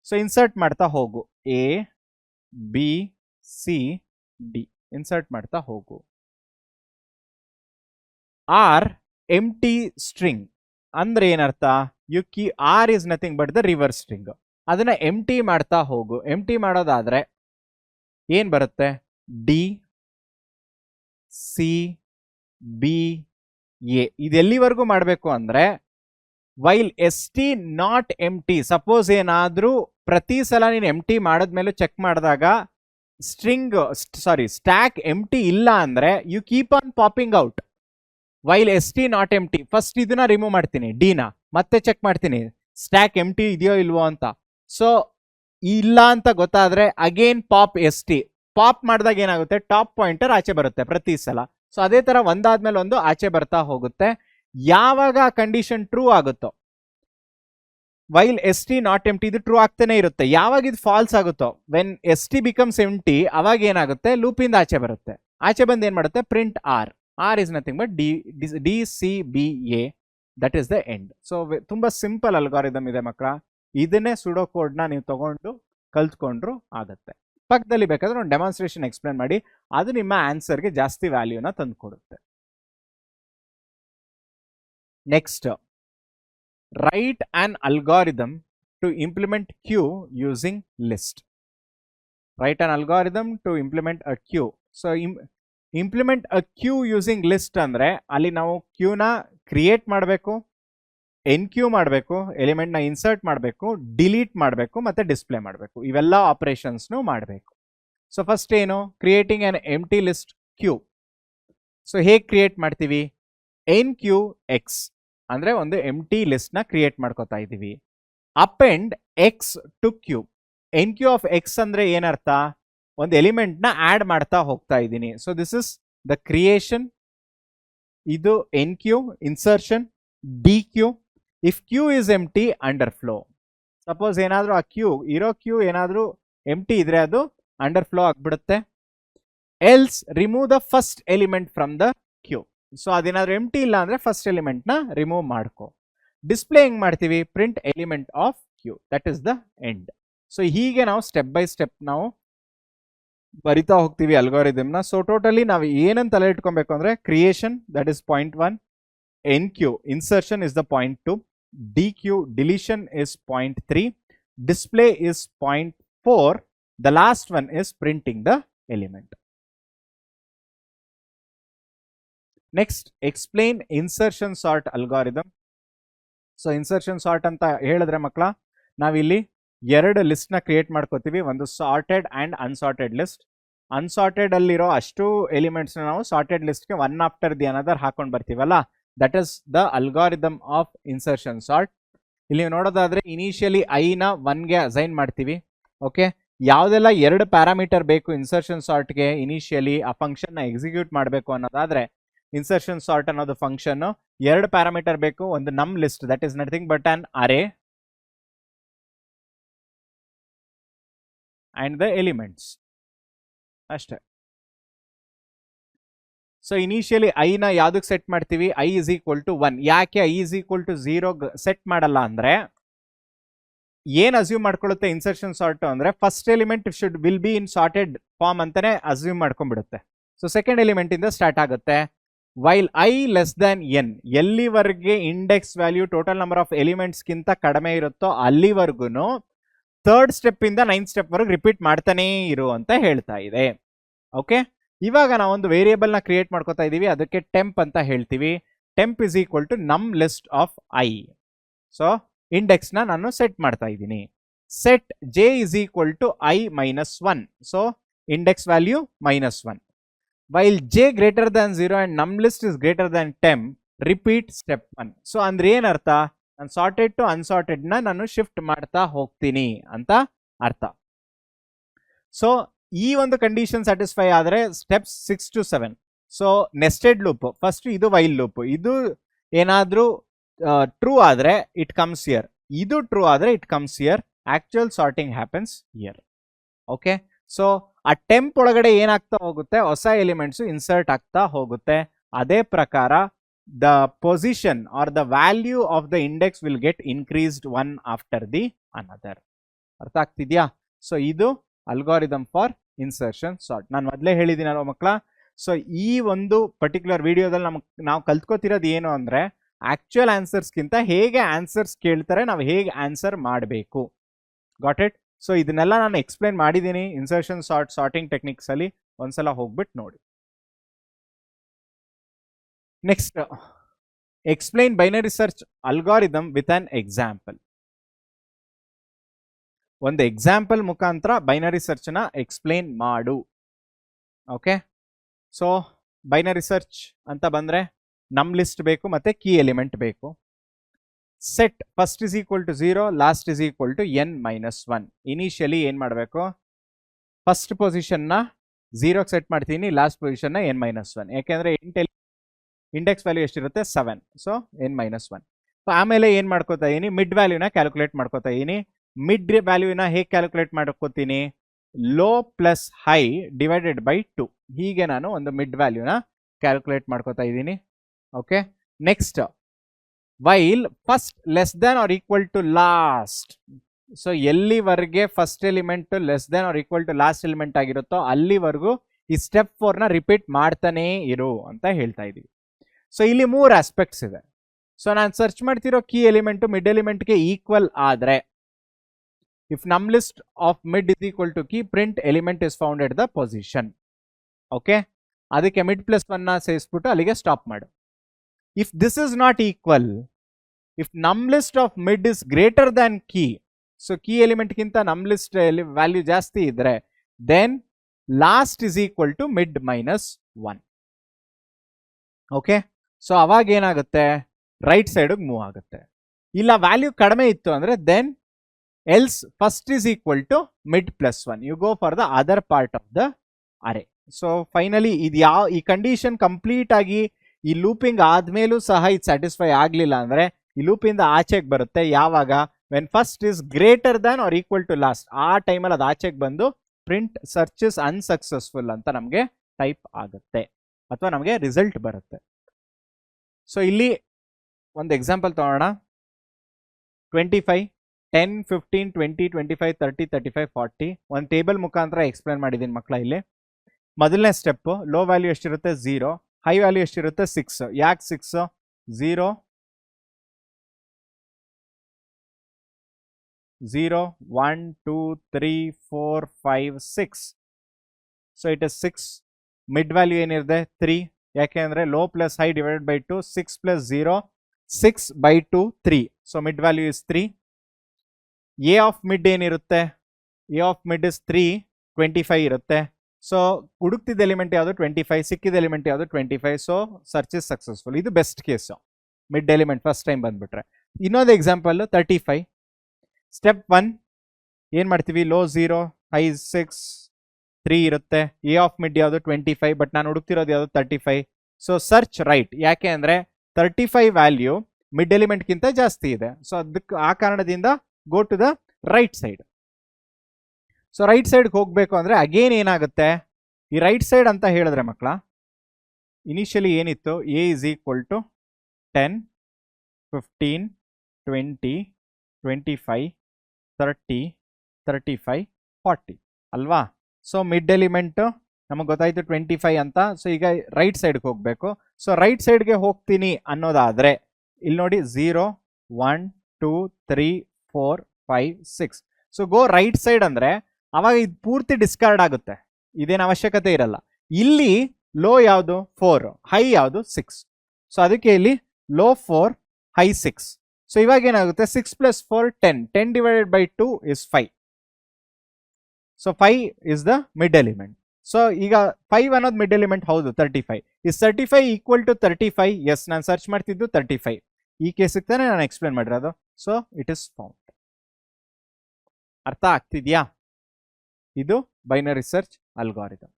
ಸೊ ಇನ್ಸರ್ಟ್ ಮಾಡ್ತಾ ಹೋಗು, ABCD ಇನ್ಸರ್ಟ್ ಮಾಡ್ತಾ ಹೋಗು. ಆರ್ ಎಂಟಿ ಸ್ಟ್ರಿಂಗ್ ಅಂದ್ರೆ ಏನರ್ಥ, R is nothing but the reverse string. ಅದನ್ನ ಎಂಟಿ ಮಾಡ್ತಾ ಹೋಗು. ಎಂಟಿ ಮಾಡೋದಾದ್ರೆ ಏನ್ ಬರುತ್ತೆ, DCBA. ಇದೆಲ್ಲಿವರೆಗೂ ಮಾಡಬೇಕು ಅಂದ್ರೆ while ST not empty. Suppose ಏನಾದ್ರೂ ಪ್ರತಿ ಸಲ ನೀನು ಎಂಟಿ ಮಾಡಿದ್ಮೇಲೆ ಚೆಕ್ ಮಾಡಿದಾಗ ಸ್ಟ್ಯಾಕ್ ಎಂಟಿ ಇಲ್ಲ ಅಂದ್ರೆ you keep on popping out. While ST not empty, first ಇದನ್ನ ರಿಮೂವ್ ಮಾಡ್ತೀನಿ, ಡಿನ ಮತ್ತೆ ಚೆಕ್ ಮಾಡ್ತೀನಿ ಸ್ಟ್ಯಾಕ್ ಎಂಟಿ ಇದೆಯೋ ಇಲ್ವೋ ಅಂತ. ಸೊ ಇಲ್ಲ ಅಂತ ಗೊತ್ತಾದ್ರೆ ಅಗೇನ್ ಪಾಪ್ ST. ಪಾಪ್ ಮಾಡಿದಾಗ ಏನಾಗುತ್ತೆ, ಟಾಪ್ ಪಾಯಿಂಟರ್ ಆಚೆ ಬರುತ್ತೆ ಪ್ರತಿ ಸಲ. ಸೊ ಅದೇ ತರ ಒಂದಾದ್ಮೇಲೆ ಒಂದು ಆಚೆ ಬರ್ತಾ ಹೋಗುತ್ತೆ. ಯಾವಾಗ ಕಂಡೀಷನ್ ಟ್ರೂ ಆಗುತ್ತೋ, ವೈಲ್ ST ನಾಟ್ ಎಂಟಿ ಇದು ಟ್ರೂ ಆಗ್ತಾನೆ ಇರುತ್ತೆ. ಯಾವಾಗ ಇದು ಫಾಲ್ಸ್ ಆಗುತ್ತೋ, ವೆನ್ ST ಬಿಕಮ್ಸ್ ಎಂಟಿ, ಅವಾಗ ಏನಾಗುತ್ತೆ, ಲೂಪಿಂದ ಆಚೆ ಬರುತ್ತೆ. ಆಚೆ ಬಂದು ಏನ್ ಮಾಡುತ್ತೆ, print R. R is nothing but DCBA, that is the end. So ತುಂಬಾ ಸಿಂಪಲ್ ಅಲ್ಗಾರಿದಮ್ ಇದೆ ಮಕ್ಕಳ. ಇದನ್ನೇ ಸುಡೋ ಕೋಡ್ನ ನೀವು ತಗೊಂಡು ಕಲ್ತ್ಕೊಂಡ್ರು ಆಗುತ್ತೆ. ಪಕ್ಕದಲ್ಲಿ ಬೇಕಾದ್ರೆ ಒಂದು ಡೆಮಾನ್ಸ್ಟ್ರೇಷನ್ ಎಕ್ಸ್ಪ್ಲೇನ್ ಮಾಡಿ, ಅದು ನಿಮ್ಮ ಆನ್ಸರ್ಗೆ ಜಾಸ್ತಿ ವ್ಯಾಲ್ಯೂನ ತಂದುಕೊಡುತ್ತೆ. Next, write an algorithm to implement queue using list. Write an algorithm to implement a queue. So implement a queue using list ಅಂದರೆ ಅಲ್ಲಿ ನಾವು ಕ್ಯೂನ ಕ್ರಿಯೇಟ್ ಮಾಡಬೇಕು, ಎನ್ ಕ್ಯೂ ಮಾಡಬೇಕು, ಎಲಿಮೆಂಟ್ನ ಇನ್ಸರ್ಟ್ ಮಾಡಬೇಕು, ಡಿಲೀಟ್ ಮಾಡಬೇಕು ಮತ್ತು ಡಿಸ್ಪ್ಲೇ ಮಾಡಬೇಕು. ಇವೆಲ್ಲ ಆಪರೇಷನ್ಸ್ನು ಮಾಡಬೇಕು. ಸೊ ಫಸ್ಟ್ ಏನು, creating an empty list queue. So ಹೇಗೆ ಕ್ರಿಯೇಟ್ ಮಾಡ್ತೀವಿ, ಎನ್ ಕ್ಯೂ ಎಕ್ಸ್ ಅಂದರೆ ಒಂದು ಎಂಟಿ ಲಿಸ್ಟ್ನ ಕ್ರಿಯೇಟ್ ಮಾಡ್ಕೋತಾ ಇದ್ದೀವಿ. Append X to queue. Enqueue of X ಅಂದರೆ ಏನರ್ಥ, ಒಂದು ಎಲಿಮೆಂಟ್ನ ಆ್ಯಡ್ ಮಾಡ್ತಾ ಹೋಗ್ತಾ ಇದ್ದೀನಿ. So this is the creation. ಇದು enqueue, insertion, dequeue. If queue is empty, underflow. Suppose ಏನಾದರೂ ಆ ಕ್ಯೂ ಏನಾದರೂ ಎಂಟಿ ಇದ್ರೆ ಅದು ಅಂಡರ್ ಫ್ಲೋ ಆಗಿಬಿಡುತ್ತೆ. Else remove the first element from the queue. So ಅದೇನಾದರೂ ಎಂಟಿ ಇಲ್ಲ ಅಂದರೆ ಫಸ್ಟ್ ಎಲಿಮೆಂಟ್ನ ರಿಮೂವ್ ಮಾಡ್ಕೊ. ಡಿಸ್ಪ್ಲೇ ಹೆಂಗೆ ಮಾಡ್ತೀವಿ, print element of queue, that is the end. So ಹೀಗೆ ನಾವು ಸ್ಟೆಪ್ ಬೈ ಸ್ಟೆಪ್ ನಾವು ಬರಿತಾ ಹೋಗ್ತೀವಿ ಅಲ್ಗಾರಿದಮ್ನ. ಸೊ ಟೋಟಲಿ ನಾವು ಏನಂತ ತಲೆ ಇಟ್ಕೊಬೇಕು ಅಂದರೆ, creation that is point 1, enqueue insertion is the point 2, dequeue deletion is point 3, display is point 4, the last one is printing the element. Next, explain insertion sort algorithm. So insertion sort ಅಂತ ಹೇಳಿದ್ರೆ ಮಕ್ಕಳ, ನಾವಿಲ್ಲಿ ಎರಡು ಲಿಸ್ಟ್ನ create ಮಾಡ್ಕೋತೀವಿ. ಒಂದು sorted and unsorted list. Unsorted ಅಲ್ಲಿರೋ ಅಷ್ಟು ಎಲಿಮೆಂಟ್ಸ್ನ ನಾವು ಸಾರ್ಟೆಡ್ ಲಿಸ್ಟ್ಗೆ ಒನ್ ಆಫ್ಟರ್ ದಿ ಅನದರ್ ಹಾಕೊಂಡು ಬರ್ತೀವಲ್ಲ, that is the algorithm of insertion sort. ಇಲ್ಲಿ ನೋಡೋದಾದ್ರೆ ಇನಿಷಿಯಲಿ ಐನ 1ಗೆ ಅಸೈನ್ ಮಾಡ್ತೀವಿ. ಓಕೆ, ಯಾವುದೆಲ್ಲ 2 ಪ್ಯಾರಾಮೀಟರ್ ಬೇಕು ಇನ್ಸರ್ಷನ್ ಸಾರ್ಟ್ಗೆ ಇನಿಷಿಯಲಿ ಆ ಫಂಕ್ಷನ್ನ ಎಕ್ಸಿಕ್ಯೂಟ್ ಮಾಡಬೇಕು ಅನ್ನೋದಾದ್ರೆ, ಇನ್ಸರ್ಷನ್ ಸಾರ್ಟ್ ಅನ್ನೋದು ಫಂಕ್ಷನ್ 2 ಪ್ಯಾರಾಮೀಟರ್ ಬೇಕು. ಒಂದು ನಮ್ list that is nothing but on array and the elements ಅಷ್ಟೇ. ಸೊ ಇನಿಷಿಯಲಿ ಐನ ಯಾವುದಕ್ಕೆ ಸೆಟ್ ಮಾಡ್ತೀವಿ, ಐ ಇಸ್ ಈಕ್ವಲ್ ಟು 1. ಯಾಕೆ i is equal to 0 set ಮಾಡಲ್ಲ ಅಂದರೆ, ಏನು ಅಸ್ಯೂಮ್ ಮಾಡ್ಕೊಳ್ಳುತ್ತೆ ಇನ್ಸರ್ಷನ್ ಸಾರ್ಟ್ ಅಂದರೆ, first element will be in sorted form ಅಂತಾನೆ ಅಸ್ಯೂಮ್ ಮಾಡ್ಕೊಂಡ್ಬಿಡುತ್ತೆ. ಸೊ ಸೆಕೆಂಡ್ ಎಲಿಮೆಂಟ್ ಇಂದ ಸ್ಟಾರ್ಟ್ ಆಗುತ್ತೆ. While i less than n, ಎಲ್ಲಿವರೆಗೆ index value total number of ಎಲಿಮೆಂಟ್ಸ್ಗಿಂತ ಕಡಿಮೆ ಇರುತ್ತೋ ಅಲ್ಲಿವರೆಗೂ ಥರ್ಡ್ ಸ್ಟೆಪ್ ಇಂದ 9th ಸ್ಟೆಪ್ ವರೆಗೆ ರಿಪೀಟ್ ಮಾಡ್ತಾನೇ ಇರು ಅಂತ ಹೇಳ್ತಾ ಇದೆ. ಓಕೆ, ಇವಾಗ ನಾವೊಂದು ವೇರಿಯೇಬಲ್ ನ ಕ್ರಿಯೇಟ್ ಮಾಡ್ಕೋತಾ ಇದೀವಿ, ಅದಕ್ಕೆ ಟೆಂಪ್ ಅಂತ ಹೇಳ್ತೀವಿ. Temp is equal to num list of i. So index ನ ನಾನು ಸೆಟ್ ಮಾಡ್ತಾ ಇದ್ದೀನಿ. Set j is equal to i minus 1. So index value -1. While j greater than 0 and num list is greater than temp, repeat step 1. So ಅಂದ್ರೆ ಏನರ್ಥ, ನಾನು sorted to assorted ನ ನಾನು shift ಮಾಡ್ತಾ ಹೋಗ್ತೀನಿ ಅಂತ ಅರ್ಥ. ಸೊ ಈ ಒಂದು ಕಂಡೀಷನ್ ಸ್ಯಾಟಿಸ್ಫೈ ಆದರೆ steps 6 to 7. So nested loop, first ಇದು ವೈಲ್ ಲೂಪ್. ಇದು ಏನಾದ್ರೂ ಟ್ರೂ ಆದ್ರೆ ಇಟ್ ಕಮ್ಸ್ ಹಿಯರ್, ಇದು ಟ್ರೂ ಆದ್ರೆ it comes here. Actual sorting happens here. Okay, so ಆ ಟೆಂಪ್ ಒಳಗಡೆ ಏನಾಗ್ತಾ ಹೋಗುತ್ತೆ, ಹೊಸ ಎಲಿಮೆಂಟ್ಸ್ ಇನ್ಸರ್ಟ್ ಆಗ್ತಾ ಹೋಗುತ್ತೆ. ಅದೇ ಪ್ರಕಾರ the position or the value of the index will get increased one after the another. ಅರ್ಥ ಆಗ್ತಿದ್ಯಾ? ಸೊ ಇದು ಅಲ್ಗಾರಿದಮ್ ಫಾರ್ ಇನ್ಸರ್ಷನ್ ಸಾರ್ಟ್. ನಾನು ಮೊದಲೇ ಹೇಳಿದ್ದೀನಲ್ವ ಮಕ್ಕಳ, ಸೊ ಈ ಒಂದು ಪರ್ಟಿಕ್ಯುಲರ್ ವಿಡಿಯೋದಲ್ಲಿ ನಾವು ಕಲ್ತ್ಕೋತಿರೋದು ಏನು ಅಂದರೆ, ಆಕ್ಚುಯಲ್ ಆನ್ಸರ್ಸ್ಗಿಂತ ಹೇಗೆ ಆನ್ಸರ್ಸ್ ಕೇಳ್ತಾರೆ ನಾವು ಹೇಗೆ ಆನ್ಸರ್ ಮಾಡಬೇಕು. Got it? ಸೊ ಇದನ್ನೆಲ್ಲ ನಾನು ಎಕ್ಸ್ಪ್ಲೈನ್ ಮಾಡಿದ್ದೀನಿ ಇನ್ಸರ್ಷನ್ ಸಾರ್ಟಿಂಗ್ ಟೆಕ್ನಿಕ್ಸ್ ಅಲ್ಲಿ, ಒಂದ್ಸಲ ಹೋಗ್ಬಿಟ್ಟು ನೋಡಿ. Next, explain binary search algorithm with an example. ಒಂದು ಎಕ್ಸಾಂಪಲ್ ಮುಖಾಂತರ ಬೈನರಿ ಸರ್ಚ್ ನ ಎಕ್ಸ್ಪ್ಲೈನ್ ಮಾಡು. ಓಕೆ, ಸೊ ಬೈನರಿ ಸರ್ಚ್ ಅಂತ ಬಂದ್ರೆ ನಮ್ ಲಿಸ್ಟ್ ಬೇಕು ಮತ್ತೆ ಕೀ ಎಲಿಮೆಂಟ್ ಬೇಕು. Set first is equal to 0, last is equal to n-1. Initially ಏನ್ ಮಾಡಬೇಕು, ಫಸ್ಟ್ ಪೊಸಿಷನ್ ನ 0 ಸೆಟ್ ಮಾಡ್ತೀನಿ, ಲಾಸ್ಟ್ ಪೊಸಿಷನ್ ನ n-1. ಯಾಕೆಂದ್ರೆ ಇಂಡೆಕ್ಸ್ ವ್ಯಾಲ್ಯೂ ಎಷ್ಟಿರುತ್ತೆ 7. So n-1. ಆಮೇಲೆ ಏನ್ ಮಾಡ್ಕೋತಾ ಇದೀನಿ, ಮಿಡ್ ವ್ಯಾಲ್ಯೂನ ಕ್ಯಾಲ್ಕುಲೇಟ್ ಮಾಡ್ಕೋತಾ ಇದೀನಿ. ಮಿಡ್ ವ್ಯಾಲ್ಯೂನ ಹೇಗೆ ಕ್ಯಾಲ್ಕುಲೇಟ್ ಮಾಡ್ಕೋತೀನಿ, low plus high divided by 2. ಹೀಗೆ ನಾನು ಒಂದು ಮಿಡ್ ವ್ಯಾಲ್ಯೂನ ಕ್ಯಾಲ್ಕುಲೇಟ್ ಮಾಡ್ಕೋತಾ ಇದ್ದೀನಿ. Okay, next while first less than or equal to last. So ಎಲ್ಲಿವರೆಗೆ first element less than or equal to last element ಆಗಿರುತ್ತೋ ಅಲ್ಲಿವರೆಗೂ ಈ ಸ್ಟೆಪ್ 4ನ ರಿಪೀಟ್ ಮಾಡ್ತಾನೇ ಇರು ಅಂತ ಹೇಳ್ತಾ ಇದೀವಿ. ಸೊ ಇಲ್ಲಿ 3 ಆಸ್ಪೆಕ್ಟ್ಸ್ ಇದೆ. ಸೊ ನಾನು ಸರ್ಚ್ ಮಾಡ್ತಿರೋ ಕೀ ಎಲಿಮೆಂಟ್ ಮಿಡ್ ಎಲಿಮೆಂಟ್ಗೆ ಈಕ್ವಲ್ ಆದ್ರೆ, ಇಫ್ ನಮ್ list of mid is equal to key print element is found at the position. Okay, ಅದಕ್ಕೆ ಮಿಡ್ ಪ್ಲಸ್ 1ನ ಸೇರಿಸ್ಬಿಟ್ಟು ಅಲ್ಲಿಗೆ ಸ್ಟಾಪ್ ಮಾಡು. If this is not equal, if ನಮ್ list of mid is greater than key, so key ಎಲಿಮೆಂಟ್ಗಿಂತ num list value ಜಾಸ್ತಿ ಇದ್ರೆ, then last is equal to mid minus 1. Okay, so ಅವಾಗ ಏನಾಗುತ್ತೆ, ರೈಟ್ ಸೈಡ್ಗೆ ಮೂವ್ ಆಗುತ್ತೆ. ಇಲ್ಲ ವ್ಯಾಲ್ಯೂ ಕಡಿಮೆ ಇತ್ತು ಅಂದ್ರೆ then else first is equal to mid plus 1. You go for the other part of the array. So finally ಇದು ಈ ಕಂಡೀಷನ್ ಕಂಪ್ಲೀಟ್ ಆಗಿ ಈ ಲೂಪಿಂಗ್ ಆದ್ಮೇಲೂ ಸಹ ಇದು ಸ್ಯಾಟಿಸ್ಫೈ ಆಗ್ಲಿಲ್ಲ ಅಂದ್ರೆ ಈ ಲೂಪಿಂದ ಆಚೆಗೆ ಬರುತ್ತೆ. ಯಾವಾಗ, when first is greater than or equal to last, ಆ ಟೈಮಲ್ಲಿ ಅದು ಆಚೆಗೆ ಬಂದು ಪ್ರಿಂಟ್ ಸರ್ಚ್ ಇಸ್ ಅನ್ಸಕ್ಸಸ್ಫುಲ್ ಅಂತ ನಮಗೆ ಟೈಪ್ ಆಗುತ್ತೆ ಅಥವಾ ನಮಗೆ ರಿಸಲ್ಟ್ ಬರುತ್ತೆ. ಸೊ ಇಲ್ಲಿ ಒಂದು ಎಕ್ಸಾಂಪಲ್ ತಗೋಣ. 25, 10, 15, 20, 25, 30, 35, 40 ಒಂದು ಟೇಬಲ್ ಮುಖಾಂತರ ಎಕ್ಸ್ಪ್ಲೇನ್ ಮಾಡಿದ್ದೀನಿ ಮಕ್ಕಳ. ಇಲ್ಲಿ ಮೊದಲನೇ ಸ್ಟೆಪ್, ಲೋ ವ್ಯಾಲ್ಯೂ ಎಷ್ಟಿರುತ್ತೆ 0, ಹೈ ವ್ಯಾಲ್ಯೂ ಎಷ್ಟಿರುತ್ತೆ 6. ಯಾಕೆ 6? 0, 0, 1, 2, 3, 4, 5, 6. So it is 6. Mid value ಏನಿದೆ 3. ಯಾಕೆ ಅಂದರೆ low plus high divided by 2, 6 plus 0, 6/2, 3. So mid value is 3. A of mid ಏನಿರುತ್ತೆ, ಎ ಆಫ್ ಮಿಡ್ ಇಸ್ 3, 25 ಇರುತ್ತೆ. ಸೊ ಹುಡುಕ್ತಿದ್ದ ಎಲಿಮೆಂಟ್ ಯಾವುದು 25, ಸಿಕ್ಕಿದ ಎಲಿಮೆಂಟ್ ಯಾವುದು 25. So search is successful. ಇದು best case, mid element first time ಬಂದ್ಬಿಟ್ರೆ. ಇನ್ನೊಂದು ಎಕ್ಸಾಂಪಲ್ 35. ಸ್ಟೆಪ್ 1 ಏನು ಮಾಡ್ತೀವಿ, ಲೋ 0, ಹೈ 6, 3 ಇರುತ್ತೆ. ಎ ಆಫ್ ಮಿಡ್ ಯಾವುದು 25, ಬಟ್ ನಾನು ಹುಡುಕ್ತಿರೋದು ಯಾವುದು 35. So search right. ಯಾಕೆ ಅಂದರೆ 35 ವ್ಯಾಲ್ಯೂ ಮಿಡ್ ಎಲಿಮೆಂಟ್ಗಿಂತ ಜಾಸ್ತಿ ಇದೆ. ಸೊ ಅದಕ್ಕೆ ಆ ಕಾರಣದಿಂದ go to the right side. So right ಸೈಡ್ಗೆ ಹೋಗಬೇಕು ಅಂದರೆ ಅಗೇನ್ ಏನಾಗುತ್ತೆ, ಈ ರೈಟ್ ಸೈಡ್ ಅಂತ ಹೇಳಿದ್ರೆ ಮಕ್ಕಳ, ಇನಿಷಿಯಲಿ ಏನಿತ್ತು, ಎ ಇಸ್ ಈಕ್ವಲ್ ಟು 10, 15, 20, 25, 30, 35, 40 ಅಲ್ವಾ. ಸೊ ಮಿಡ್ ಎಲಿಮೆಂಟ್ ನಮಗೆ ಗೊತ್ತಾಯ್ತು 25 ಅಂತ. ಸೊ ಈಗ ರೈಟ್ ಸೈಡ್ಗೆ ಹೋಗಬೇಕು. ಸೊ ರೈಟ್ ಸೈಡ್ಗೆ ಹೋಗ್ತೀನಿ ಅನ್ನೋದಾದರೆ ಇಲ್ಲಿ ನೋಡಿ 0, 1, 2, 3, 4, 5, 6. ಸೊ ಗೋ ರೈಟ್ ಸೈಡ್ ಅಂದರೆ ಅವಾಗ ಇದು ಪೂರ್ತಿ ಡಿಸ್ಕಾರ್ಡ್ ಆಗುತ್ತೆ, ಇದೇನು ಅವಶ್ಯಕತೆ ಇರಲ್ಲ. ಇಲ್ಲಿ ಲೋ ಯಾವುದು 4, ಹೈ ಯಾವುದು 6. ಸೊ ಅದಕ್ಕೆ ಇಲ್ಲಿ ಲೋ 4, ಹೈ 6. ಸೊ ಇವಾಗ ಏನಾಗುತ್ತೆ, 6 + 4 10, 10 divided by 2 is 5. So 5 is the mid element. So ಈಗ 5 ಅನ್ನೋದು ಮಿಡ್ ಎಲಿಮೆಂಟ್ ಹೌದು. 35 ಇಸ್ 35 ಈಕ್ವಲ್ ಟು 35. ಎಸ್, ನಾನು ಸರ್ಚ್ ಮಾಡ್ತಿದ್ದು 35. ಈ ಕೇಸಿಗೆ ತಾನೇ ನಾನು ಎಕ್ಸ್ಪ್ಲೇನ್ ಮಾಡಿರೋದು. So it is found. ಅರ್ಥ ಆಗ್ತಿದ್ಯಾ? ಇದು binary search algorithm.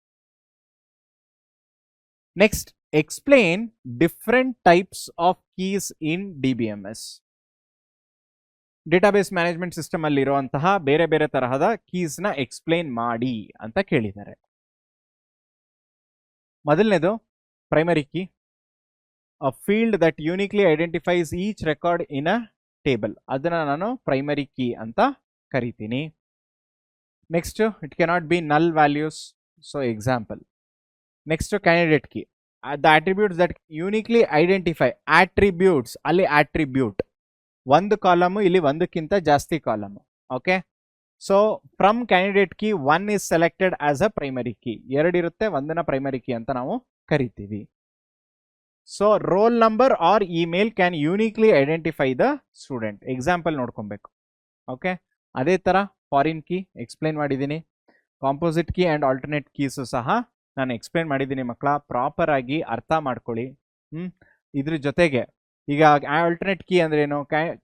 Next, explain different types of keys in DBMS. Database management system ಅಲ್ಲಿ ಇರುವಂತಹ ಬೇರೆ ಬೇರೆ ತರಹದ ಕೀಸ್ ನ ಎಕ್ಸ್ಪ್ಲೇನ್ ಮಾಡಿ ಅಂತ ಕೇಳಿದ್ದಾರೆ. ಮೊದಲನೇದು primary key, a field that uniquely identifies each record in a table. ಅದನ್ನ ನಾನು ಪ್ರೈಮರಿ ಕೀ ಅಂತ ಕರಿತೀನಿ. Next, it cannot be null values. So example. Next, candidate key, the attributes that uniquely identify. Attributes ಅಲ್ಲಿ attribute ಒಂದು column, ಇಲ್ಲಿ ಒಂದಕ್ಕಿಂತ ಜಾಸ್ತಿ column. Okay, so from candidate key 1 is selected as a primary key. 2 ಇರುತ್ತೆ, ಒಂದನ್ನ primary key ಅಂತ ನಾವು ಕರಿತೀವಿ. So roll number R email can uniquely identify the student. Example ನೋಡ್ಕೊಬೇಕು. ಓಕೆ, ಅದೇ ತರ ಫಾರಿನ್ ಕೀ ಎಕ್ಸ್ಪ್ಲೇನ್ ಮಾಡಿದ್ದೀನಿ. Composite key and alternate keys ಸಹ ನಾನು ಎಕ್ಸ್ಪ್ಲೇನ್ ಮಾಡಿದ್ದೀನಿ ಮಕ್ಕಳ. ಪ್ರಾಪರ್ ಆಗಿ ಅರ್ಥ ಮಾಡ್ಕೊಳ್ಳಿ. ಇದ್ರ ಜೊತೆಗೆ ಈಗ ಆಲ್ಟರ್ನೇಟ್ ಕೀ ಅಂದ್ರೆ ಏನು,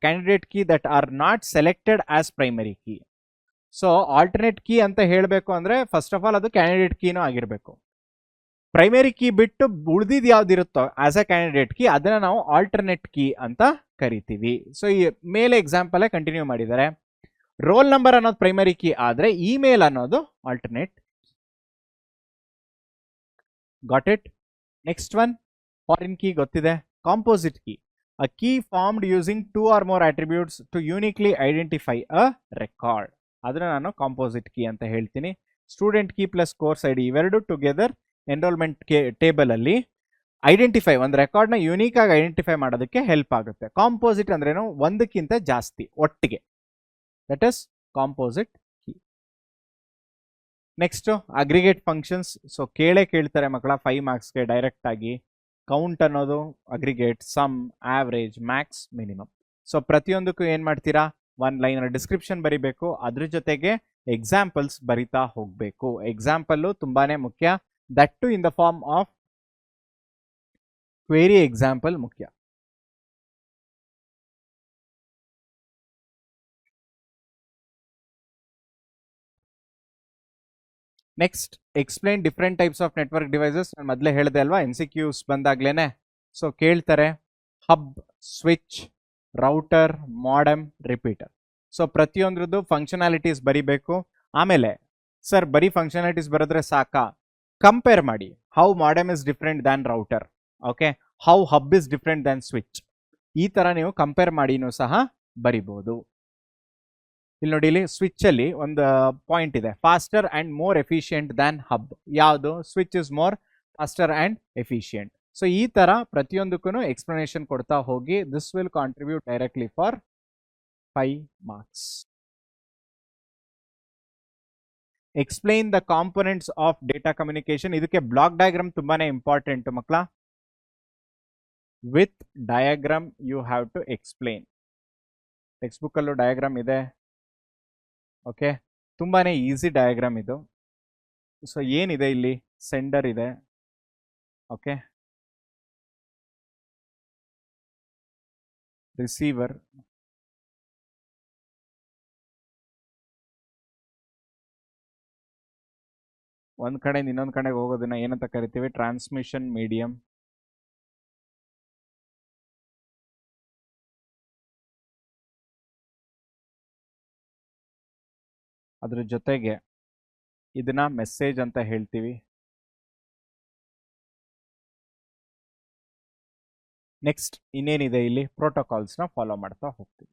candidate key that are not selected as primary key. So alternate key ಅಂತ ಹೇಳಬೇಕು ಅಂದ್ರೆ ಫಸ್ಟ್ ಆಫ್ ಆಲ್ ಅದು ಕ್ಯಾಂಡಿಡೇಟ್ ಕೀನೂ ಆಗಿರಬೇಕು. ಪ್ರೈಮರಿ ಕೀ ಬಿಟ್ಟು ಉಳಿದಿದ್ದು ಯಾವ್ದಿರುತ್ತೋ ಆಸ್ ಅ ಕ್ಯಾಂಡಿಡೇಟ್ ಕೀ ಅದನ್ನ ನಾವು ಆಲ್ಟರ್ನೇಟ್ ಕೀ ಅಂತ ಕರಿತೀವಿ. ಸೊ ಈ ಮೇಲೆ ಎಕ್ಸಾಂಪಲ್ ಕಂಟಿನ್ಯೂ ಮಾಡಿದ್ದಾರೆ. ರೋಲ್ ನಂಬರ್ ಅನ್ನೋದು ಪ್ರೈಮರಿ ಕೀ ಆದ್ರೆ ಇಮೇಲ್ ಅನ್ನೋದು alternate. Got it? Next one, foreign key ಗೊತ್ತಿದೆ. Composite key, a key formed using 2 or more attributes to uniquely identify a record. ಅದನ್ನ ನಾನು ಕಾಂಪೋಸಿಟ್ ಕೀ ಅಂತ ಹೇಳ್ತೀನಿ. Student key plus course I D ಇವೆರಡು together enrollment table ಅಲ್ಲಿ identify ಒಂದು ರೆಕಾರ್ಡ್ನ unique ಆಗಿ ಐಡೆಂಟಿಫೈ ಮಾಡೋದಕ್ಕೆ ಹೆಲ್ಪ್ ಆಗುತ್ತೆ. ಕಾಂಪೋಸಿಟ್ ಅಂದ್ರೇನು, ಒಂದಕ್ಕಿಂತ ಜಾಸ್ತಿ ಒಟ್ಟಿಗೆ, that is composite key. Next aggregate functions. So ಕೇಳ್ತಾರೆ ಮಕ್ಕಳ 5 ಮಾರ್ಕ್ಸ್ಗೆ ಡೈರೆಕ್ಟ್ ಆಗಿ. ಕೌಂಟ್ ಅನ್ನೋದು aggregate, sum, average, max, minimum. So ಪ್ರತಿಯೊಂದಕ್ಕೂ ಏನ್ ಮಾಡ್ತೀರಾ, 1 ಲೈನ್ ಡಿಸ್ಕ್ರಿಪ್ಷನ್ ಬರಿಬೇಕು, ಅದ್ರ ಜೊತೆಗೆ ಎಕ್ಸಾಂಪಲ್ಸ್ ಬರಿತಾ ಹೋಗ್ಬೇಕು. ಎಕ್ಸಾಂಪಲ್ ತುಂಬಾನೇ ಮುಖ್ಯ, that too in the form of query example ಮುಖ್ಯ. Next explain different types of network devices. ನಾನು ಮೊದಲೇ ಹೇಳಿದೆ ಅಲ್ವಾ, MCQs ಬಂದಾಗ್ಲೇನೆ. ಸೊ ಕೇಳ್ತಾರೆ hub, switch, router, modem, repeater. So ಪ್ರತಿಯೊಂದ್ರದ್ದು ಫಂಕ್ಷನಾಲಿಟೀಸ್ ಬರಿಬೇಕು. ಆಮೇಲೆ ಸರ್ ಬರೀ ಫಂಕ್ಷನಾಲಿಟೀಸ್ ಬರೆದ್ರೆ ಸಾಕಾ, ಕಂಪೇರ್ ಮಾಡಿ. How modem is different than router, okay, how hub is different than switch. ಈ ತರ ನೀವು ಕಂಪೇರ್ ಮಾಡಿನೂ ಸಹ ಬರಿಬಹುದು. ಇಲ್ಲಿ ನೋಡಿ, ಇಲ್ಲಿ ಸ್ವಿಚ್ ಅಲ್ಲಿ ಒಂದು ಪಾಯಿಂಟ್ ಇದೆ, faster and more efficient than hub. ಯಾವುದು? Switch is more faster and efficient. So ಈ ತರ ಪ್ರತಿಯೊಂದಕ್ಕೂ ಎಕ್ಸ್ಪ್ಲನೇಷನ್ ಕೊಡ್ತಾ ಹೋಗಿ. This will contribute directly for 5 marks. Explain the components of data communication. ಇದಕ್ಕೆ ಬ್ಲಾಕ್ ಡಯಾಗ್ರಾಮ್ ತುಂಬಾನೇ ಇಂಪಾರ್ಟೆಂಟ್ ಮಕ್ಕಳ. With diagram you have to explain. Text book ಅಲ್ಲೂ diagram ಇದೆ, ಓಕೆ, ತುಂಬಾನೇ ಈಸಿ ಡಯಾಗ್ರಾಮ್ ಇದು. ಸೊ ಏನಿದೆ ಇಲ್ಲಿ, ಸೆಂಡರ್ ಇದೆ, ಓಕೆ, ರಿಸೀವರ್, ಒಂದ್ ಕಡೆಯಿಂದ ಇನ್ನೊಂದ್ ಕಡೆಗೆ ಹೋಗೋದನ್ನ ಏನಂತ ಕರಿತೀವಿ, ಟ್ರಾನ್ಸ್ಮಿಷನ್ ಮೀಡಿಯಂ. ಅದ್ರ ಜೊತೆಗೆ ಇದನ್ನ ಮೆಸೇಜ್ ಅಂತ ಹೇಳ್ತೀವಿ. ನೆಕ್ಸ್ಟ್ ಇನ್ನೇನಿದೆ ಇಲ್ಲಿ, ಪ್ರೋಟೋಕಾಲ್ಸ್ ನ ಫಾಲೋ ಮಾಡ್ತಾ ಹೋಗ್ತೀವಿ.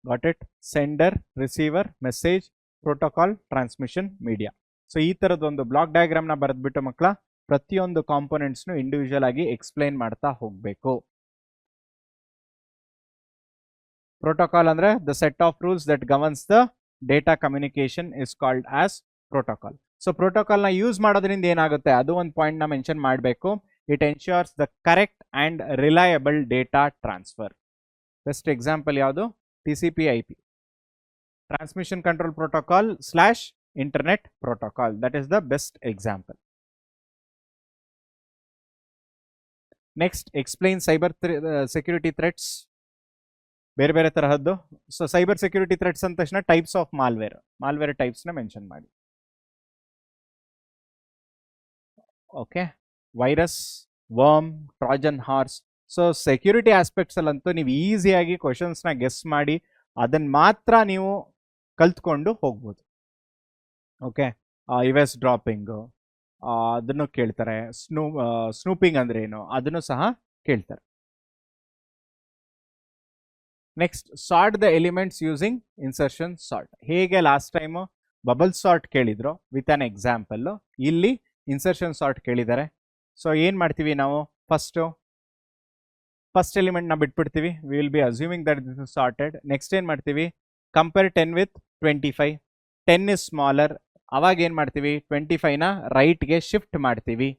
Got it? Sender, receiver, message, protocol, transmission, media. So ಈ ತರದೊಂದು ಬ್ಲಾಕ್ ಡಯಾಗ್ರಾಮ್ ನ ಬರೆದ್ಬಿಟ್ಟು ಮಕ್ಕಳ ಪ್ರತಿಯೊಂದು ಕಾಂಪೊನೆಂಟ್ಸ್ ನು ಇಂಡಿವಿಜುವಲ್ ಆಗಿ ಎಕ್ಸ್ಪ್ಲೈನ್ ಮಾಡ್ತಾ ಹೋಗ್ಬೇಕು. ಪ್ರೋಟೋಕಾಲ್ ಅಂದ್ರೆ the set of rules that governs the data communication is called as protocol. So protocol ನ ಯೂಸ್ ಮಾಡೋದ್ರಿಂದ ಏನಾಗುತ್ತೆ, ಅದು ಒಂದು ಪಾಯಿಂಟ್ ನ ಮೆನ್ಷನ್ ಮಾಡಬೇಕು. It ensures the correct and reliable data transfer. Best example ಯಾವುದು? TCP/IP, transmission control protocol / internet protocol. That is the best example. Next explain cyber security threats. ಬೇರೆ ಬೇರೆ ತರಹದ್ದು. ಸೊ ಸೈಬರ್ ಸೆಕ್ಯೂರಿಟಿ ಥ್ರೆಟ್ಸ್ ಅಂದ ತಕ್ಷಣ types of malware types ನ mention ಮಾಡಿ. Okay, virus, worm, Trojan horse. So security aspects ಅಲ್ಲಂತೂ ನೀವು ಈಸಿಯಾಗಿ questions ನ ಗೆಸ್ ಮಾಡಿ ಅದನ್ನ ಮಾತ್ರ ನೀವು ಕಲ್ತ್ಕೊಂಡು ಹೋಗ್ಬೋದು. ಓಕೆ, ಇವೆಸ್ ಡ್ರಾಪಿಂಗ್ ಅದನ್ನು ಕೇಳ್ತಾರೆ. ಸ್ನೂಪಿಂಗ್ ಅಂದ್ರೆ ಏನು ಅದನ್ನು ಸಹ ಕೇಳ್ತಾರೆ. Next sort the elements using insertion sort. ಹೇಗೆ ಲಾಸ್ಟ್ ಟೈಮ್ ಬಬಲ್ ಸಾರ್ಟ್ ಕೇಳಿದ್ರು ವಿತ್ ಅನ್ ಎಕ್ಸಾಂಪಲ್, ಇಲ್ಲಿ ಇನ್ಸರ್ಷನ್ ಸಾರ್ಟ್ ಕೇಳಿದ್ದಾರೆ. ಸೊ ಏನ್ ಮಾಡ್ತೀವಿ ನಾವು, ಫಸ್ಟ್ ಎಲಿಮೆಂಟ್ ನ ಬಿಟ್ಬಿಡ್ತೀವಿ. We will be assuming that this is sorted. Next ಏನ್ ಮಾಡ್ತೀವಿ, ಕಂಪೇರ್ 10 with 25. 10 is smaller. ಅವಾಗ ಏನ್ ಮಾಡ್ತೀವಿ, 25 ನ ರೈಟ್ಗೆ ಶಿಫ್ಟ್ ಮಾಡ್ತೀವಿ.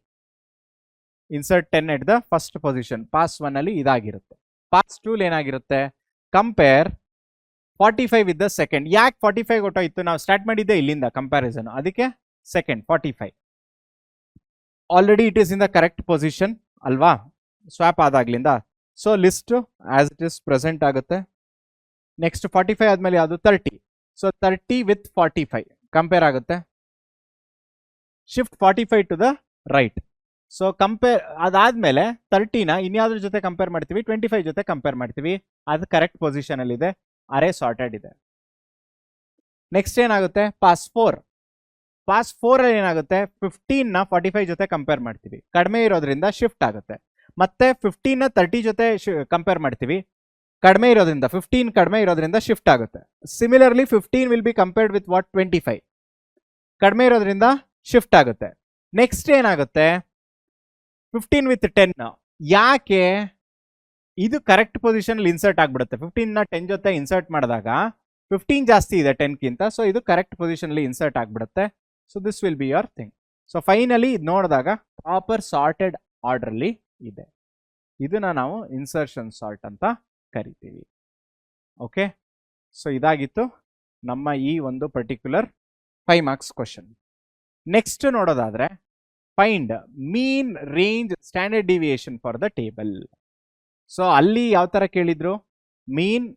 Insert 10 at the first position. Pass 1 ಅಲ್ಲಿ ಇದಾಗಿರುತ್ತೆ. ಪಾಸ್ 2 ಏನಾಗಿರುತ್ತೆ, ಕಂಪೇರ್ 45 ವಿತ್ ದ ಸೆಕೆಂಡ್. ಯಾಕೆ 45 ಕೊಟ್ಟೋಯ್ತು, ನಾವು ಸ್ಟಾರ್ಟ್ ಮಾಡಿದ್ದೆ ಇಲ್ಲಿಂದ ಕಂಪ್ಯಾರಿಸನ್, ಅದಕ್ಕೆ second 45. Already it is in the correct position ಅಲ್ವಾ, ಸ್ವಾಪ್ ಆದಾಗ್ಲಿಂದ. So list as it is present ಆಗುತ್ತೆ. ನೆಕ್ಸ್ಟ್ 45 ಆದ್ಮೇಲೆ ಯಾವುದು, 30. ಸೊ 30 with 45 ಕಂಪೇರ್ ಆಗುತ್ತೆ. Shift 45 to the right. So compare ಅದಾದ್ಮೇಲೆ 30ನ ಇನ್ಯಾವ್ದ್ರ ಜೊತೆ ಕಂಪೇರ್ ಮಾಡ್ತೀವಿ, 25 ಜೊತೆ ಕಂಪೇರ್ ಮಾಡ್ತೀವಿ. ಅದು ಕರೆಕ್ಟ್ ಪೊಸಿಷನ್ ಅಲ್ಲಿ ಇದೆ, ಅರೇ ಸಾರ್ಟೆಡ್ ಇದೆ. ನೆಕ್ಸ್ಟ್ ಏನಾಗುತ್ತೆ, ಪಾಸ್ 4. ಪಾಸ್ 4 ಅಲ್ಲಿ ಏನಾಗುತ್ತೆ 15ನ 45 ಜೊತೆ ಕಂಪೇರ್ ಮಾಡ್ತೀವಿ, ಕಡಿಮೆ ಇರೋದ್ರಿಂದ ಶಿಫ್ಟ್ ಆಗುತ್ತೆ. ಮತ್ತೆ 15ನ 30 ಜೊತೆ ಕಂಪೇರ್ ಮಾಡ್ತೀವಿ, ಕಡಿಮೆ ಇರೋದ್ರಿಂದ 15 ಕಡಿಮೆ ಇರೋದ್ರಿಂದ ಶಿಫ್ಟ್ ಆಗುತ್ತೆ. Similarly 15 will be compared with what 25, ಕಡಿಮೆ ಇರೋದ್ರಿಂದ ಶಿಫ್ಟ್ ಆಗುತ್ತೆ. ನೆಕ್ಸ್ಟ್ ಏನಾಗುತ್ತೆ 15 ವಿತ್ 10, ಯಾಕೆ ಇದು ಕರೆಕ್ಟ್ ಪೊಸಿಷನ್ ಇನ್ಸರ್ಟ್ ಆಗ್ಬಿಡುತ್ತೆ. 15ನ 10 ಜೊತೆ ಇನ್ಸರ್ಟ್ ಮಾಡಿದಾಗ 15 ಜಾಸ್ತಿ ಇದೆ 10ಗಿಂತ, ಸೊ ಇದು ಕರೆಕ್ಟ್ ಪೊಸಿಷನ್ ಇನ್ಸರ್ಟ್ ಆಗ್ಬಿಡುತ್ತೆ. So this will be your thing. So finally ಇದು ನೋಡಿದಾಗ ಪ್ರಾಪರ್ ಸಾರ್ಟೆಡ್ ಆರ್ಡರ್ ಅಲ್ಲಿ ಇದೆ. ಇದನ್ನ ನಾವು ಇನ್ಸರ್ಷನ್ ಸಾರ್ಟ್ ಅಂತ ಕರಿತೀವಿ. ಓಕೆ, ಸೊ ಇದಾಗಿತ್ತು ನಮ್ಮ ಈ ಒಂದು ಪರ್ಟಿಕ್ಯುಲರ್ 5 ಮಾರ್ಕ್ಸ್ ಕ್ವಶನ್. ನೆಕ್ಸ್ಟ್ ನೋಡೋದಾದ್ರೆ find mean range standard deviation for the table. So ಅಲ್ಲಿ ಯಾವ ತರ ಕೇಳಿದ್ರು, ಮೀನ್,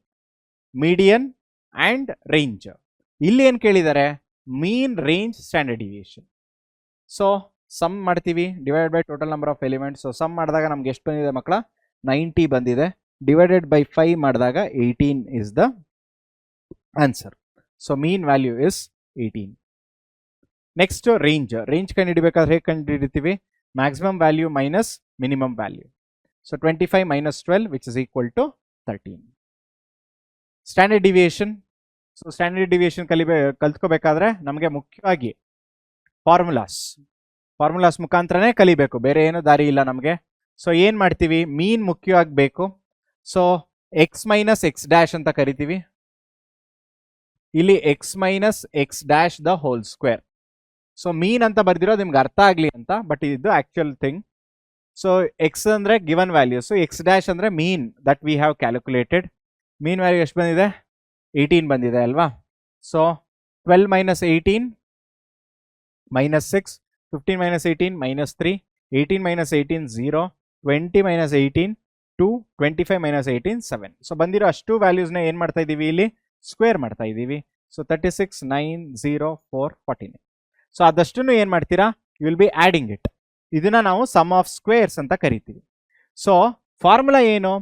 ಮೀಡಿಯನ್ ಅಂಡ್ ರೇಂಜ್. ಇಲ್ಲಿ ಏನ್ ಕೇಳಿದ್ದಾರೆ, mean range standard deviation. So sum ಮಾಡ್ತೀವಿ, divided by total number of elements. So sum ಮಾಡಿದಾಗ ನಮ್ಗೆ ಎಷ್ಟು ಬಂದಿದೆ ಮಕ್ಕಳ, 90 ಬಂದಿದೆ. ಡಿವೈಡೆಡ್ ಬೈ 5 ಮಾಡಿದಾಗ 18 is the answer. So mean value is 18. Next range. Range ಕಂಡುಹಿಡಿಬೇಕಾದ್ರೆ ಹೇಗೆ ಕಂಡುಹಿಡಿತೀವಿ, maximum value minus minimum value. So 25 minus 12 which is equal to 13. Standard deviation. So standard deviation ಕಲ್ತ್ಕೋಬೇಕಾದ್ರೆ ನಮಗೆ ಮುಖ್ಯವಾಗಿ ಫಾರ್ಮುಲಾಸ್ ಮುಖಾಂತರನೇ ಕಲಿಬೇಕು, ಬೇರೆ ಏನು ದಾರಿ ಇಲ್ಲ ನಮಗೆ. ಸೊ ಏನ್ ಮಾಡ್ತೀವಿ, ಮೀನ್ ಮುಖ್ಯವಾಗಿ ಬೇಕು. So X minus x dash ಅಂತ ಕರಿತೀವಿ. ಇಲ್ಲಿ X minus x dash the whole square. So mean ಅಂತ ಬರ್ದಿರೋದು ನಿಮ್ಗೆ ಅರ್ಥ ಆಗ್ಲಿ ಅಂತ, ಬಟ್ ಇದು ಆಕ್ಚುಯಲ್ ಥಿಂಗ್. ಸೊ ಎಕ್ಸ್ ಅಂದ್ರೆ ಗಿವನ್ ವ್ಯಾಲ್ಯೂಸ್, ಎಕ್ಸ್ ಡ್ಯಾಶ್ ಅಂದ್ರೆ mean that we have calculated. Mean value ಎಷ್ಟು ಬಂದಿದೆ, 18 ಬಂದಿದೆ ಅಲ್ವಾ. So 12 minus 18 minus 6, 15 minus 18 minus 3, 18 minus 18 0, 20 minus 18 2, 25 minus 18 7. So ಬಂದಿರೋ ಅಷ್ಟು ವ್ಯಾಲ್ಯೂಸ್ನ ಏನ್ ಮಾಡ್ತಾ ಇದೀವಿ, ಇಲ್ಲಿ ಸ್ಕ್ವೇರ್ ಮಾಡ್ತಾ ಇದೀವಿ. ಸೊ 36 9 0 4 49. ಸೊ ಅದಷ್ಟು ಏನ್ ಮಾಡ್ತೀರಾ, you will be adding it. ಇದನ್ನ ನಾವು ಸಮ್ ಆಫ್ ಸ್ಕ್ವೇರ್ಸ್ ಅಂತ ಕರಿತೀವಿ. ಸೊ ಫಾರ್ಮುಲಾ ಏನು,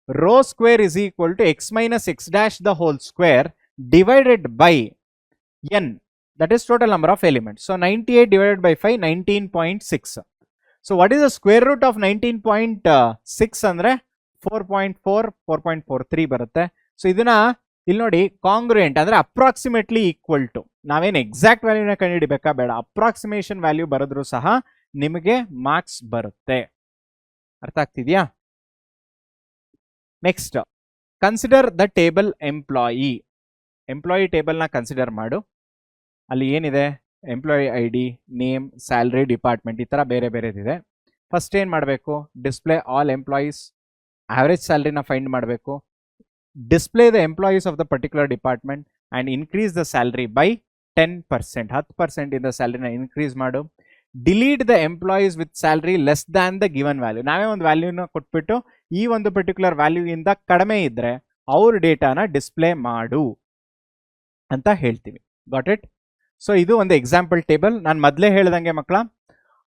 rho square is equal to x minus x dash the whole square divided by n, that is total number of elements. So 98 divided by 5 19.6. So what is the square root of 19.6 ಅಂದ್ರೆ 4.4 4.43 ಬರುತ್ತೆ. So ಇದನ್ನ ಇಲ್ಲಿ ನೋಡಿ, ಕಾಂಗ್ರುಯೆಂಟ್ ಅಂದ್ರೆ approximately equal to, ನಾವೇನು exact ವ್ಯಾಲ್ಯೂನ ಕಂಡುಹಿಡಿಬೇಕಾ ಬೇಡ, approximation value ಬರೆದ್ರು ಸಹ ನಿಮಗೆ ಮಾರ್ಕ್ಸ್ ಬರುತ್ತೆ. ಅರ್ಥ ಆಗ್ತಿದ್ಯಾ? Next, consider the table employee. Employee ಟೇಬಲ್ನ ಕನ್ಸಿಡರ್ ಮಾಡು. ಅಲ್ಲಿ ಏನಿದೆ, employee I D, name, salary, department, ಈ ಥರ ಬೇರೆ ಬೇರೆದಿದೆ. ಫಸ್ಟ್ ಏನು ಮಾಡಬೇಕು, ಡಿಸ್ಪ್ಲೇ ಆಲ್ ಎಂಪ್ಲಾಯೀಸ್, ಆವ್ರೇಜ್ ಸ್ಯಾಲ್ರಿನ ಫೈಂಡ್ ಮಾಡಬೇಕು. Display the employees of the particular department and increase the salary by 10%. 10% ಇಂದ ಸ್ಯಾಲ್ರಿನ ಇನ್ಕ್ರೀಸ್ ಮಾಡು. Delete the employees with salary less than the given value. ನಾವೇ ಒಂದು ವ್ಯಾಲ್ಯೂನ ಕೊಟ್ಬಿಟ್ಟು ಈ ಒಂದು ಪರ್ಟಿಕ್ಯುಲರ್ ವ್ಯಾಲ್ಯೂ ಇಂದ ಕಡಿಮೆ ಇದ್ರೆ ಅವ್ರ ಡೇಟಾನ ಡಿಸ್ಪ್ಲೇ ಮಾಡು ಅಂತ ಹೇಳ್ತೀವಿ. Got it? ಸೊ ಇದು ಒಂದು ಎಕ್ಸಾಂಪಲ್ ಟೇಬಲ್. ನಾನು ಮೊದಲೇ ಹೇಳ್ದಂಗೆ ಮಕ್ಕಳ,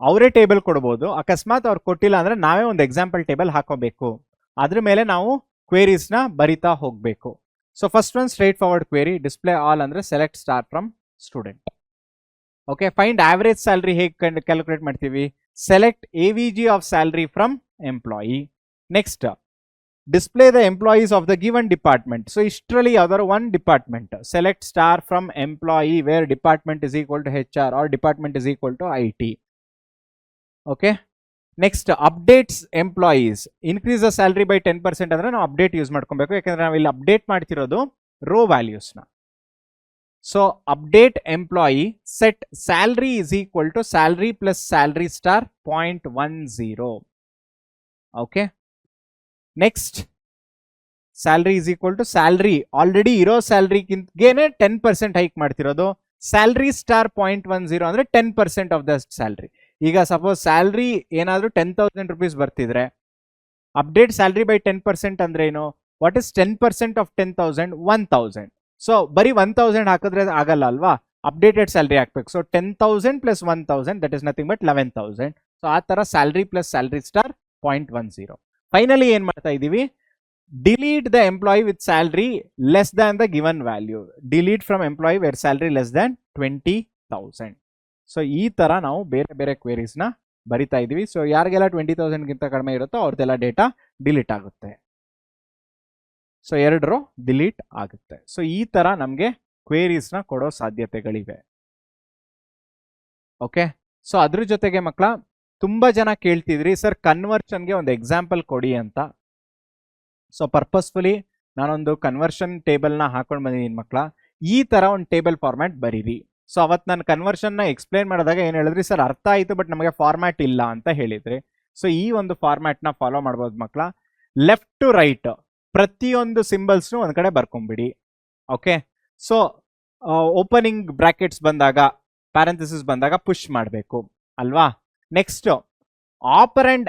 ಅವರೇ ಟೇಬಲ್ ಕೊಡ್ಬೋದು, ಅಕಸ್ಮಾತ್ ಅವ್ರು ಕೊಟ್ಟಿಲ್ಲ ಅಂದ್ರೆ ನಾವೇ ಒಂದು ಎಕ್ಸಾಂಪಲ್ ಟೇಬಲ್ ಹಾಕೋಬೇಕು. ಅದ್ರ ಮೇಲೆ ನಾವು ಕ್ವೇರೀಸ್ನ ಬರಿತಾ ಹೋಗಬೇಕು. So first one straightforward query, display all ಅಂದ್ರೆ select star from student. Okay, find average salary ಹೇಗೆ ಕ್ಯಾಲ್ಕುಲೇಟ್ ಮಾಡ್ತೀವಿ, select A V G of salary from employee. Next, display the employees of the given department. So ಇಷ್ಟರಲ್ಲಿ ಯಾವ್ದಾದ್ರು one department, select star from employee where department is equal to H R or department is equal to I T. Okay, next updates employees, increase the salary by 10% ಅಂದ್ರೆ ನಾವು update use ಮಾಡ್ಕೊಬೇಕು, ಯಾಕಂದ್ರೆ ನಾವು ಇಲ್ಲಿ update ಮಾಡ್ತಿರೋದು ರೋ ವ್ಯಾಲ್ಯೂಸ್ನ. So update employee, set salary is equal to salary plus salary star 0.10. Okay, next salary is equal to salary, already ಇರೋ ಸ್ಯಾಲ್ರಿಗಿಂತಗೇನೆ 10% ಹೈಕ್ ಮಾಡ್ತಿರೋದು. ಸ್ಯಾಲ್ರಿ ಸ್ಟಾರ್ 0.10 ಅಂದ್ರೆ 10% ಆಫ್ ದ ಸ್ಯಾಲ್ರಿ. ಈಗ ಸಪೋಸ್ ಸ್ಯಾಲ್ರಿ ಏನಾದರೂ 10,000 rupees ಬರ್ತಿದ್ರೆ, ಅಪ್ಡೇಟ್ ಸ್ಯಾಲ್ರಿ ಬೈ 10% ಅಂದ್ರೆ ಏನು, what is 10% of 10,000? 1,000. So ಬರೀ 1,000 ಹಾಕಿದ್ರೆ ಆಗಲ್ಲ ಅಲ್ವಾ, ಅಪ್ಡೇಟೆಡ್ ಸ್ಯಾಲ್ರಿ ಹಾಕ್ಬೇಕು. So 10,000 plus 1,000 that is nothing but 11,000. So ಆ ತರ salary plus salary star 0.10. Finally ಏನ್ ಮಾಡ್ತಾ ಇದೀವಿ, delete the employee with salary less than the given value. Delete from employee where salary less than 20,000. So ಈ ಥರ ನಾವು ಬೇರೆ ಬೇರೆ ಕ್ವೇರೀಸ್ನ ಬರಿತಾ ಇದ್ದೀವಿ. ಸೊ ಯಾರಿಗೆಲ್ಲ 20,000ಗಿಂತ ಕಡಿಮೆ ಇರುತ್ತೋ ಅವ್ರದ್ದೆಲ್ಲ ಡೇಟಾ ಡಿಲೀಟ್ ಆಗುತ್ತೆ. ಸೊ 2 ರೋ ಡಿಲೀಟ್ ಆಗುತ್ತೆ. ಸೊ ಈ ಥರ ನಮಗೆ ಕ್ವೇರೀಸ್ನ ಕೊಡೋ ಸಾಧ್ಯತೆಗಳಿವೆ. ಓಕೆ, ಸೊ ಅದ್ರ ಜೊತೆಗೆ ಮಕ್ಕಳ ತುಂಬ ಜನ ಕೇಳ್ತಿದ್ರಿ ಸರ್ ಕನ್ವರ್ಷನ್ಗೆ ಒಂದು ಎಕ್ಸಾಂಪಲ್ ಕೊಡಿ ಅಂತ. ಸೊ ಪರ್ಪಸ್ಫುಲಿ ನಾನೊಂದು ಕನ್ವರ್ಷನ್ ಟೇಬಲ್ನ ಹಾಕೊಂಡು ಬಂದಿದ್ದೀನಿ ಮಕ್ಕಳ. ಈ ಥರ ಒಂದು ಟೇಬಲ್ ಫಾರ್ಮ್ಯಾಟ್ ಬರೀರಿ. ಸೊ ಅವತ್ತು ನಾನು ಕನ್ವರ್ಷನ್ನ ಎಕ್ಸ್ಪ್ಲೇನ್ ಮಾಡಿದಾಗ ಏನು ಹೇಳಿದ್ರಿ ಸರ್ ಅರ್ಥ ಆಯಿತು ಬಟ್ ನಮಗೆ ಫಾರ್ಮ್ಯಾಟ್ ಇಲ್ಲ ಅಂತ ಹೇಳಿದ್ರಿ. ಸೊ ಈ ಒಂದು ಫಾರ್ಮ್ಯಾಟ್ನ ಫಾಲೋ ಮಾಡ್ಬೋದು ಮಕ್ಕಳ. ಲೆಫ್ಟ್ ಟು ರೈಟ್ ಪ್ರತಿಯೊಂದು ಸಿಂಬಲ್ಸ್ನು ಒಂದು ಕಡೆ ಬರ್ಕೊಂಬಿಡಿ. ಓಕೆ, ಸೊ ಓಪನಿಂಗ್ ಬ್ರಾಕೆಟ್ಸ್ ಬಂದಾಗ ಪ್ಯಾರಂಥೆಸಿಸ್ ಬಂದಾಗ ಪುಷ್ ಮಾಡಬೇಕು ಅಲ್ವಾ. ನೆಕ್ಸ್ಟ್ ಆಪರೆಂಡ್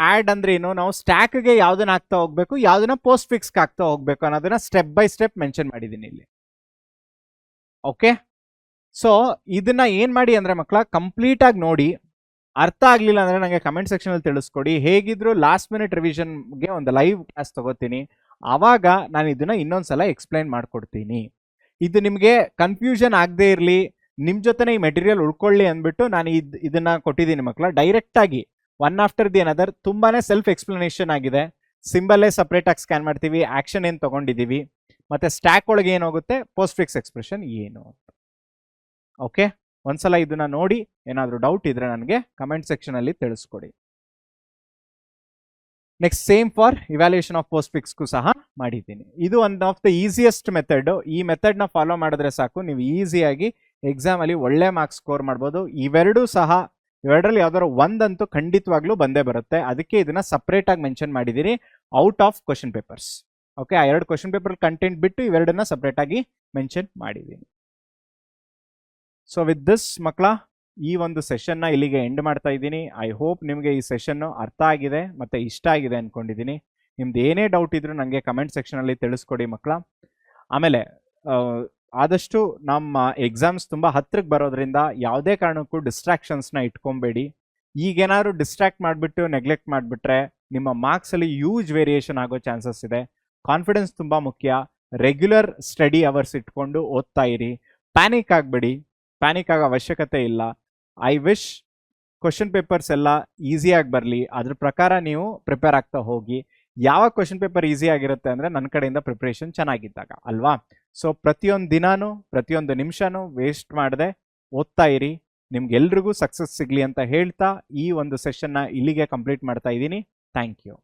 ಆ್ಯಡ್ ಅಂದ್ರೆ ಏನು, ನಾವು ಸ್ಟ್ಯಾಕ್ಗೆ ಯಾವ್ದನ್ನ ಹಾಕ್ತಾ ಹೋಗ್ಬೇಕು, ಯಾವ್ದನ್ನ ಪೋಸ್ಟ್ ಫಿಕ್ಸ್ಗೆ ಹಾಕ್ತಾ ಹೋಗ್ಬೇಕು ಅನ್ನೋದನ್ನ ಸ್ಟೆಪ್ ಬೈ ಸ್ಟೆಪ್ ಮೆನ್ಷನ್ ಮಾಡಿದ್ದೀನಿ ಇಲ್ಲಿ. ಓಕೆ, ಸೊ ಇದನ್ನ ಏನ್ ಮಾಡಿ ಅಂದ್ರೆ ಮಕ್ಕಳ ಕಂಪ್ಲೀಟ್ ಆಗಿ ನೋಡಿ. ಅರ್ಥ ಆಗ್ಲಿಲ್ಲ ಅಂದ್ರೆ ನನಗೆ ಕಮೆಂಟ್ ಸೆಕ್ಷನ್ ಅಲ್ಲಿ ತಿಳಿಸ್ಕೊಡಿ. ಹೇಗಿದ್ರು ಲಾಸ್ಟ್ ಮಿನಿಟ್ ರಿವಿಷನ್ಗೆ ಒಂದು ಲೈವ್ ಕ್ಲಾಸ್ ತಗೋತೀನಿ, ಆವಾಗ ನಾನು ಇದನ್ನ ಇನ್ನೊಂದ್ಸಲ ಎಕ್ಸ್ಪ್ಲೈನ್ ಮಾಡ್ಕೊಡ್ತೀನಿ. ಇದು ನಿಮಗೆ ಕನ್ಫ್ಯೂಷನ್ ಆಗದೆ ಇರಲಿ, ನಿಮ್ಮ ಜೊತೆನೇ ಈ ಮೆಟೀರಿಯಲ್ ಉಳ್ಕೊಳ್ಳಿ ಅಂದ್ಬಿಟ್ಟು ನಾನು ಇದನ್ನ ಕೊಟ್ಟಿದ್ದೀನಿ ಮಕ್ಕಳ. ಡೈರೆಕ್ಟ್ ಆಗಿ ಒನ್ ಆಫ್ಟರ್ ದಿ ಅನದರ್ ತುಂಬಾನೇ ಸೆಲ್ಫ್ ಎಕ್ಸ್ಪ್ಲನೇಷನ್ ಆಗಿದೆ. ಸಿಂಬಲ್ಲೇ ಸಪ್ರೇಟ್ ಆಗಿ ಸ್ಕ್ಯಾನ್ ಮಾಡ್ತೀವಿ, ಆಕ್ಷನ್ ಏನು ತಗೊಂಡಿದ್ದೀವಿ, ಮತ್ತೆ ಸ್ಟ್ಯಾಕ್ ಒಳಗೆ ಏನಾಗುತ್ತೆ, ಪೋಸ್ಟ್ ಫಿಕ್ಸ್ ಎಕ್ಸ್ಪ್ರೆಷನ್ ಏನು. ಓಕೆ, ಒಂದ್ಸಲ ಇದನ್ನ ನೋಡಿ ಏನಾದರೂ ಡೌಟ್ ಇದ್ರೆ ನನಗೆ ಕಮೆಂಟ್ ಸೆಕ್ಷನ್ ಅಲ್ಲಿ ತಿಳಿಸ್ಕೊಡಿ. Next same for evaluation of ಪೋಸ್ಟ್ ಫಿಕ್ಸ್ಗೂ ಸಹ ಮಾಡಿದ್ದೀನಿ. ಇದು one of the easiest method. ಈ ಮೆಥಡ್ನ ಫಾಲೋ ಮಾಡಿದ್ರೆ ಸಾಕು, ನೀವು ಈಸಿಯಾಗಿ ಎಕ್ಸಾಮಲ್ಲಿ ಒಳ್ಳೆ ಮಾರ್ಕ್ಸ್ ಸ್ಕೋರ್ ಮಾಡ್ಬೋದು. ಇವೆರಡೂ ಸಹ, ಇವೆರಡರಲ್ಲಿ ಯಾವ್ದಾದ್ರು ಒಂದಂತೂ ಖಂಡಿತವಾಗ್ಲೂ ಬಂದೇ ಬರುತ್ತೆ. ಅದಕ್ಕೆ ಇದನ್ನ ಸಪ್ರೇಟ್ ಆಗಿ ಮೆನ್ಷನ್ ಮಾಡಿದ್ದೀನಿ out of question papers. Okay, ಆ 2 ಕ್ವಶನ್ ಪೇಪರ್ ಕಂಟೆಂಟ್ ಬಿಟ್ಟು ಇವೆರಡನ್ನ ಸಪ್ರೇಟ್ ಆಗಿ ಮೆನ್ಷನ್ ಮಾಡಿದ್ದೀನಿ. ಸೊ ವಿತ್ ದಿಸ್ ಮಕ್ಕಳ ಈ ಒಂದು ಸೆಷನ್ನ ಇಲ್ಲಿಗೆ ಎಂಡ್ ಮಾಡ್ತಾ ಇದ್ದೀನಿ. ಐ ಹೋಪ್ ನಿಮಗೆ ಈ ಸೆಷನ್ನು ಅರ್ಥ ಆಗಿದೆ ಮತ್ತು ಇಷ್ಟ ಆಗಿದೆ ಅಂದ್ಕೊಂಡಿದ್ದೀನಿ. ನಿಮ್ದು ಏನೇ ಡೌಟ್ ಇದ್ರೂ ನನಗೆ ಕಮೆಂಟ್ ಸೆಕ್ಷನಲ್ಲಿ ತಿಳಿಸ್ಕೊಡಿ ಮಕ್ಕಳ. ಆಮೇಲೆ ಆದಷ್ಟು ನಮ್ಮ ಎಕ್ಸಾಮ್ಸ್ ತುಂಬ ಹತ್ತಿರಕ್ಕೆ ಬರೋದ್ರಿಂದ ಯಾವುದೇ ಕಾರಣಕ್ಕೂ ಡಿಸ್ಟ್ರಾಕ್ಷನ್ಸ್ನ ಇಟ್ಕೊಬೇಡಿ. ಈಗೇನಾದ್ರು ಡಿಸ್ಟ್ರಾಕ್ಟ್ ಮಾಡಿಬಿಟ್ಟು ನೆಗ್ಲೆಕ್ಟ್ ಮಾಡಿಬಿಟ್ರೆ ನಿಮ್ಮ ಮಾರ್ಕ್ಸಲ್ಲಿ ಹ್ಯೂಜ್ ವೇರಿಯೇಷನ್ ಆಗೋ ಚಾನ್ಸಸ್ ಇದೆ. ಕಾನ್ಫಿಡೆನ್ಸ್ ತುಂಬ ಮುಖ್ಯ. ರೆಗ್ಯುಲರ್ ಸ್ಟಡಿ ಅವರ್ಸ್ ಇಟ್ಕೊಂಡು ಓದ್ತಾ ಇರಿ. ಪ್ಯಾನಿಕ್ ಆಗಬೇಡಿ, ಪ್ಯಾನಿಕ್ ಆಗೋ ಅವಶ್ಯಕತೆ ಇಲ್ಲ. ಐ ವಿಶ್ ಕ್ವಶನ್ ಪೇಪರ್ಸ್ ಎಲ್ಲ ಈಸಿಯಾಗಿ ಬರಲಿ, ಅದ್ರ ಪ್ರಕಾರ ನೀವು ಪ್ರಿಪೇರ್ ಆಗ್ತಾ ಹೋಗಿ. ಯಾವಾಗ ಕ್ವಶನ್ ಪೇಪರ್ ಈಸಿ ಆಗಿರುತ್ತೆ ಅಂದರೆ ನನ್ನ ಕಡೆಯಿಂದ ಪ್ರಿಪ್ರೇಷನ್ ಚೆನ್ನಾಗಿದ್ದಾಗ ಅಲ್ವಾ. ಸೊ ಪ್ರತಿಯೊಂದು ದಿನಾನು ಪ್ರತಿಯೊಂದು ನಿಮಿಷನೂ ವೇಸ್ಟ್ ಮಾಡದೆ ಓದ್ತಾ ಇರಿ. ನಿಮ್ಗೆಲ್ರಿಗೂ ಸಕ್ಸಸ್ ಸಿಗಲಿ ಅಂತ ಹೇಳ್ತಾ ಈ ಒಂದು ಸೆಷನ್ನ ಇಲ್ಲಿಗೆ ಕಂಪ್ಲೀಟ್ ಮಾಡ್ತಾ ಇದ್ದೀನಿ. Thank you.